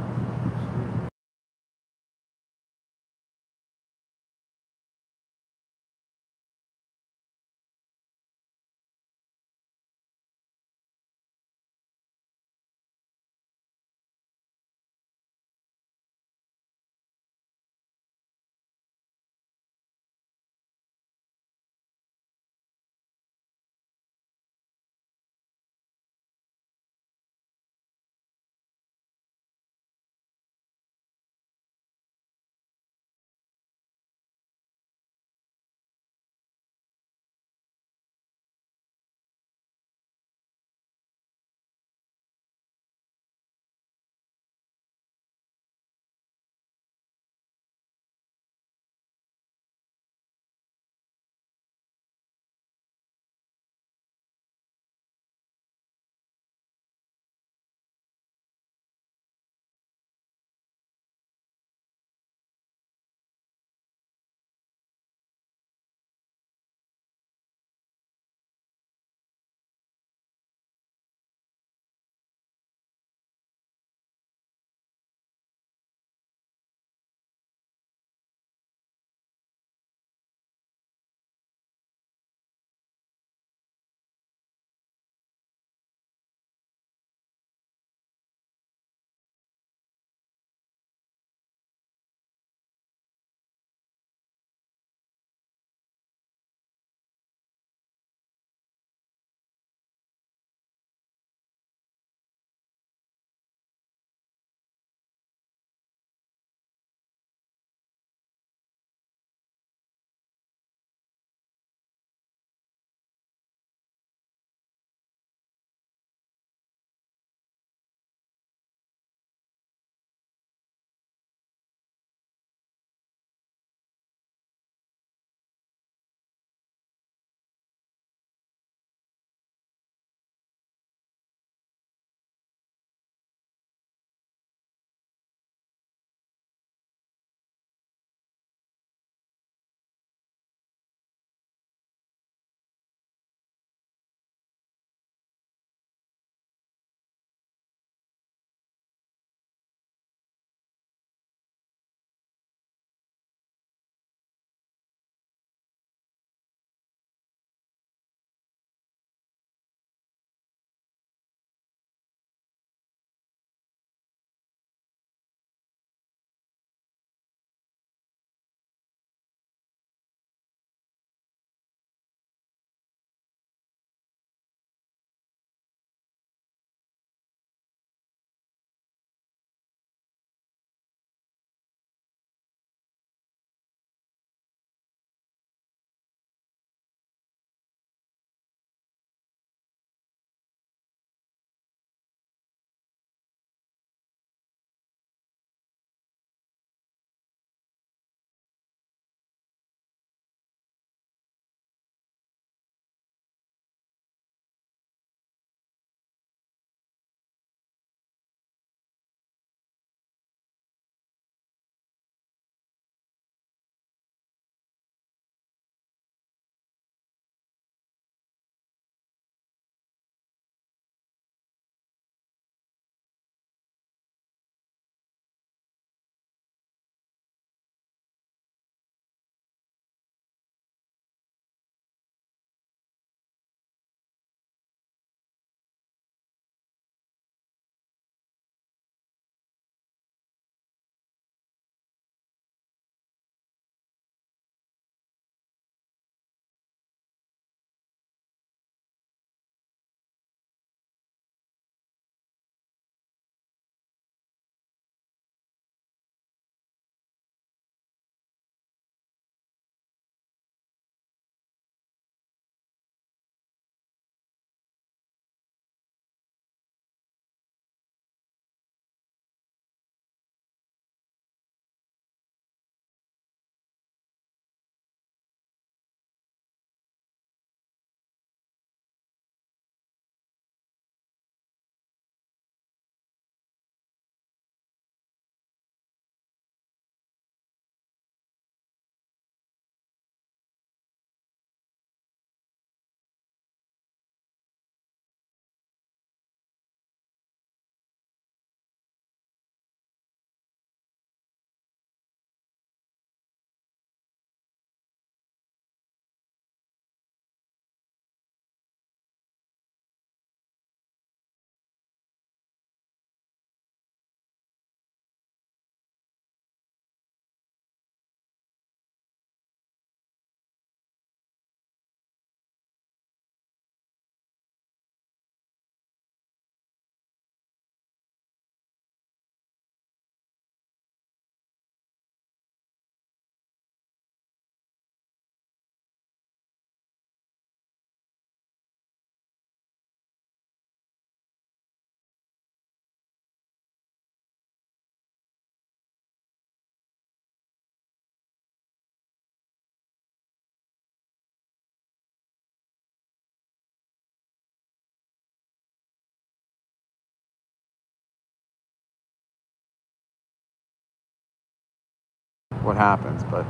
what happens, but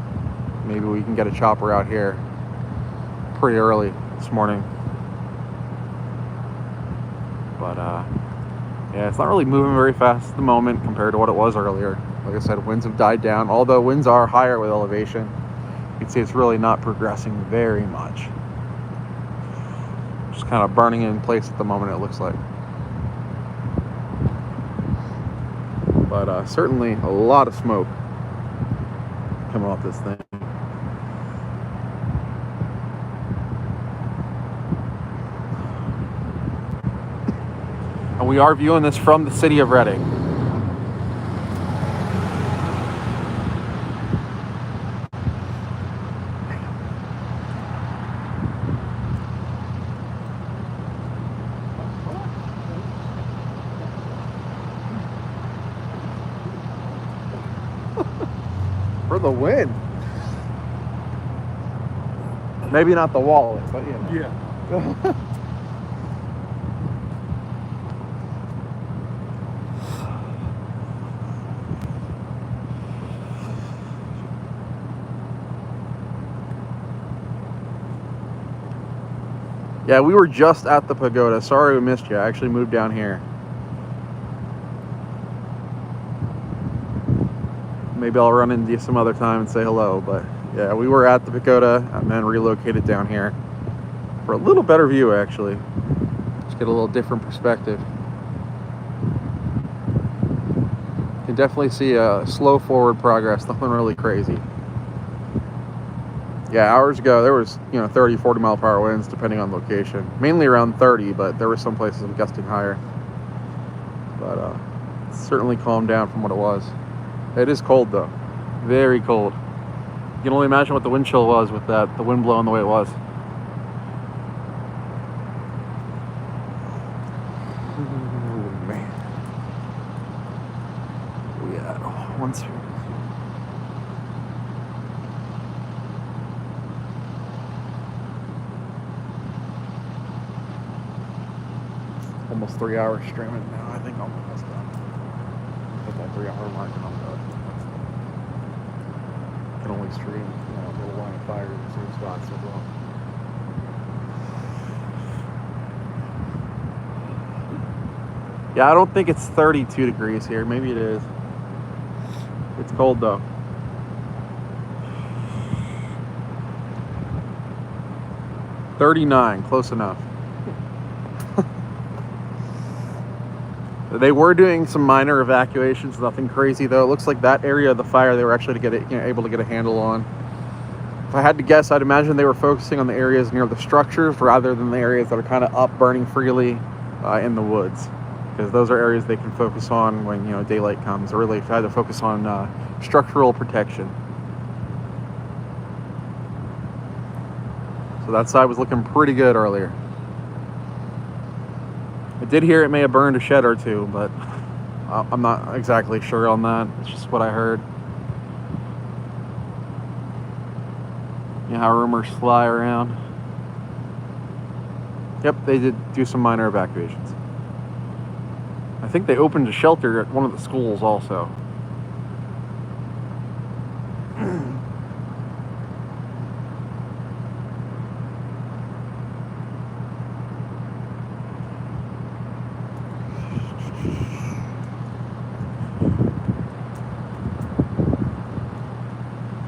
maybe we can get a chopper out here pretty early this morning. But yeah, it's not really moving very fast at the moment compared to what it was earlier. Like I said, winds have died down, although winds are higher with elevation. You can see it's really not progressing very much. Just kind of burning in place at the moment, it looks like. But certainly a lot of smoke coming off this thing. And we are viewing this from the city of Reading. For the win. Maybe not the wallet, but you know. Yeah. Yeah, we were just at the pagoda. Sorry we missed you. I actually moved down here. Maybe I'll run into you some other time and say hello. But yeah, we were at the pagoda and then relocated down here for a little better view, actually. Just get a little different perspective. You can definitely see a slow forward progress, nothing really crazy. Yeah, hours ago, there was, 30, 40 mile per hour winds, depending on location. Mainly around 30, but there were some places gusting higher. But it's certainly calmed down from what it was. It is cold, though. Very cold. You can only imagine what the wind chill was with the wind blowing the way it was. Oh, man. We had once. Almost 3 hours streaming now. I think I'm almost done. Hit that 3 hour mark and I'm done. Can only stream, a little line of fire in the same spot so well. Yeah, I don't think it's 32 degrees here. Maybe it is. It's cold though. $39, close enough. They were doing some minor evacuations, nothing crazy though. It looks like that area of the fire they were actually able to get a handle on. If I had to guess, I'd imagine they were focusing on the areas near the structures rather than the areas that are kind of up, burning freely in the woods, because those are areas they can focus on when daylight comes. Or really, if I had to focus on structural protection. So that side was looking pretty good earlier. I did hear it may have burned a shed or two, but I'm not exactly sure on that. It's just what I heard. You know how rumors fly around. Yep, they did do some minor evacuations. I think they opened a shelter at one of the schools also.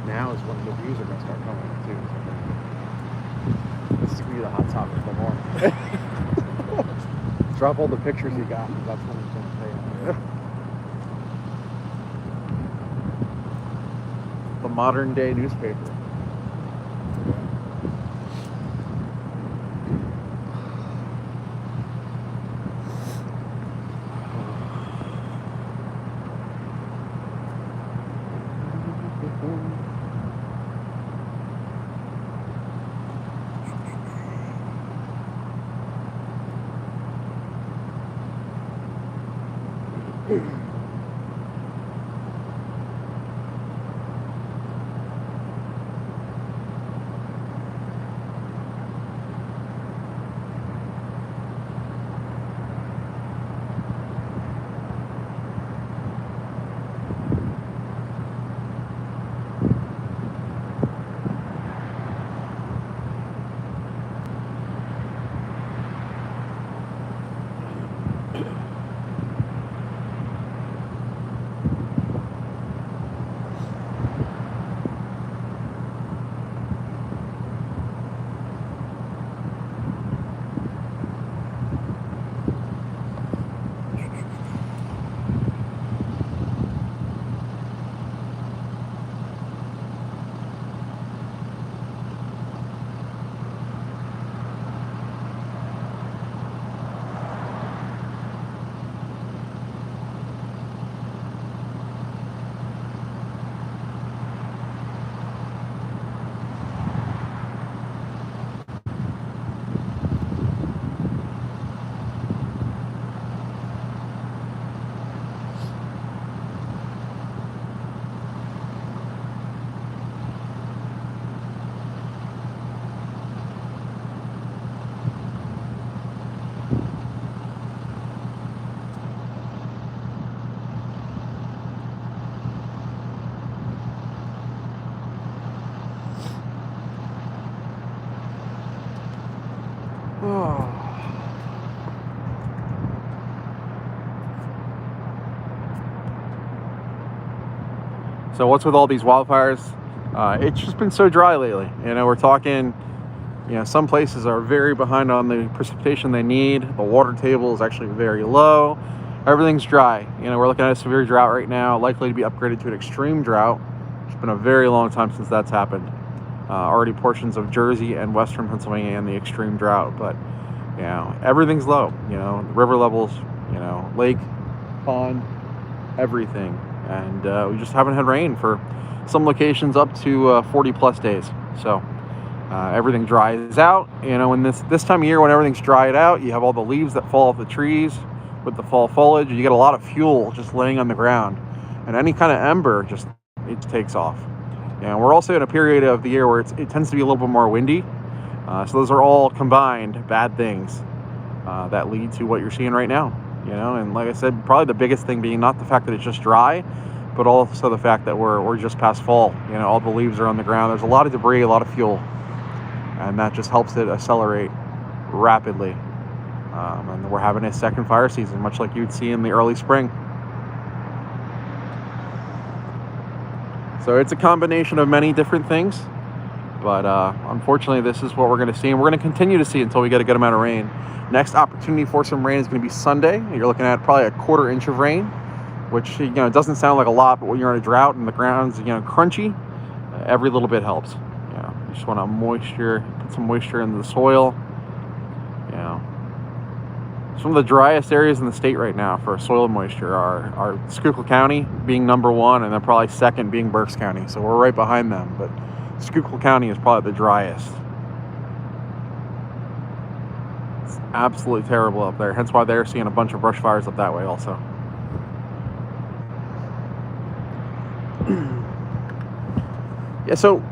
Now is when the views are going to start coming in too. This is going to be the hot topic of the morning. Drop all the pictures you got, because that's when it's going to pay off. The modern day newspaper. So what's with all these wildfires? It's just been so dry lately. You know, we're talking, you know, some places are very behind on the precipitation they need. The water table is actually very low. Everything's dry. You know, we're looking at a severe drought right now, likely to be upgraded to an extreme drought. It's been a very long time since that's happened. Already portions of Jersey and Western Pennsylvania in the extreme drought, but you know, everything's low. You know, the river levels, you know, lake, pond, everything, and we just haven't had rain for some locations up to 40 plus days. So everything dries out. You know, in this time of year when everything's dried out, you have all the leaves that fall off the trees with the fall foliage. You get a lot of fuel just laying on the ground, and any kind of ember just it takes off. And we're also in a period of the year where it tends to be a little bit more windy. So those are all combined bad things that lead to what you're seeing right now. You know, and like I said, probably the biggest thing being not the fact that it's just dry, but also the fact that we're just past fall. You know, all the leaves are on the ground. There's a lot of debris, a lot of fuel, and that just helps it accelerate rapidly. And we're having a second fire season, much like you'd see in the early spring. So it's a combination of many different things, but unfortunately this is what we're going to see, and we're going to continue to see until we get a good amount of rain. Next opportunity for some rain is going to be Sunday. You're looking at probably a 1/4 inch of rain, which, you know, it doesn't sound like a lot, but when you're in a drought and the ground's, you know, crunchy, every little bit helps. You know, you just want to put some moisture into the soil. You know, some of the driest areas in the state right now for soil moisture are Schuylkill County being number 1, and then probably second being Berks County. So we're right behind them, but Schuylkill County is probably the driest. It's absolutely terrible up there. Hence why they're seeing a bunch of brush fires up that way also. Yeah, so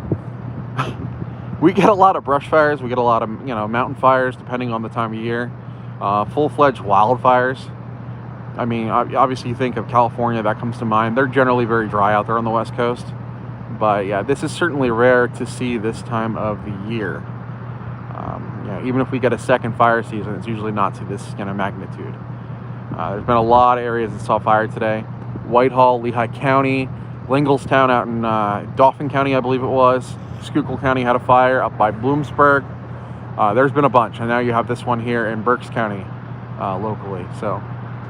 we get a lot of brush fires. We get a lot of, you know, mountain fires depending on the time of year. Full-fledged wildfires. I mean, obviously you think of California, that comes to mind. They're generally very dry out there on the West Coast. But yeah, this is certainly rare to see this time of the year. You know, even if we get a second fire season, it's usually not to this kind of magnitude. There's been a lot of areas that saw fire today. Whitehall, Lehigh County, Linglestown out in Dauphin County, I believe it was. Schuylkill County had a fire up by Bloomsburg. There's been a bunch, and now you have this one here in Berks County locally. So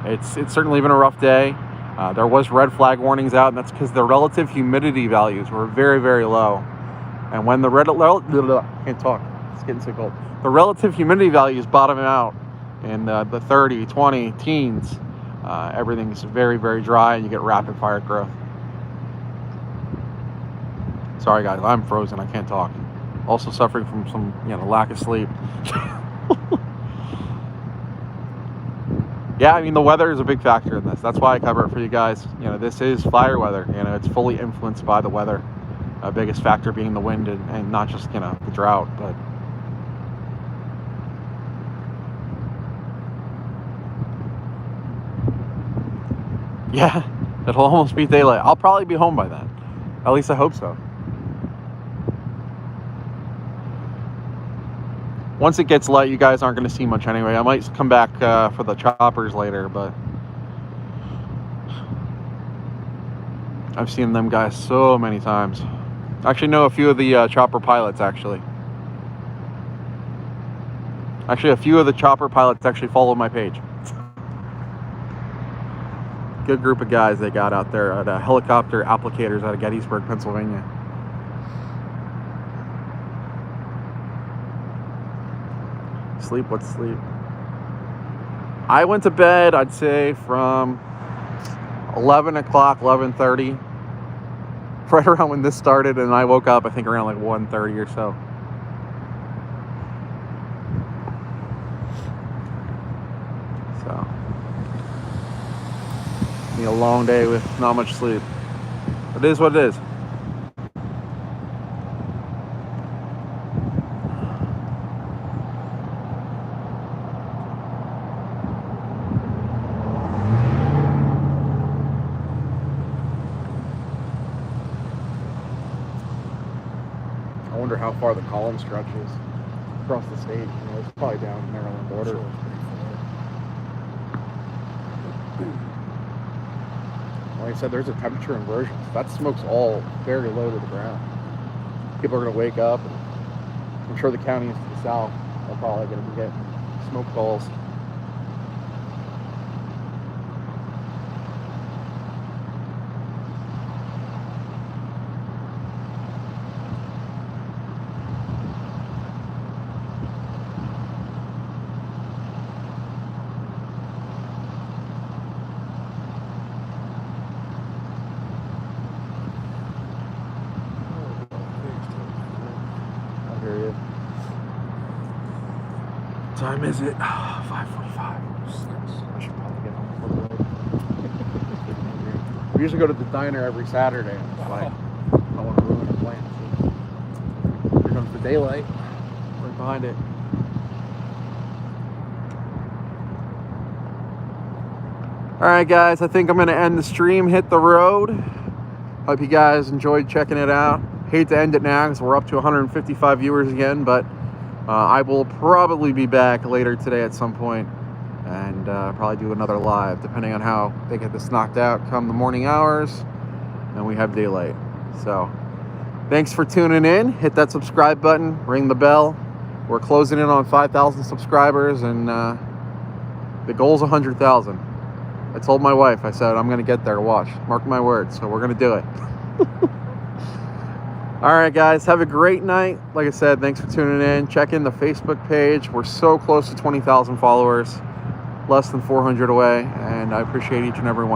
it's certainly been a rough day. There was red flag warnings out, and that's because the relative humidity values were very, very low. And when the can't talk, it's getting so cold. The relative humidity values bottom out in the 30, 20 teens. Everything's very, very dry, and you get rapid fire growth. Sorry guys, I'm frozen, I can't talk. Also suffering from some, you know, lack of sleep. Yeah, I mean, the weather is a big factor in this. That's why I cover it for you guys. You know, this is fire weather. You know, it's fully influenced by the weather. Biggest factor being the wind and not just, you know, the drought, but yeah, it'll almost be daylight. I'll probably be home by then. At least I hope so. Once it gets light, you guys aren't going to see much anyway. I might come back for the choppers later, but I've seen them guys so many times. I actually know a few of the chopper pilots, actually. A few of the chopper pilots actually follow my page. Good group of guys they got out there at helicopter applicators out of Gettysburg, Pennsylvania. Sleep, what's sleep? I went to bed, I'd say, from 11 o'clock, 11:30. Right around when this started, and I woke up, I think, around like 1:30 or so. So, be a long day with not much sleep. It is what it is. I wonder how far the column stretches across the state. You know, it's probably down the Maryland border. Like I said, there's a temperature inversion. So that smoke's all very low to the ground. People are going to wake up. And I'm sure the counties to the south are probably going to be getting smoke calls. Time is it? 5:45. I should probably get home before the road. We usually go to the diner every Saturday. And it's like, I don't want to ruin our plans. Here comes the daylight. Right behind it. Alright guys, I think I'm going to end the stream, hit the road. Hope you guys enjoyed checking it out. Hate to end it now because we're up to 155 viewers again, but I will probably be back later today at some point and probably do another live depending on how they get this knocked out come the morning hours and we have daylight. So thanks for tuning in. Hit that subscribe button, ring the bell. We're closing in on 5,000 subscribers and the goal's 100,000. I told my wife, I said, I'm going to get there, watch. Mark my words. So we're going to do it. All right, guys, have a great night. Like I said, thanks for tuning in. Check in the Facebook page. We're so close to 20,000 followers, less than 400 away, and I appreciate each and every one.